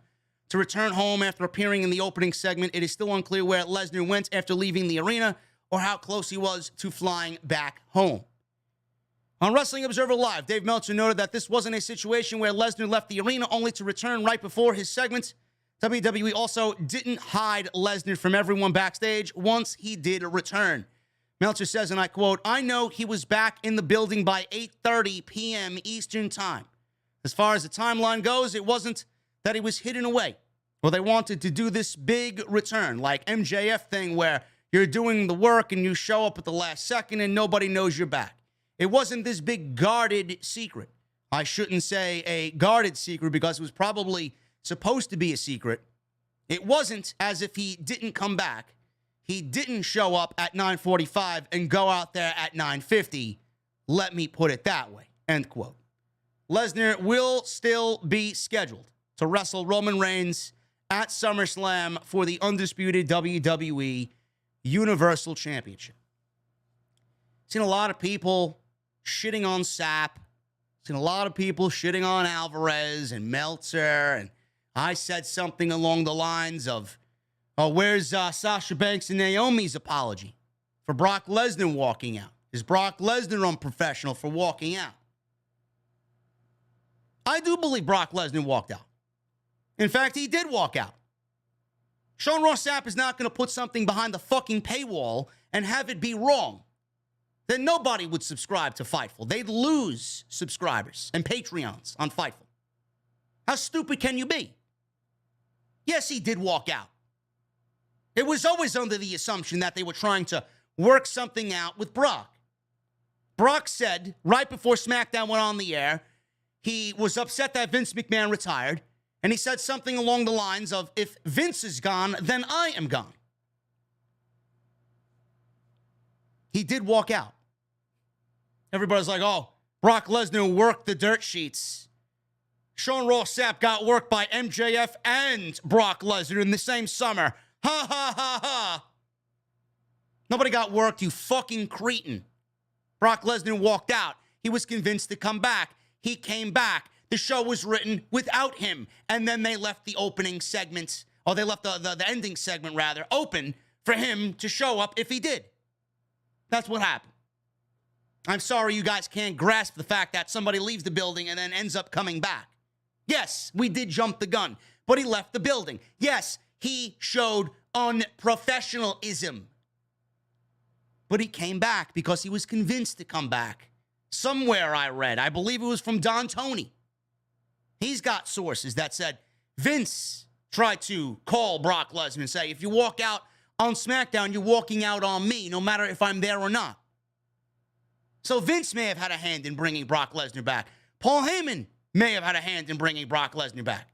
Speaker 2: to return home after appearing in the opening segment. It is still unclear where Lesnar went after leaving the arena or how close he was to flying back home. On Wrestling Observer Live, Dave Meltzer noted that this wasn't a situation where Lesnar left the arena only to return right before his segment. WWE also didn't hide Lesnar from everyone backstage once he did return. Meltzer says, and I quote, "I know he was back in the building by 8:30 p.m. Eastern Time. As far as the timeline goes, it wasn't that he was hidden away. Well, they wanted to do this big return, like MJF thing where you're doing the work and you show up at the last second and nobody knows you're back. It wasn't this big guarded secret. I shouldn't say a guarded secret because it was probably supposed to be a secret. It wasn't as if he didn't come back. He didn't show up at 9:45 and go out there at 9:50. Let me put it that way." End quote. Lesnar will still be scheduled to wrestle Roman Reigns at SummerSlam for the undisputed WWE Universal Championship. Seen a lot of people shitting on Sapp. Seen a lot of people shitting on Alvarez and Meltzer. And I said something along the lines of, where's Sasha Banks and Naomi's apology for Brock Lesnar walking out? Is Brock Lesnar unprofessional for walking out? I do believe Brock Lesnar walked out. In fact, he did walk out. Sean Ross Sapp is not going to put something behind the fucking paywall and have it be wrong. Then nobody would subscribe to Fightful. They'd lose subscribers and Patreons on Fightful. How stupid can you be? Yes, he did walk out. It was always under the assumption that they were trying to work something out with Brock. Brock said right before SmackDown went on the air, he was upset that Vince McMahon retired, and he said something along the lines of, if Vince is gone, then I am gone. He did walk out. Everybody's like, oh, Brock Lesnar worked the dirt sheets. Sean Ross Sapp got worked by MJF and Brock Lesnar in the same summer. Ha, ha, ha, ha. Nobody got worked, you fucking cretin. Brock Lesnar walked out. He was convinced to come back. He came back. The show was written without him. And then they left the opening segment, or they left the ending segment, rather, open for him to show up if he did. That's what happened. I'm sorry you guys can't grasp the fact that somebody leaves the building and then ends up coming back. Yes, we did jump the gun, but he left the building. Yes, he showed unprofessionalism. But he came back because he was convinced to come back. Somewhere I read, I believe it was from Don Tony. He's got sources that said Vince tried to call Brock Lesnar and say, if you walk out on SmackDown, you're walking out on me, no matter if I'm there or not. So Vince may have had a hand in bringing Brock Lesnar back. Paul Heyman may have had a hand in bringing Brock Lesnar back.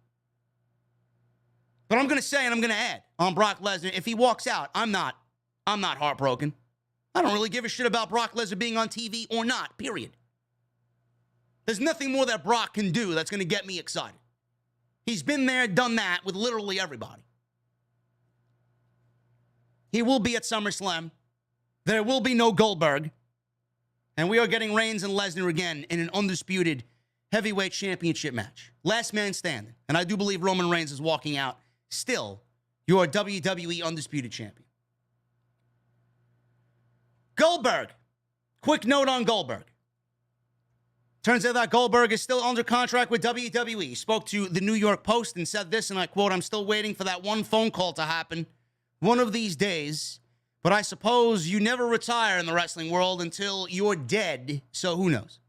Speaker 2: But I'm going to say, and I'm going to add on Brock Lesnar, if he walks out, I'm not heartbroken. I don't really give a shit about Brock Lesnar being on TV or not, period. There's nothing more that Brock can do that's going to get me excited. He's been there, done that with literally everybody. He will be at SummerSlam. There will be no Goldberg. And we are getting Reigns and Lesnar again in an undisputed heavyweight championship match. Last man standing. And I do believe Roman Reigns is walking out still your WWE undisputed champion. Goldberg. Quick note on Goldberg. Turns out that Goldberg is still under contract with WWE. He spoke to the New York Post and said this, and I quote, I'm still waiting for that one phone call to happen one of these days, but I suppose you never retire in the wrestling world until you're dead, so who knows?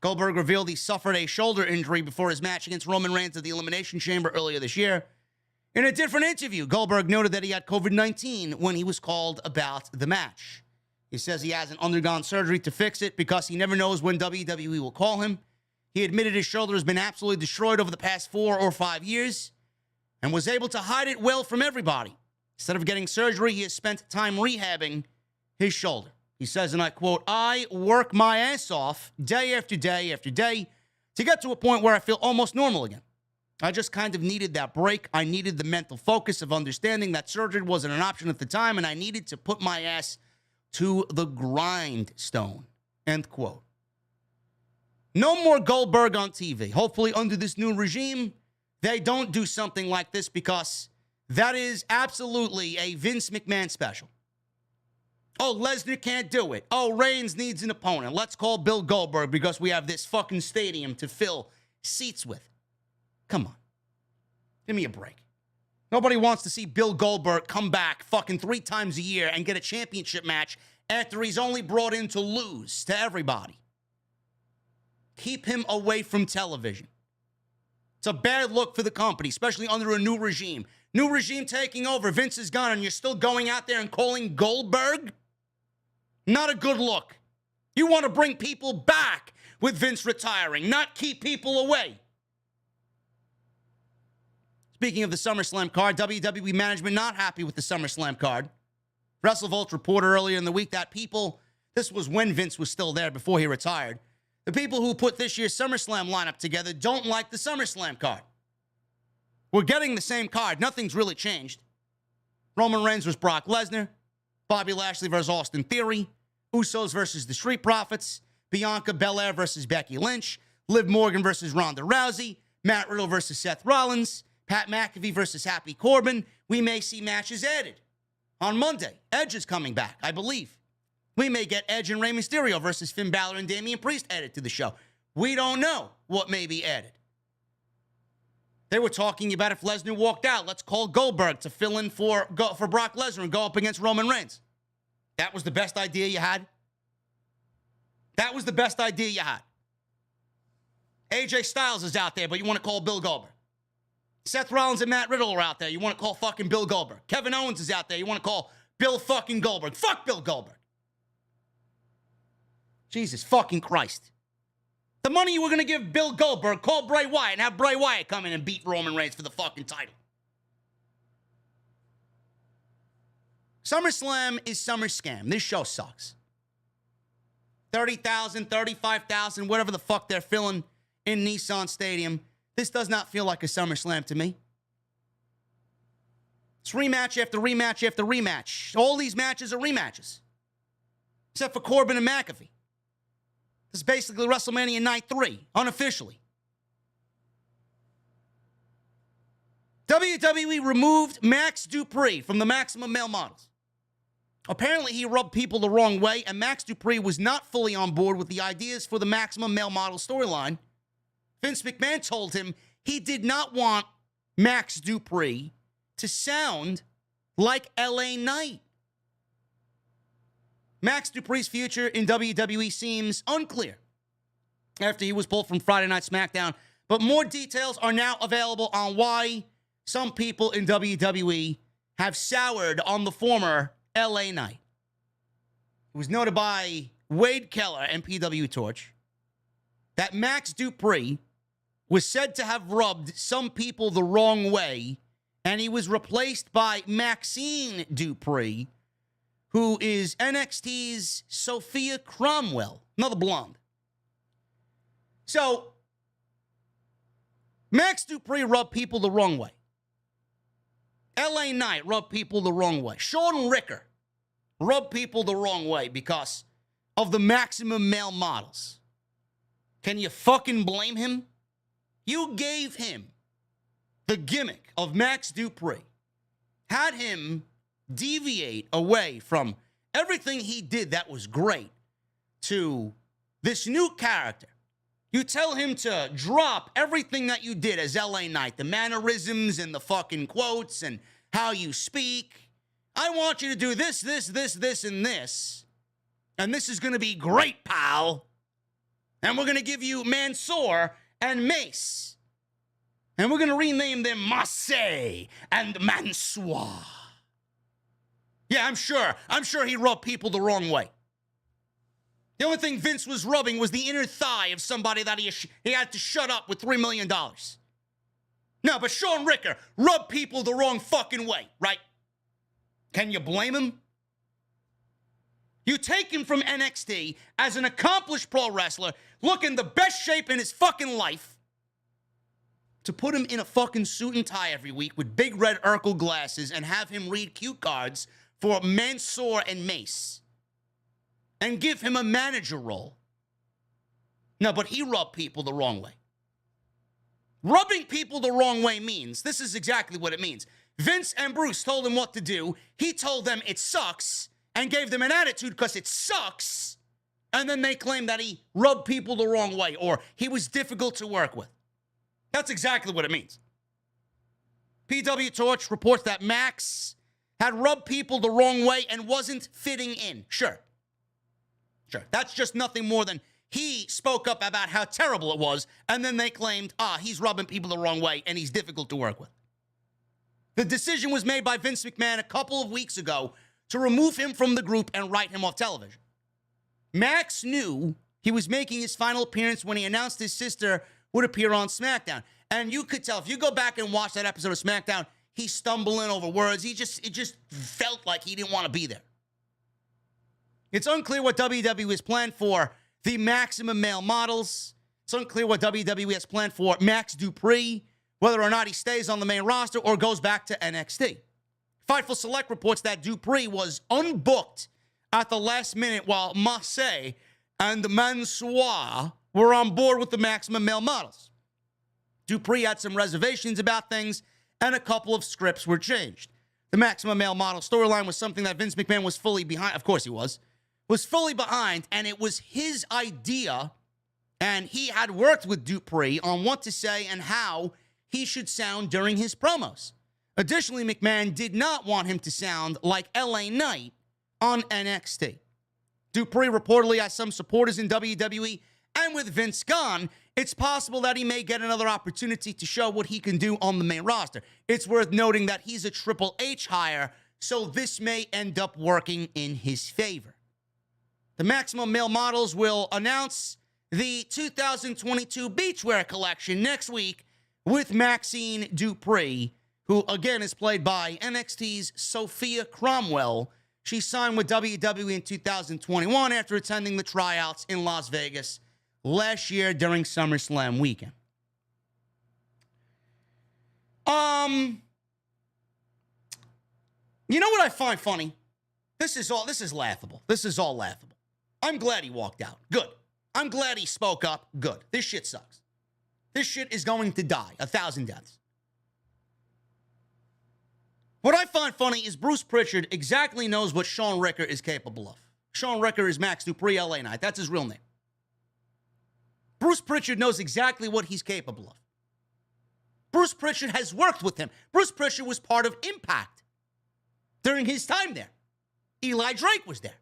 Speaker 2: Goldberg revealed he suffered a shoulder injury before his match against Roman Reigns at the Elimination Chamber earlier this year. In a different interview, Goldberg noted that he had COVID-19 when he was called about the match. He says he hasn't undergone surgery to fix it because he never knows when WWE will call him. He admitted his shoulder has been absolutely destroyed over the past 4 or 5 years and was able to hide it well from everybody. Instead of getting surgery, he has spent time rehabbing his shoulder. He says, and I quote, I work my ass off day after day after day to get to a point where I feel almost normal again. I just kind of needed that break. I needed the mental focus of understanding that surgery wasn't an option at the time, and I needed to put my ass to the grindstone, end quote. No more Goldberg on TV. Hopefully under this new regime, they don't do something like this because that is absolutely a Vince McMahon special. Oh, Lesnar can't do it. Oh, Reigns needs an opponent. Let's call Bill Goldberg because we have this fucking stadium to fill seats with. Come on. Give me a break. Nobody wants to see Bill Goldberg come back fucking 3 times a year and get a championship match after he's only brought in to lose to everybody. Keep him away from television. It's a bad look for the company, especially under a new regime. New regime taking over. Vince is gone and you're still going out there and calling Goldberg? Not a good look. You want to bring people back with Vince retiring, not keep people away. Speaking of the SummerSlam card, WWE management not happy with the SummerSlam card. WrestleVolt reported earlier in the week that people, this was when Vince was still there before he retired, the people who put this year's SummerSlam lineup together don't like the SummerSlam card. We're getting the same card. Nothing's really changed. Roman Reigns versus Brock Lesnar. Bobby Lashley versus Austin Theory. Usos versus the Street Profits. Bianca Belair versus Becky Lynch. Liv Morgan versus Ronda Rousey. Matt Riddle versus Seth Rollins. Pat McAfee versus Happy Corbin. We may see matches added. On Monday, Edge is coming back, I believe. We may get Edge and Rey Mysterio versus Finn Balor and Damian Priest added to the show. We don't know what may be added. They were talking about if Lesnar walked out, let's call Goldberg to fill in for Brock Lesnar and go up against Roman Reigns. That was the best idea you had? That was the best idea you had. AJ Styles is out there, but you want to call Bill Goldberg. Seth Rollins and Matt Riddle are out there. You want to call fucking Bill Goldberg. Kevin Owens is out there. You want to call Bill fucking Goldberg. Fuck Bill Goldberg. Jesus fucking Christ. The money you were going to give Bill Goldberg, call Bray Wyatt and have Bray Wyatt come in and beat Roman Reigns for the fucking title. SummerSlam is Summer Scam. This show sucks. 30,000, 35,000, whatever the fuck they're filling in Nissan Stadium. This does not feel like a SummerSlam to me. It's rematch after rematch after rematch. All these matches are rematches. Except for Corbin and McAfee. This is basically WrestleMania Night 3, unofficially. WWE removed Max Dupri from the Maximum Male Models. Apparently, he rubbed people the wrong way, and Max Dupri was not fully on board with the ideas for the Maximum Male Model storyline. Vince McMahon told him he did not want Max Dupri to sound like LA Knight. Max Dupri's future in WWE seems unclear after he was pulled from Friday Night SmackDown, but more details are now available on why some people in WWE have soured on the former LA Knight. It was noted by Wade Keller and PW Torch that Max Dupri was said to have rubbed some people the wrong way, and he was replaced by Maxine Dupri, who is NXT's Sophia Cromwell, another blonde. So, Max Dupri rubbed people the wrong way. LA Knight rubbed people the wrong way. Sean Ricker rubbed people the wrong way because of the Maximum Male Models. Can you fucking blame him? You gave him the gimmick of Max Dupri, had him deviate away from everything he did that was great to this new character. You tell him to drop everything that you did as LA Knight, the mannerisms and the fucking quotes and how you speak. I want you to do this, this, and this. And this is going to be great, pal. And we're going to give you Mansoor and Mace. And we're going to rename them Marseille and Mansoor. Yeah, I'm sure he rubbed people the wrong way. The only thing Vince was rubbing was the inner thigh of somebody that he had to shut up with $3 million. No, but Sean Ricker rubbed people the wrong fucking way, right? Can you blame him? You take him from NXT as an accomplished pro wrestler, looking the best shape in his fucking life, to put him in a fucking suit and tie every week with big red Urkel glasses and have him read cue cards for Mansoor and Mace and give him a manager role. No, but he rubbed people the wrong way. Rubbing people the wrong way means, this is exactly what it means. Vince and Bruce told him what to do. He told them it sucks and gave them an attitude because it sucks. And then they claimed that he rubbed people the wrong way or he was difficult to work with. That's exactly what it means. PW Torch reports that Max had rubbed people the wrong way and wasn't fitting in. Sure. That's just nothing more than he spoke up about how terrible it was, and then they claimed, he's rubbing people the wrong way and he's difficult to work with. The decision was made by Vince McMahon a couple of weeks ago to remove him from the group and write him off television. Max knew he was making his final appearance when he announced his sister would appear on SmackDown. And you could tell, if you go back and watch that episode of SmackDown, he's stumbling over words. It just felt like he didn't want to be there. It's unclear what WWE has planned for the Maximum Male Models. It's unclear what WWE has planned for Max Dupri. whether or not he stays on the main roster or goes back to NXT. Fightful Select reports that Dupri was unbooked at the last minute while Marseille and Mansoir were on board with the Maximum Male Models. Dupri had some reservations about things, and a couple of scripts were changed. The Maximum Male Model storyline was something that Vince McMahon was fully behind. Of course he was fully behind, and it was his idea, and he had worked with Dupri on what to say and how he should sound during his promos. Additionally, McMahon did not want him to sound like LA Knight on NXT. Dupri reportedly has some supporters in WWE, and with Vince gone, it's possible that he may get another opportunity to show what he can do on the main roster. It's worth noting that he's a Triple H hire, so this may end up working in his favor. The Maximum Male Models will announce the 2022 Beachwear collection next week with Maxine Dupri, who again is played by NXT's Sophia Cromwell. She signed with WWE in 2021 after attending the tryouts in Las Vegas last year during SummerSlam weekend. You know what I find funny? This is laughable. This is all laughable. I'm glad he walked out. Good. I'm glad he spoke up. Good. This shit sucks. This shit is going to die. 1,000 deaths. What I find funny is Bruce Prichard exactly knows what Sean Ricker is capable of. Sean Ricker is Max Dupri, LA Knight. That's his real name. Bruce Prichard knows exactly what he's capable of. Bruce Prichard has worked with him. Bruce Prichard was part of Impact during his time there. Eli Drake was there.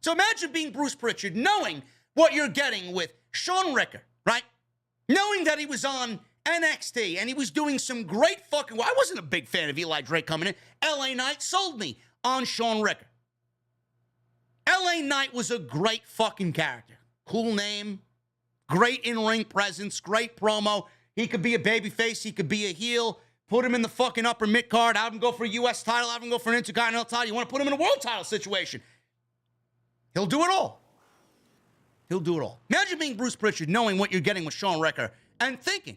Speaker 2: So imagine being Bruce Prichard, knowing what you're getting with Sean Ricker, right? Knowing that he was on NXT and he was doing some great fucking... Well, I wasn't a big fan of Eli Drake coming in. LA Knight sold me on Sean Ricker. LA Knight was a great fucking character. Cool name. Great in-ring presence. Great promo. He could be a babyface. He could be a heel. Put him in the fucking upper mid-card. Have him go for a U.S. title. Have him go for an Intercontinental title. You want to put him in a world title situation. He'll do it all. He'll do it all. Imagine being Bruce Prichard, knowing what you're getting with Sean Ricker, and thinking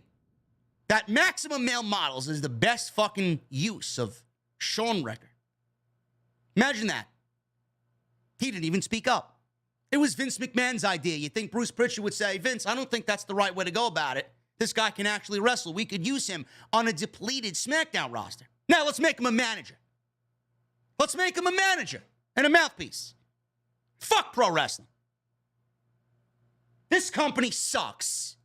Speaker 2: that Maximum Male Models is the best fucking use of Sean Ricker. Imagine that. He didn't even speak up. It was Vince McMahon's idea. You think Bruce Prichard would say, Vince, I don't think that's the right way to go about it. This guy can actually wrestle. We could use him on a depleted SmackDown roster. Now let's make him a manager. Let's make him a manager and a mouthpiece. Fuck pro wrestling. This company sucks.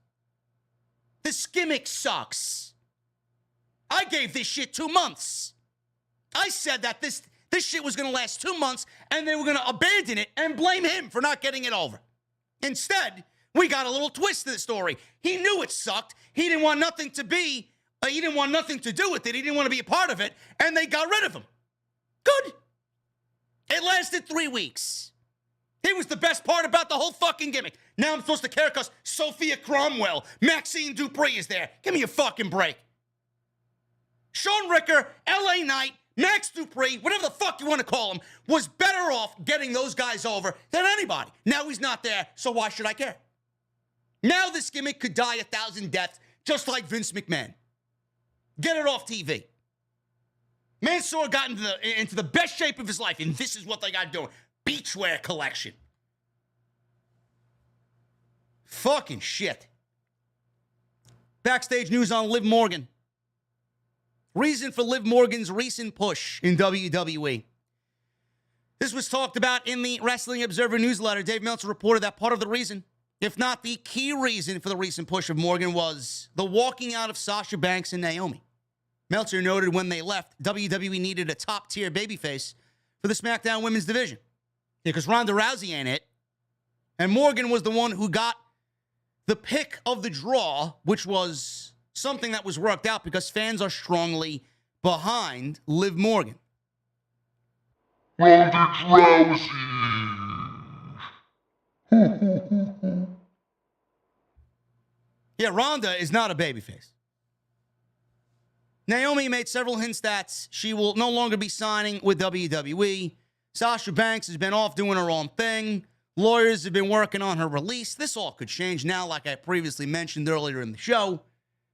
Speaker 2: This gimmick sucks. I gave this shit 2 months. I said that this shit was going to last 2 months and they were going to abandon it and blame him for not getting it over. Instead, we got a little twist to the story. He knew it sucked. He didn't want nothing to be, he didn't want nothing to do with it. He didn't want to be a part of it, and they got rid of him. Good. It lasted 3 weeks. He was the best part about the whole fucking gimmick. Now I'm supposed to care because Sophia Cromwell, Maxine Dupri is there. Give me a fucking break. Sean Ricker, LA Knight, Max Dupri, whatever the fuck you want to call him, was better off getting those guys over than anybody. Now he's not there, so why should I care? Now this gimmick could die 1,000 deaths, just like Vince McMahon. Get it off TV. Mansoor got into the best shape of his life, and this is what they got doing. Beachwear collection. Fucking shit. Backstage news on Liv Morgan. Reason for Liv Morgan's recent push in WWE. This was talked about in the Wrestling Observer newsletter. Dave Meltzer reported that part of the reason, if not the key reason for the recent push of Morgan, was the walking out of Sasha Banks and Naomi. Meltzer noted when they left, WWE needed a top-tier babyface for the SmackDown Women's Division. Because Ronda Rousey ain't it. And Morgan was the one who got the pick of the draw, which was something that was worked out because fans are strongly behind Liv Morgan.
Speaker 3: Ronda Rousey.
Speaker 2: Yeah, Ronda is not a babyface. Naomi made several hints that she will no longer be signing with WWE. Sasha Banks has been off doing her own thing. Lawyers have been working on her release. This all could change now, like I previously mentioned earlier in the show.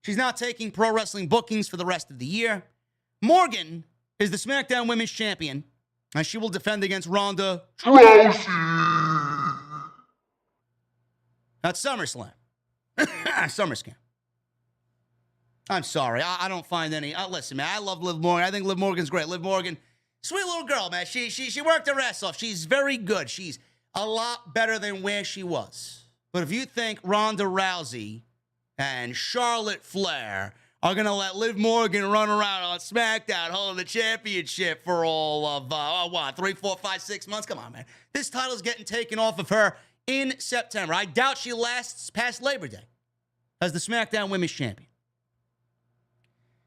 Speaker 2: She's not taking pro wrestling bookings for the rest of the year. Morgan is the SmackDown Women's Champion, and she will defend against Ronda Rousey at SummerSlam. SummerSlam. I'm sorry. I don't find any. Listen, man, I love Liv Morgan. I think Liv Morgan's great. Liv Morgan, sweet little girl, man. She worked her ass off. She's very good. She's a lot better than where she was. But if you think Ronda Rousey and Charlotte Flair are going to let Liv Morgan run around on SmackDown holding the championship for all of, 3, 4, 5, 6 months? Come on, man. This title's getting taken off of her in September. I doubt she lasts past Labor Day as the SmackDown Women's Champion.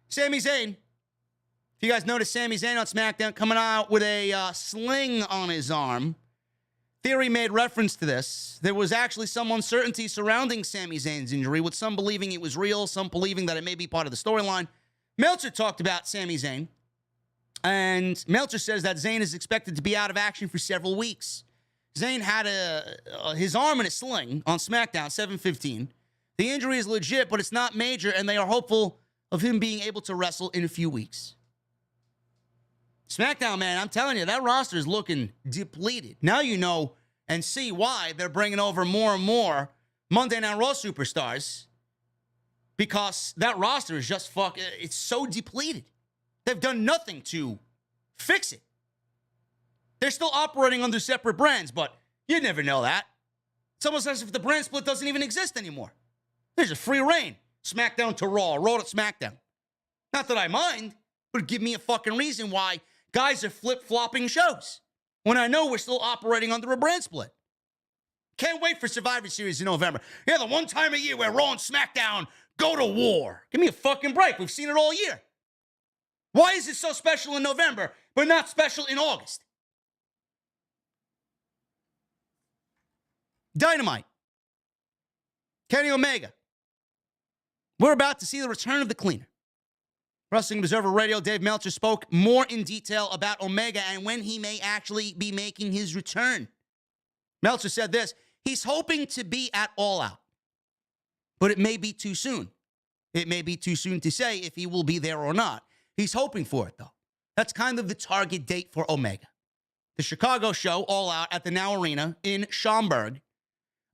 Speaker 2: Sami Zayn. If you guys noticed Sami Zayn on SmackDown coming out with a sling on his arm, Theory made reference to this. There was actually some uncertainty surrounding Sami Zayn's injury, with some believing it was real, some believing that it may be part of the storyline. Meltzer talked about Sami Zayn, and Meltzer says that Zayn is expected to be out of action for several weeks. Zayn had his arm in a sling on SmackDown, 7/15. The injury is legit, but it's not major, and they are hopeful of him being able to wrestle in a few weeks. SmackDown, man, I'm telling you, that roster is looking depleted. Now you know and see why they're bringing over more and more Monday Night Raw superstars, because that roster is just it's so depleted. They've done nothing to fix it. They're still operating under separate brands, but you never know that. It's almost as if the brand split doesn't even exist anymore. There's a free reign. SmackDown to Raw, Raw to SmackDown. Not that I mind, but give me a fucking reason why guys are flip-flopping shows when I know we're still operating under a brand split. Can't wait for Survivor Series in November. Yeah, the one time a year where Raw and SmackDown go to war. Give me a fucking break. We've seen it all year. Why is it so special in November, but not special in August? Dynamite. Kenny Omega. We're about to see the return of the cleaner. Wrestling Observer Radio, Dave Meltzer spoke more in detail about Omega and when he may actually be making his return. Meltzer said this: he's hoping to be at All Out, but it may be too soon. It may be too soon to say if he will be there or not. He's hoping for it, though. That's kind of the target date for Omega. The Chicago show, All Out, at the Now Arena in Schaumburg,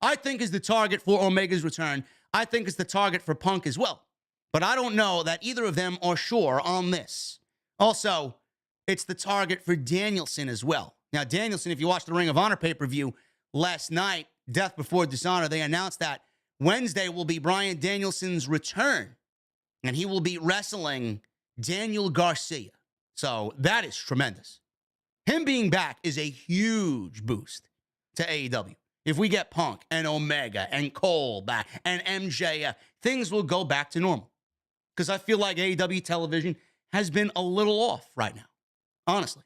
Speaker 2: I think is the target for Omega's return. I think is the target for Punk as well. But I don't know that either of them are sure on this. Also, it's the target for Danielson as well. Now, Danielson, if you watched the Ring of Honor pay-per-view last night, Death Before Dishonor, they announced that Wednesday will be Bryan Danielson's return, and he will be wrestling Daniel Garcia. So that is tremendous. Him being back is a huge boost to AEW. If we get Punk and Omega and Cole back and MJF, things will go back to normal. Because I feel like AEW television has been a little off right now, honestly.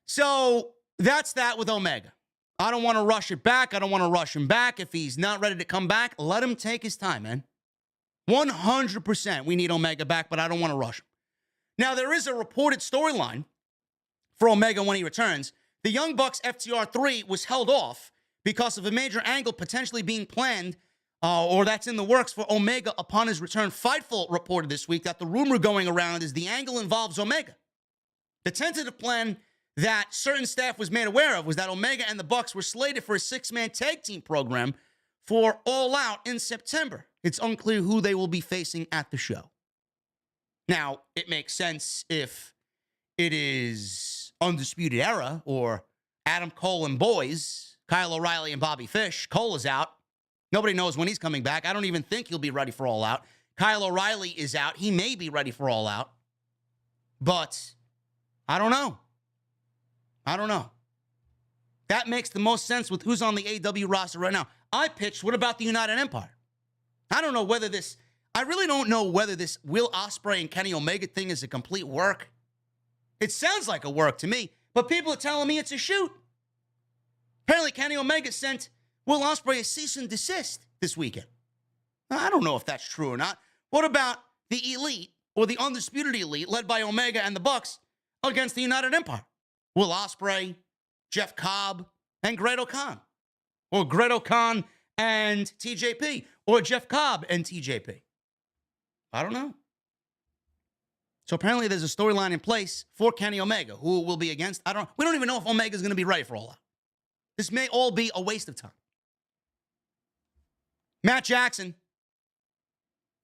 Speaker 2: So that's that with Omega. I don't want to rush it back. I don't want to rush him back. If he's not ready to come back, let him take his time, man. 100% we need Omega back, but I don't want to rush him. Now, there is a reported storyline for Omega when he returns. The Young Bucks FTR 3 was held off because of a major angle potentially being planned or that's in the works for Omega upon his return. Fightful reported this week that the rumor going around is the angle involves Omega. The tentative plan that certain staff was made aware of was that Omega and the Bucks were slated for a 6-man tag team program for All Out in September. It's unclear who they will be facing at the show. Now, it makes sense if it is Undisputed Era or Adam Cole and boys, Kyle O'Reilly and Bobby Fish. Cole is out. Nobody knows when he's coming back. I don't even think he'll be ready for All Out. Kyle O'Reilly is out. He may be ready for All Out. But I don't know. That makes the most sense with who's on the AEW roster right now. I pitched, what about the United Empire? I really don't know whether this Will Ospreay and Kenny Omega thing is a complete work. It sounds like a work to me, but people are telling me it's a shoot. Apparently, Kenny Omega sent Will Ospreay a cease and desist this weekend. I don't know if that's true or not. What about the Elite or the Undisputed Elite led by Omega and the Bucks against the United Empire? Will Ospreay, Jeff Cobb, and Great O'Khan. Or Great O'Khan and TJP, or Jeff Cobb and TJP. I don't know. So apparently there's a storyline in place for Kenny Omega. Who will be against? We don't even know if Omega's going to be ready for All Out. This may all be a waste of time. Matt Jackson.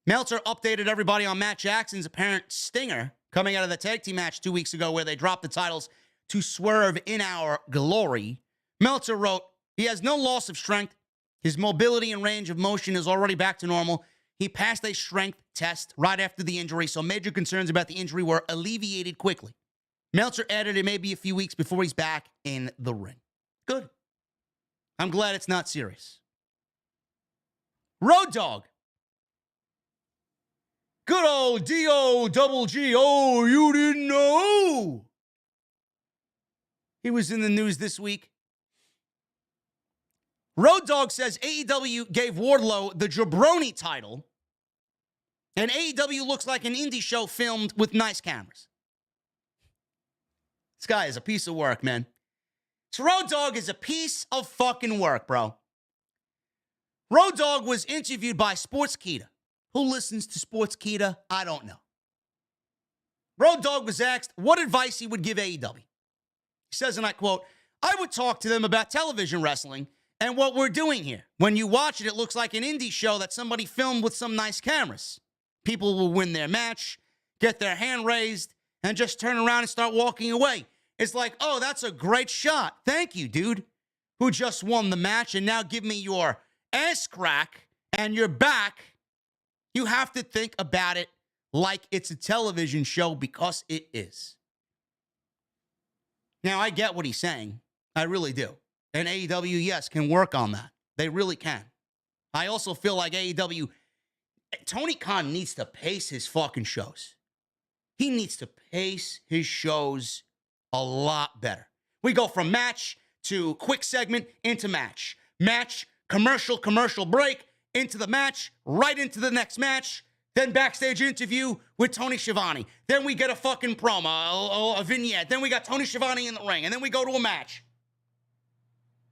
Speaker 2: Meltzer updated everybody on Matt Jackson's apparent stinger coming out of the tag team match 2 weeks ago where they dropped the titles to Swerve in Our Glory. Meltzer wrote, he has no loss of strength. His mobility and range of motion is already back to normal. He passed a strength test right after the injury, so major concerns about the injury were alleviated quickly. Meltzer added it may be a few weeks before he's back in the ring. Good. I'm glad it's not serious. Road Dogg. Good old D-O-double-G. Oh, you didn't know. He was in the news this week. Road Dogg says AEW gave Wardlow the Jabroni title, and AEW looks like an indie show filmed with nice cameras. This guy is a piece of work, man. So Road Dogg is a piece of fucking work, bro. Road Dogg was interviewed by Sportskeeda. Who listens to Sportskeeda? I don't know. Road Dogg was asked what advice he would give AEW. He says, and I quote, I would talk to them about television wrestling and what we're doing here. When you watch it, it looks like an indie show that somebody filmed with some nice cameras. People will win their match, get their hand raised, and just turn around and start walking away. It's like, oh, that's a great shot. Thank you, dude, who just won the match, and now give me your ass crack and your back. You have to think about it like it's a television show because it is. Now, I get what he's saying. I really do. And AEW, yes, can work on that. They really can. I also feel like AEW, Tony Khan needs to pace his fucking shows. He needs to pace his shows a lot better. We go from match to quick segment into match. Match, commercial break, into the match, right into the next match. Then backstage interview with Tony Schiavone. Then we get a fucking promo, a vignette. Then we got Tony Schiavone in the ring. And then we go to a match.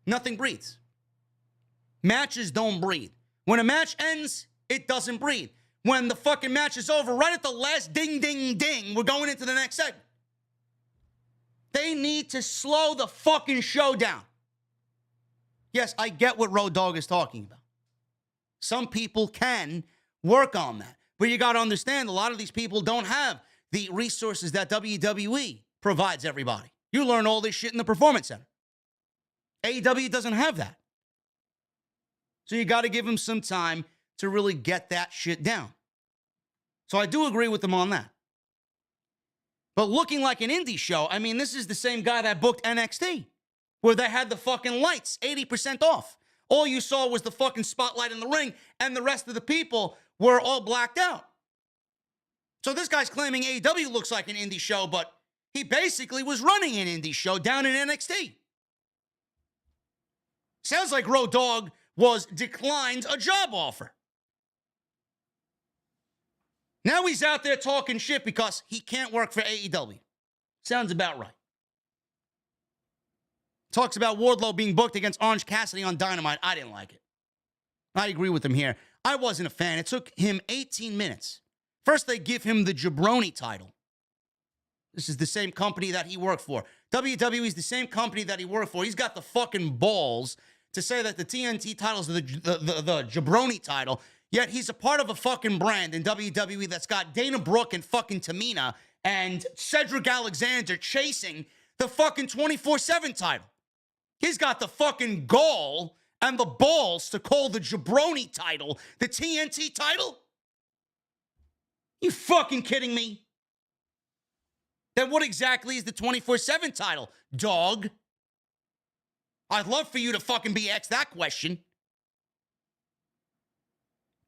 Speaker 2: Nothing breathes. Matches don't breathe. When a match ends, it doesn't breathe. When the fucking match is over, right at the last ding, ding, ding, we're going into the next segment. They need to slow the fucking show down. Yes, I get what Road Dogg is talking about. Some people can work on that. But you got to understand, a lot of these people don't have the resources that WWE provides everybody. You learn all this shit in the Performance Center. AEW doesn't have that. So you got to give them some time to really get that shit down. So I do agree with them on that. But looking like an indie show, I mean, this is the same guy that booked NXT, where they had the fucking lights 80% off. All you saw was the fucking spotlight in the ring, and the rest of the people were all blacked out. So this guy's claiming AEW looks like an indie show, but he basically was running an indie show down in NXT. Sounds like Road Dogg was declined a job offer. Now he's out there talking shit because he can't work for AEW. Sounds about right. Talks about Wardlow being booked against Orange Cassidy on Dynamite. I didn't like it. I agree with him here. I wasn't a fan. It took him 18 minutes. First, they give him the Jabroni title. This is the same company that he worked for. WWE is the same company that he worked for. He's got the fucking balls to say that the TNT title is the Jabroni title, yet he's a part of a fucking brand in WWE that's got Dana Brooke and fucking Tamina and Cedric Alexander chasing the fucking 24/7 title. He's got the fucking gall and the balls to call the Jabroni title the TNT title? You fucking kidding me? Then what exactly is the 24/7 title, dog? I'd love for you to fucking be asked that question.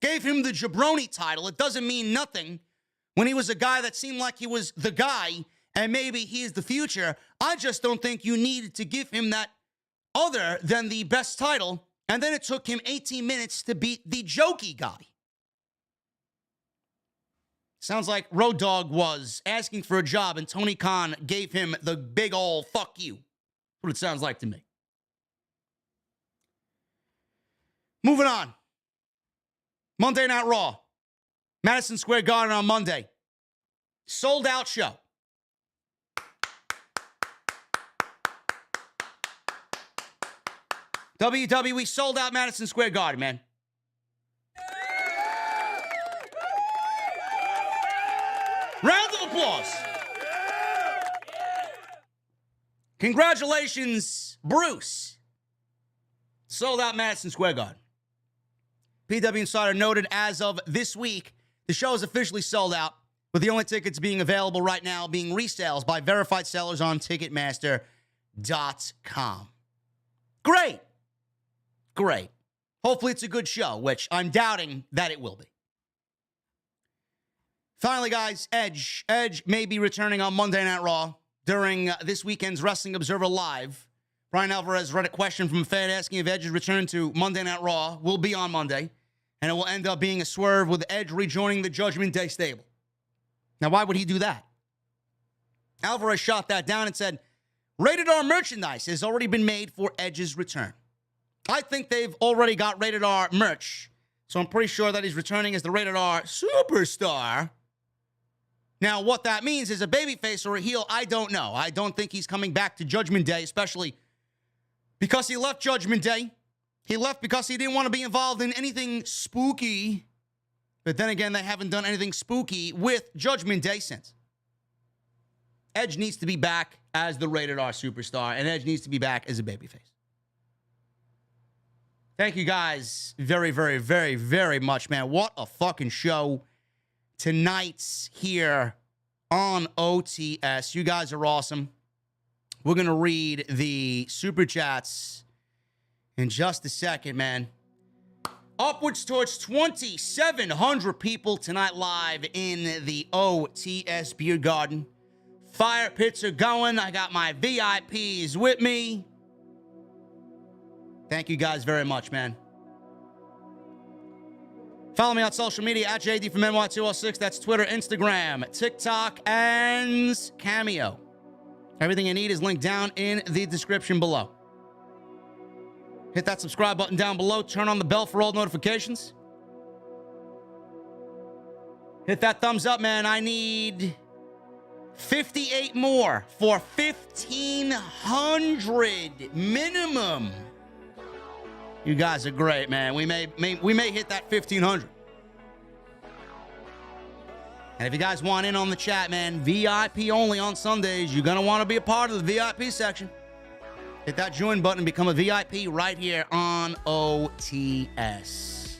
Speaker 2: Gave him the Jabroni title. It doesn't mean nothing when he was a guy that seemed like he was the guy and maybe he is the future. I just don't think you needed to give him that other than the best title. And then it took him 18 minutes to beat the jokey guy. Sounds like Road Dogg was asking for a job and Tony Khan gave him the big ol' fuck you. That's what it sounds like to me. Moving on. Monday Night Raw. Madison Square Garden on Monday. Sold out show. WWE sold out Madison Square Garden, man. Round of applause. Congratulations, Bruce. Sold out Madison Square Garden. PW Insider noted as of this week, the show is officially sold out, with the only tickets being available right now being resales by verified sellers on Ticketmaster.com. Great. Great. Hopefully it's a good show, which I'm doubting that it will be. Finally, guys, Edge. Edge may be returning on Monday Night Raw during this weekend's Wrestling Observer Live. Brian Alvarez read a question from a fan asking if Edge's return to Monday Night Raw will be on Monday, and it will end up being a swerve with Edge rejoining the Judgment Day stable. Now, why would he do that? Alvarez shot that down and said, Rated R merchandise has already been made for Edge's return. I think they've already got Rated R merch, so I'm pretty sure that he's returning as the Rated R superstar. Now, what that means is a babyface or a heel, I don't know. I don't think he's coming back to Judgment Day, especially because he left Judgment Day. He left because he didn't want to be involved in anything spooky. But then again, they haven't done anything spooky with Judgment Day since. Edge needs to be back as the Rated R superstar, and Edge needs to be back as a babyface. Thank you guys very, very, very, very much, man. What a fucking show tonight's here on OTS. You guys are awesome. We're going to read the super chats in just a second, man. Upwards towards 2,700 people tonight live in the OTS Beer Garden. Fire pits are going. I got my VIPs with me. Thank you guys very much, man. Follow me on social media at JD from NY206. That's Twitter, Instagram, TikTok, and Cameo. Everything you need is linked down in the description below. Hit that subscribe button down below. Turn on the bell for all notifications. Hit that thumbs up, man. I need 58 more for 1,500 minimum. You guys are great, man. We may hit that 1,500. And if you guys want in on the chat, man, VIP only on Sundays. You're going to want to be a part of the VIP section. Hit that join button and become a VIP right here on OTS.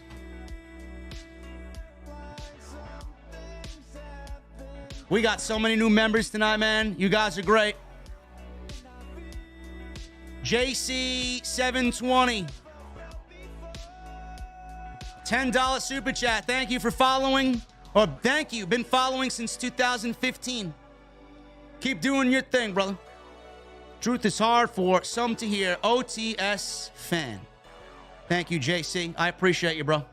Speaker 2: We got so many new members tonight, man. You guys are great. JC720. $10 super chat. Thank you for following. Or thank you. Been following since 2015. Keep doing your thing, brother. Truth is hard for some to hear. OTS fan. Thank you, JC. I appreciate you, bro.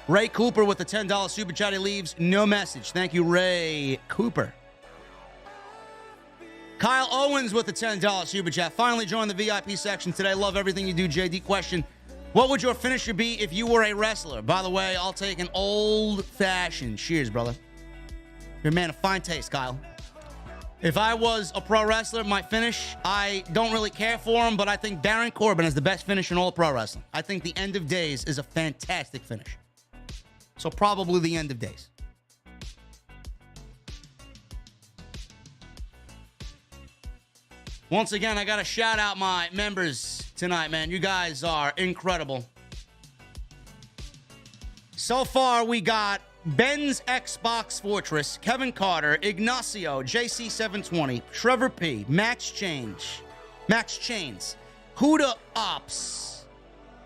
Speaker 2: Ray Cooper with the $10 super chat. He leaves no message. Thank you, Ray Cooper. Kyle Owens with the $10 super chat. Finally joined the VIP section today. Love everything you do, JD. Question: what would your finisher be if you were a wrestler? By the way, I'll take an old-fashioned. Cheers, brother. You're a man of fine taste, Kyle. If I was a pro wrestler, my finish, I don't really care for him, but I think Baron Corbin is the best finish in all of pro wrestling. I think the End of Days is a fantastic finish. So probably the End of Days. Once again, I got to shout out my members tonight, man. You guys are incredible. So far, we got Ben's Xbox Fortress, Kevin Carter, Ignacio, JC720, Trevor P, Max Chains, Huda Ops,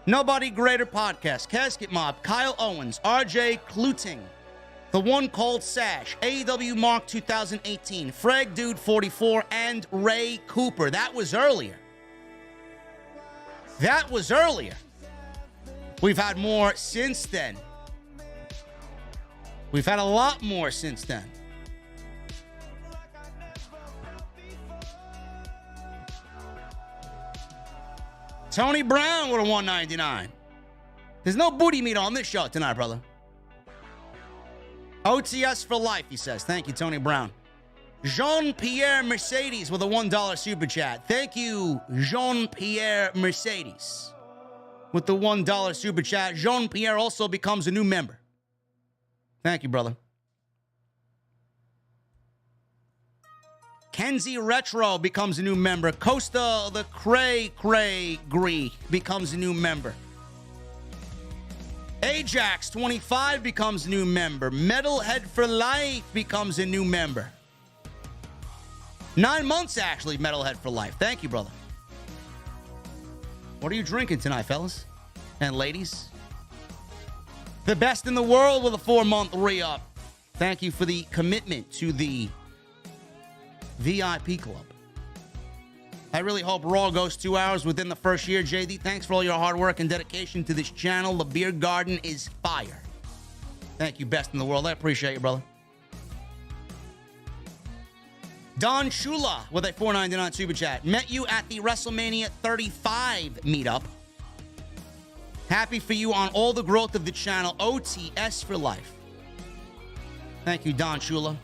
Speaker 2: Nobody Greater Podcast, Casket Mob, Kyle Owens, RJ Kluting, The One Called Sash, AEW Mark 2018, Frag Dude 44, and Ray Cooper. That was earlier. We've had more since then. We've had a lot more since then. Tony Brown with a $1.99. There's no booty meat on this show tonight, brother. OTS for life, he says. Thank you, Tony Brown. Jean-Pierre Mercedes with a $1 super chat. Thank you, Jean-Pierre Mercedes with the $1 super chat. Jean-Pierre also becomes a new member. Thank you, brother. Kenzie Retro becomes a new member. Costa the Cray Gree becomes a new member. Ajax 25 becomes a new member. Metalhead for Life becomes a new member. 9 months, actually, Metalhead for Life. Thank you, brother. What are you drinking tonight, fellas and ladies? The best in the world with a 4-month re-up. Thank you for the commitment to the VIP Club. I really hope Raw goes 2 hours within the first year. JD, thanks for all your hard work and dedication to this channel. The beer garden is fire. Thank you, best in the world. I appreciate you, brother. Don Shula with a $4.99 super chat. Met you at the WrestleMania 35 meetup. Happy for you on all the growth of the channel. OTS for life. Thank you, Don Shula.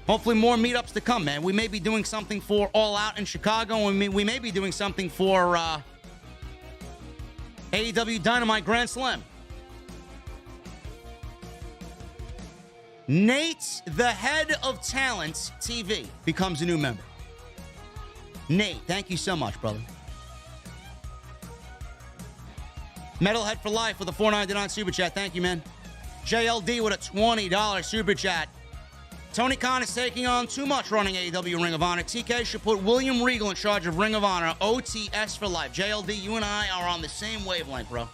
Speaker 2: Hopefully more meetups to come, man. We may be doing something for All Out in Chicago, and we may be doing something for AEW Dynamite Grand Slam. Nate, the head of Talent TV, becomes a new member. Nate, thank you so much, brother. Metalhead for Life with a $4.99 super chat. Thank you, man. JLD with a $20 super chat. Tony Khan is taking on too much running AEW Ring of Honor. TK should put William Regal in charge of Ring of Honor. OTS for life. JLD, you and I are on the same wavelength, bro.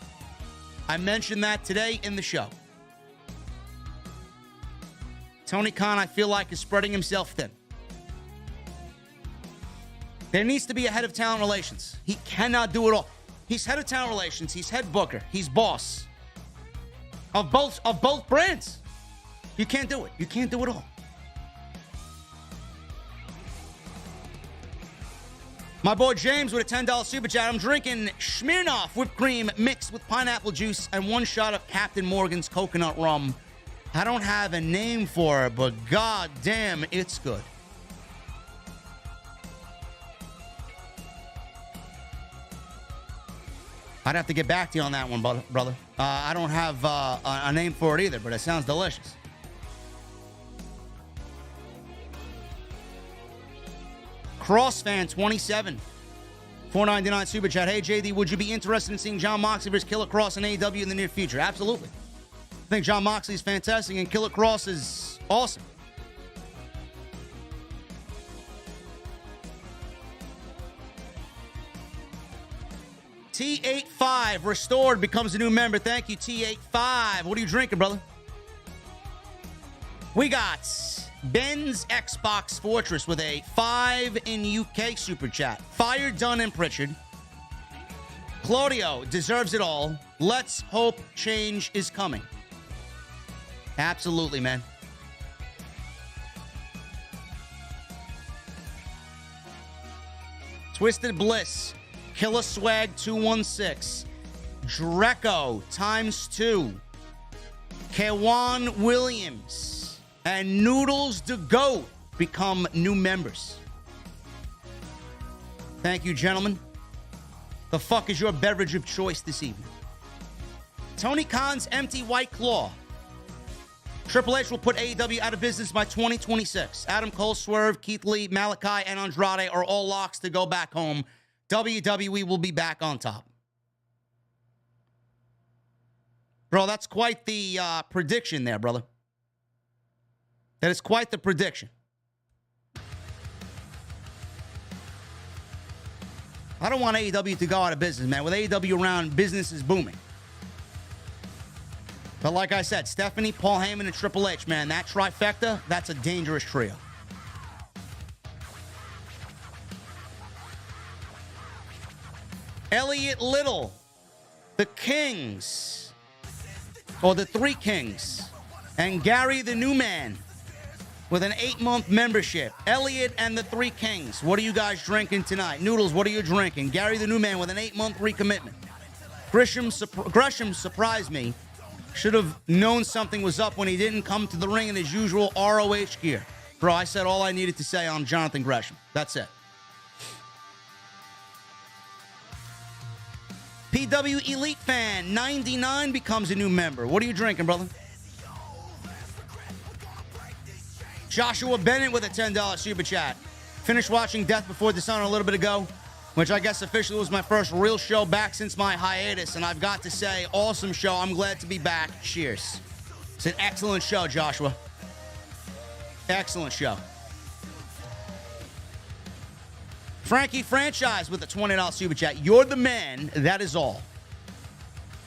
Speaker 2: I mentioned that today in the show. Tony Khan, I feel like, is spreading himself thin. There needs to be a head of talent relations. He cannot do it all. He's head of talent relations. He's head booker. He's boss of both brands. You can't do it. You can't do it all. My boy James with a $10 super chat. I'm drinking Smirnoff whipped cream mixed with pineapple juice and 1 shot of Captain Morgan's coconut rum. I don't have a name for it, but god damn, it's good. I'd have to get back to you on that one, brother. I don't have a name for it either, but it sounds delicious. Crossfan 27, $4.99 super chat. Hey JD, would you be interested in seeing John Moxley versus Killer Kross in AEW in the near future? Absolutely. I think John Moxley is fantastic and Killer Kross is awesome. T85 restored becomes a new member. Thank you, T85. What are you drinking, brother? We got Ben's Xbox Fortress with a 5 in UK super chat. Fire Dunn and Prichard. Claudio deserves it all. Let's hope change is coming. Absolutely, man. Twisted Bliss. Killer Swag 216. Dreco ×2. Kewan Williams and Noodles the Goat become new members. Thank you, gentlemen. The fuck is your beverage of choice this evening? Tony Khan's Empty White Claw. Triple H will put AEW out of business by 2026. Adam Cole, Swerve, Keith Lee, Malachi, and Andrade are all locks to go back home. WWE will be back on top. Bro, that's quite the prediction there, brother. That is quite the prediction. I don't want AEW to go out of business, man. With AEW around, business is booming. But like I said, Stephanie, Paul Heyman, and Triple H, man, that trifecta, that's a dangerous trio. Elliot Little, the Kings, or the Three Kings, and Gary the New Man with an 8-month membership. Elliot and the Three Kings, what are you guys drinking tonight? Noodles, what are you drinking? Gary the New Man with an 8-month recommitment. Gresham surprised me. Should have known something was up when he didn't come to the ring in his usual ROH gear. Bro, I said all I needed to say on Jonathan Gresham. That's it. PW Elite Fan 99 becomes a new member. What are you drinking, brother? Joshua Bennett with a $10 super chat. Finished watching Death Before Dishonor a little bit ago, which I guess officially was my first real show back since my hiatus, and I've got to say, awesome show. I'm glad to be back. Cheers. It's an excellent show, Joshua. Excellent show. Frankie Franchise with a $20 super chat. You're the man. That is all.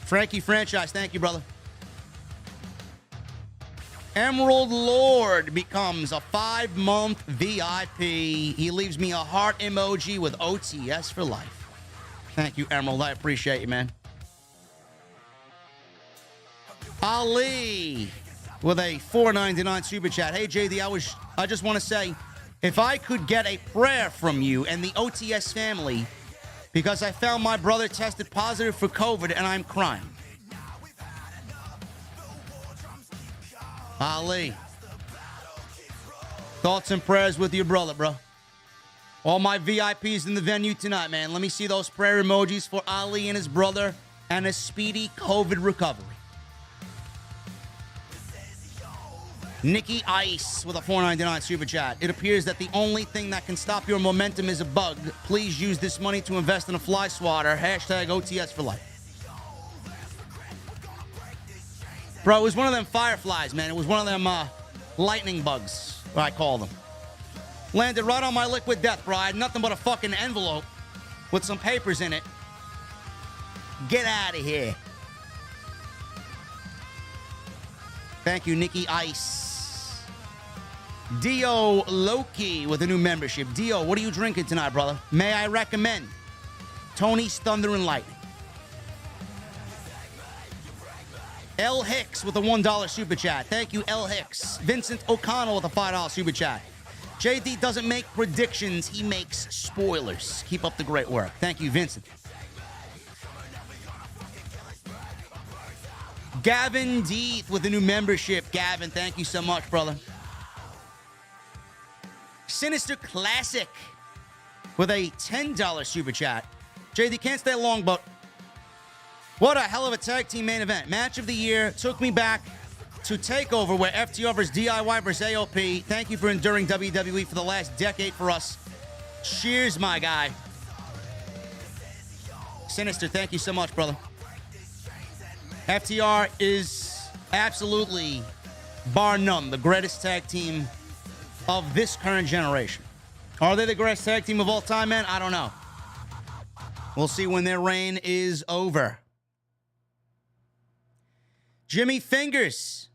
Speaker 2: Frankie Franchise, thank you, brother. Emerald Lord becomes a 5-month VIP. He leaves me a heart emoji with OTS for life. Thank you, Emerald. I appreciate you, man. Ali with a $4.99 super chat. Hey, JD, I just want to say, if I could get a prayer from you and the OTS family, because I found my brother tested positive for COVID and I'm crying. Ali, thoughts and prayers with your brother, bro. All my VIPs in the venue tonight, man. Let me see those prayer emojis for Ali and his brother and a speedy COVID recovery. Nikki Ice with a $4.99 super chat. It appears that the only thing that can stop your momentum is a bug. Please use this money to invest in a fly swatter. Hashtag OTS for life. Bro, it was one of them fireflies, man. It was one of them lightning bugs, what I call them. Landed right on my liquid death, bro. I had nothing but a fucking envelope with some papers in it. Get out of here. Thank you, Nikki Ice. Dio Loki with a new membership. Dio, what are you drinking tonight, brother? May I recommend Tony's Thunder and Lightning. L. Hicks with a $1 super chat. Thank you, L. Hicks. Vincent O'Connell with a $5 super chat. JD doesn't make predictions, he makes spoilers. Keep up the great work. Thank you, Vincent. Gavin Deeth with a new membership. Gavin, thank you so much, brother. Sinister Classic with a $10 super chat. JD, can't stay long, but what a hell of a tag team main event. Match of the year. Took me back to TakeOver where FTR versus DIY versus AOP. Thank you for enduring WWE for the last decade for us. Cheers, my guy. Sinister, thank you so much, brother. FTR is absolutely, bar none, the greatest tag team of this current generation. Are they the greatest tag team of all time, man? I don't know. We'll see when their reign is over. Jimmy Fingers.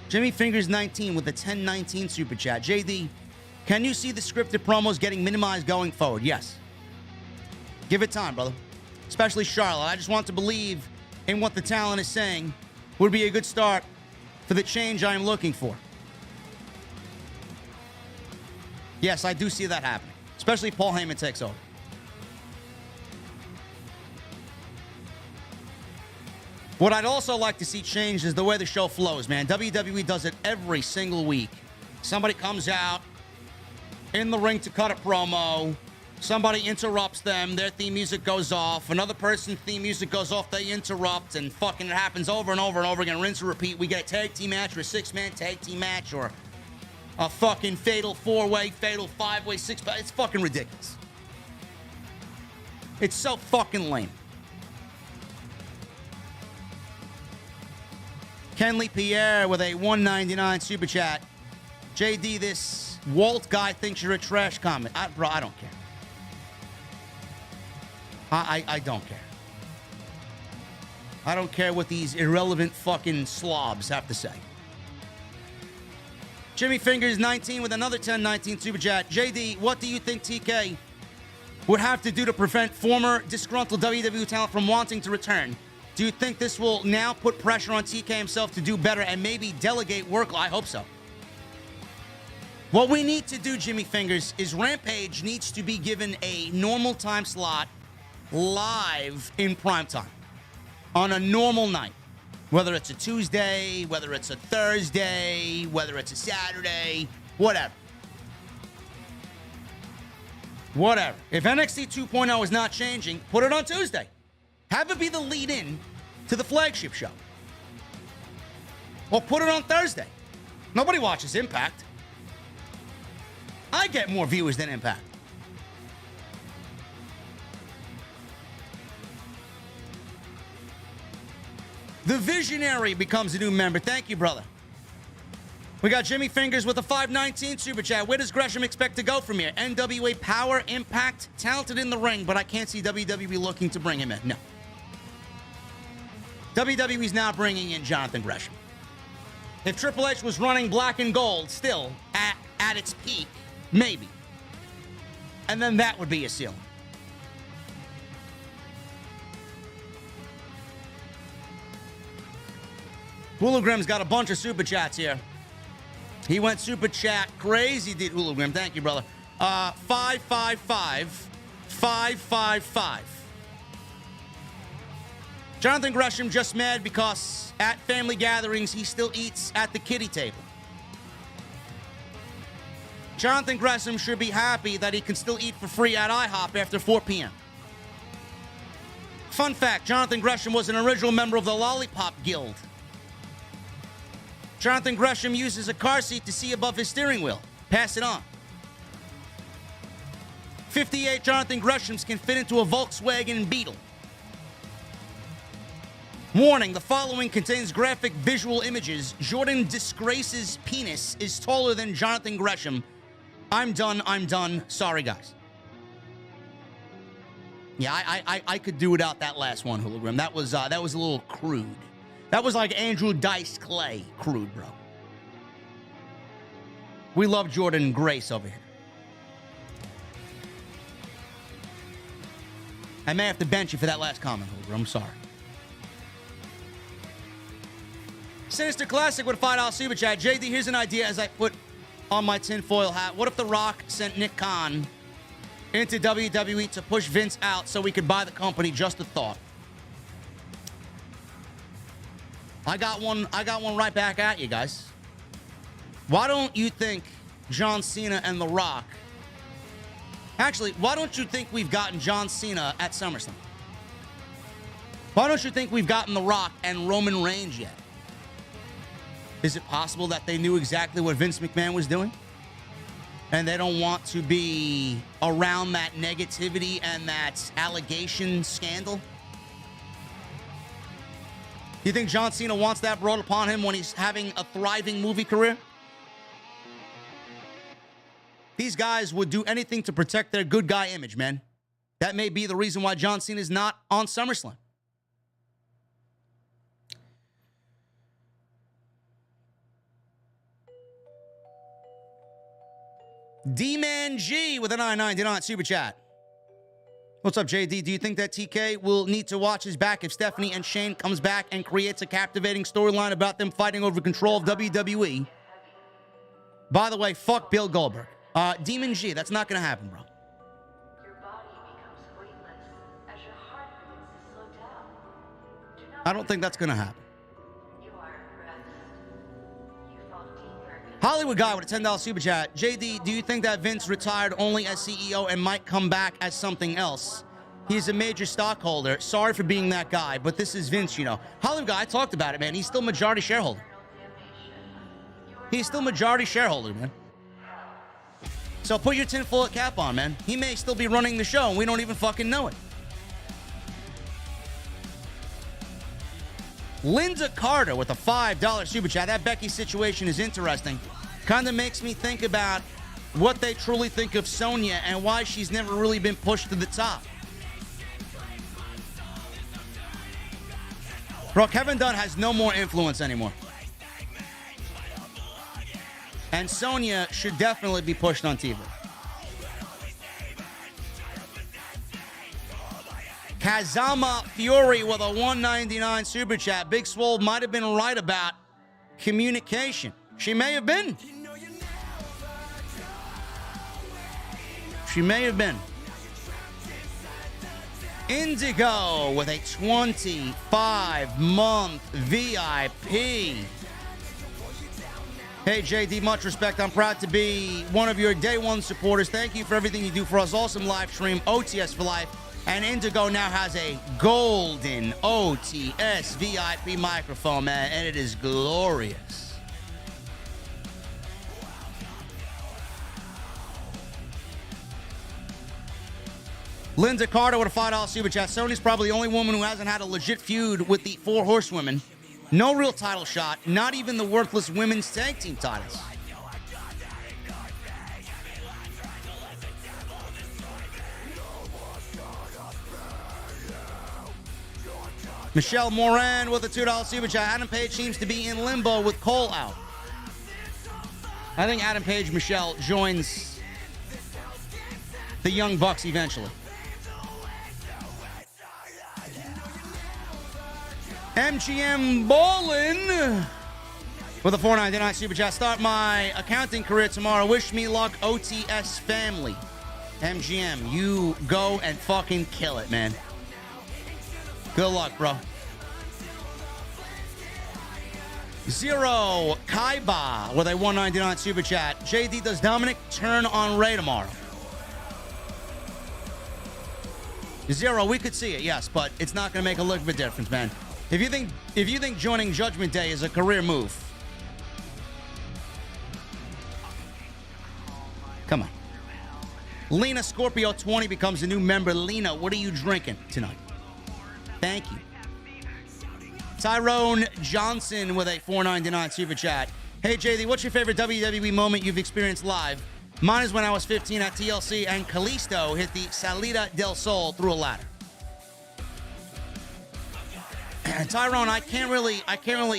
Speaker 2: Jimmy Fingers 19 with a 1019 super chat. JD, can you see the scripted promos getting minimized going forward? Yes. Give it time, brother. Especially Charlotte. I just want to believe in what the talent is saying would be a good start for the change I am looking for. Yes, I do see that happening. Especially if Paul Heyman takes over. What I'd also like to see changed is the way the show flows, man. WWE does it every single week. Somebody comes out in the ring to cut a promo. Somebody interrupts them. Their theme music goes off. Another person's theme music goes off. They interrupt. And fucking it happens over and over and over again. Rinse and repeat. We get a tag team match or a 6-man tag team match or a fucking fatal 4-way, fatal 5-way, 6-way. It's fucking ridiculous. It's so fucking lame. Kenley Pierre with a $1.99 super chat. JD, this Walt guy thinks you're a trash comment. Bro, I don't care. I don't care. I don't care what these irrelevant fucking slobs have to say. Jimmy Fingers 19 with another 1019 super chat. JD, what do you think TK would have to do to prevent former disgruntled WWE talent from wanting to return? Do you think this will now put pressure on TK himself to do better and maybe delegate work? I hope so. What we need to do, Jimmy Fingers, is Rampage needs to be given a normal time slot live in primetime on a normal night. Whether it's a Tuesday, whether it's a Thursday, whether it's a Saturday, whatever. Whatever. If NXT 2.0 is not changing, put it on Tuesday. Have it be the lead-in to the flagship show. Or put it on Thursday. Nobody watches Impact. I get more viewers than Impact. The Visionary becomes a new member. Thank you, brother. We got Jimmy Fingers with a 519 Super Chat. Where does Gresham expect to go from here? NWA Power, Impact, talented in the ring, but I can't see WWE looking to bring him in. No. WWE's not bringing in Johnathan Gresham. If Triple H was running black and gold still at its peak, maybe. And then that would be a ceiling. Hoologram's got a bunch of super chats here. He went super chat crazy, did Hoologram. Thank you, brother. 555. Jonathan Gresham just mad because at family gatherings he still eats at the kiddie table. Jonathan Gresham should be happy that he can still eat for free at IHOP after 4 p.m. Fun fact, Jonathan Gresham was an original member of the Lollipop Guild. Jonathan Gresham uses a car seat to see above his steering wheel. Pass it on. 58 Jonathan Greshams can fit into a Volkswagen Beetle. Warning, the following contains graphic visual images. Jordan Disgrace's penis is taller than Jonathan Gresham. I'm done. Sorry, guys. Yeah, I could do without that last one, Hologram. That was a little crude. That was like Andrew Dice Clay crude, bro. We love Jordan Grace over here. I may have to bench you for that last comment, Hologram. I'm sorry. Sinister Classic with a $5 super chat. JD, here's an idea as I put on my tinfoil hat. What if The Rock sent Nick Khan into WWE to push Vince out so we could buy the company? Just a thought. I got one right back at you guys. Why don't you think John Cena and The Rock... Actually, why don't you think we've gotten John Cena at SummerSlam? Why don't you think we've gotten The Rock and Roman Reigns yet? Is it possible that they knew exactly what Vince McMahon was doing? And they don't want to be around that negativity and that allegation scandal? You think John Cena wants that brought upon him when he's having a thriving movie career? These guys would do anything to protect their good guy image, man. That may be the reason why John Cena is not on SummerSlam. D-Man G with a $9.99 super chat. What's up, JD? Do you think that TK will need to watch his back if Stephanie and Shane comes back and creates a captivating storyline about them fighting over control of WWE? By the way, fuck Bill Goldberg. Demon G, that's not going to happen, bro.
Speaker 4: Your body becomes weightless as your heart begins to slow down. Do not
Speaker 2: I don't think that's going to happen.
Speaker 4: You are at rest. You fall deeper.
Speaker 2: Hollywood Guy with a $10 super chat. JD, do you think that Vince retired only as CEO and might come back as something else? He's a major stockholder. Sorry for being that guy, but this is Vince, you know. Hollywood Guy, I talked about it, man. He's still majority shareholder. He's still majority shareholder, man. So put your tinfoil cap on, man. He may still be running the show, and we don't even fucking know it. Linda Carter with a $5 super chat. That Becky situation is interesting. Kind of makes me think about what they truly think of Sonya and why she's never really been pushed to the top. Bro, Kevin Dunn has no more influence anymore. And Sonya should definitely be pushed on TV. Kazama Fury with a $1.99 super chat. Big Swole might have been right about communication. She may have been. She may have been. Indigo with a 25-month VIP. Hey, JD, much respect. I'm proud to be one of your day one supporters. Thank you for everything you do for us. Awesome live stream, OTS for life. And Indigo now has a golden OTS VIP microphone, man, and it is glorious. Linda Carter with a $5 super chat. Sony's probably the only woman who hasn't had a legit feud with the Four Horsewomen. No real title shot, not even the worthless women's tag team titles. Michelle Moran with a $2 super chat. Adam Page seems to be in limbo with Cole out. I think Adam Page, Michelle, joins the Young Bucks eventually. MGM Ballin with a $4.99 super chat. Start my accounting career tomorrow. Wish me luck, OTS family. MGM, you go and fucking kill it, man. Good luck, bro. Zero Kaiba with a $1.99 super chat. JD, does Dominic turn on Ray tomorrow? Zero, we could see it, yes, but it's not going to make a lick of a difference, man. If you think joining Judgment Day is a career move, come on. Lena Scorpio 20 becomes a new member. Lena, what are you drinking tonight? Thank you. Tyrone Johnson with a $4.99 super chat. Hey, JD, what's your favorite WWE moment you've experienced live? Mine is when I was 15 at TLC and Kalisto hit the Salida del Sol through a ladder. Tyrone, I can't really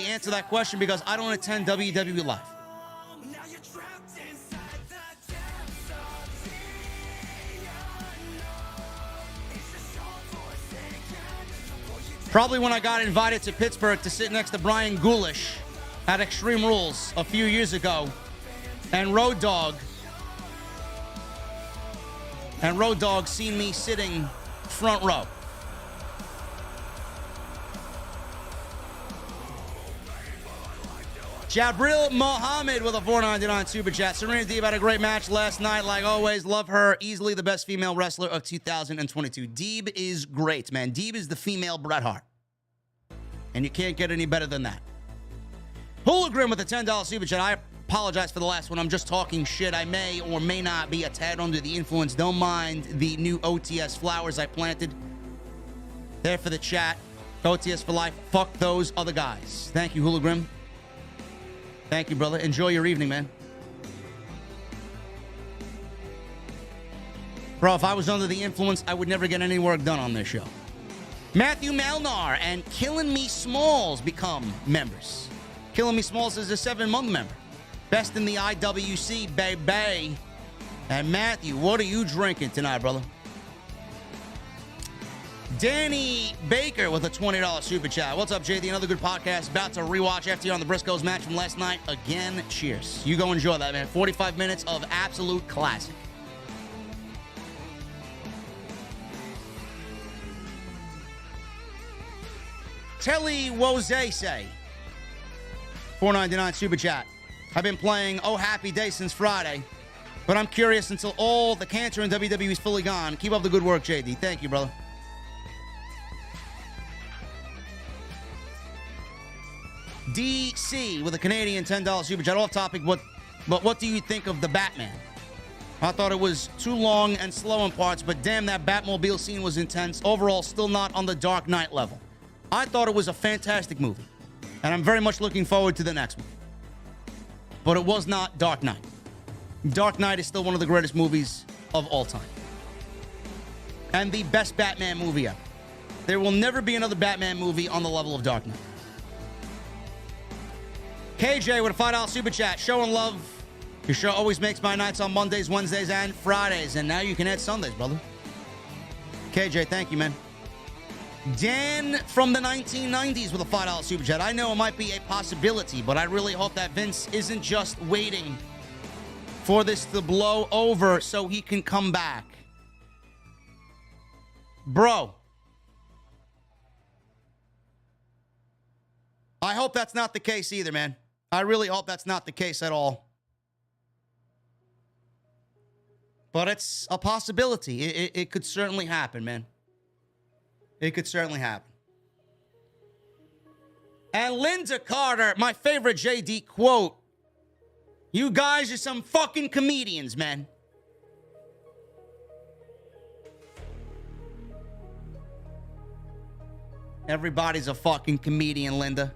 Speaker 2: answer that question because I don't attend WWE Live. Probably when I got invited to Pittsburgh to sit next to Brian Ghoulish at Extreme Rules a few years ago, and Road Dogg seen me sitting front row. Jabril Mohammed with a $4.99 super chat. Serena Deeb had a great match last night. Like always, love her. Easily the best female wrestler of 2022. Deeb is great, man. Deeb is the female Bret Hart. And you can't get any better than that. Hooligan with a $10 super chat. I apologize for the last one. I'm just talking shit. I may or may not be a tad under the influence. Don't mind the new OTS flowers I planted. There for the chat. OTS for life. Fuck those other guys. Thank you, Hooligan. Thank you, brother. Enjoy your evening, man. Bro, if I was under the influence, I would never get any work done on this show. Matthew Malnar and Killin' Me Smalls become members. Killin' Me Smalls is a 7-month member. Best in the IWC, baby. And Matthew, what are you drinking tonight, brother? Danny Baker with a $20 super chat. What's up, JD? Another good podcast. About to rewatch FTR on the Briscoes match from last night. Again, cheers. You go enjoy that, man. 45 minutes of absolute classic. Telly Wozese, $4.99 super chat. I've been playing Oh Happy Day since Friday, but I'm curious until all the cancer in WWE is fully gone. Keep up the good work, JD. Thank you, brother. DC with a Canadian $10 super chat. Off topic, but what do you think of the Batman? I thought it was too long and slow in parts, but damn, that Batmobile scene was intense. Overall, still not on the Dark Knight level. I thought it was a fantastic movie, and I'm very much looking forward to the next one. But it was not Dark Knight. Dark Knight is still one of the greatest movies of all time. And the best Batman movie ever. There will never be another Batman movie on the level of Dark Knight. KJ with a $5 super chat. Show and love. Your show always makes my nights on Mondays, Wednesdays, and Fridays. And now you can add Sundays, brother. KJ, thank you, man. Dan from the 1990s with a $5 super chat. I know it might be a possibility, but I really hope that Vince isn't just waiting for this to blow over so he can come back. Bro, I hope that's not the case either, man. I really hope that's not the case at all. But it's a possibility. It could certainly happen, man. It could certainly happen. And Linda Carter, my favorite JD quote. You guys are some fucking comedians, man. Everybody's a fucking comedian, Linda.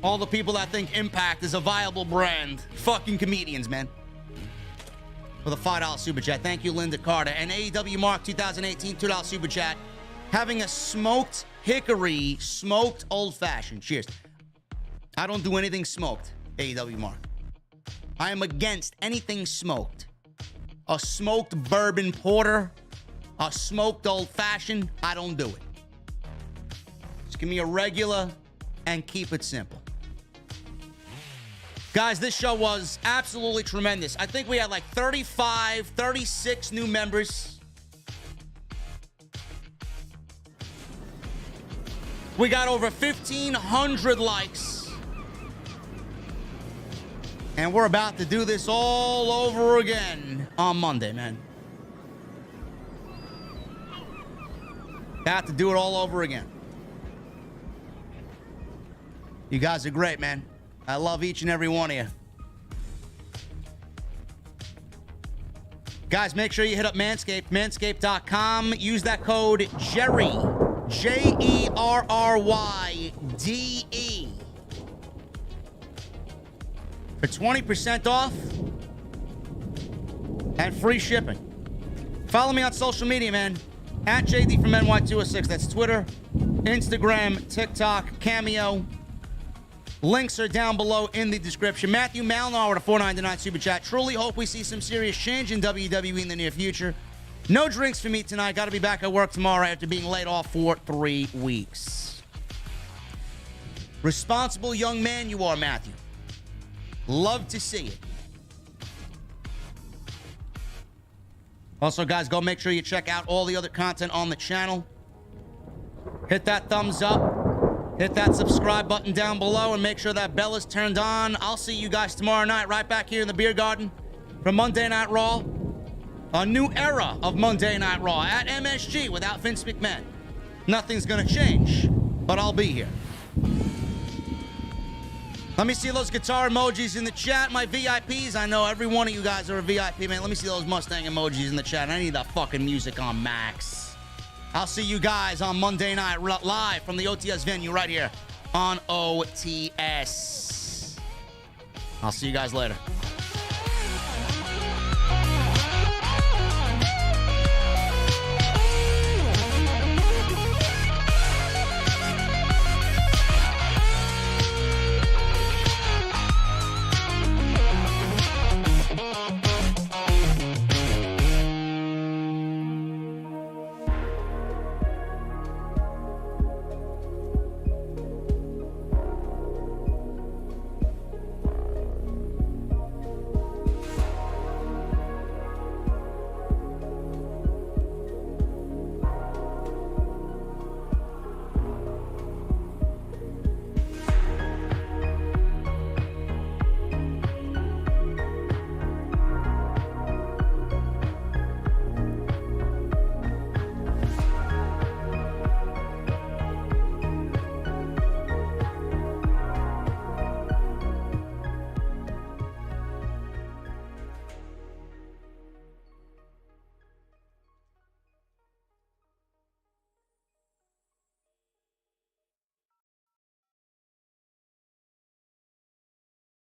Speaker 2: All the people that think Impact is a viable brand. Fucking comedians, man. With a $5 super chat. Thank you, Linda Carter. And AEW Mark 2018 $2 super chat. Having a smoked hickory, smoked old-fashioned. Cheers. I don't do anything smoked, AEW Mark. I am against anything smoked. A smoked bourbon porter, a smoked old-fashioned, I don't do it. Just give me a regular and keep it simple. Guys, this show was absolutely tremendous. I think we had like 35, 36 new members. We got over 1,500 likes. And we're about to do this all over again on Monday, man. About to do it all over again. You guys are great, man. I love each and every one of you. Guys, make sure you hit up Manscaped, manscaped.com. Use that code Jerry, Jerrydee, for 20% off and free shipping. Follow me on social media, man. At JD from NY206. That's Twitter, Instagram, TikTok, Cameo. Links are down below in the description. Matthew Malnar with a $4.99 super chat. Truly hope we see some serious change in WWE in the near future. No drinks for me tonight. Got to be back at work tomorrow after being laid off for 3 weeks. Responsible young man you are, Matthew. Love to see it. Also, guys, go make sure you check out all the other content on the channel. Hit that thumbs up. Hit that subscribe button down below and make sure that bell is turned on. I'll see you guys tomorrow night right back here in the beer garden for Monday Night Raw. A new era of Monday Night Raw at MSG without Vince McMahon. Nothing's going to change, but I'll be here. Let me see those guitar emojis in the chat, my VIPs. I know every one of you guys are a VIP, man. Let me see those Mustang emojis in the chat. I need that fucking music on max. I'll see you guys on Monday night live from the OTS venue right here on OTS. I'll see you guys later.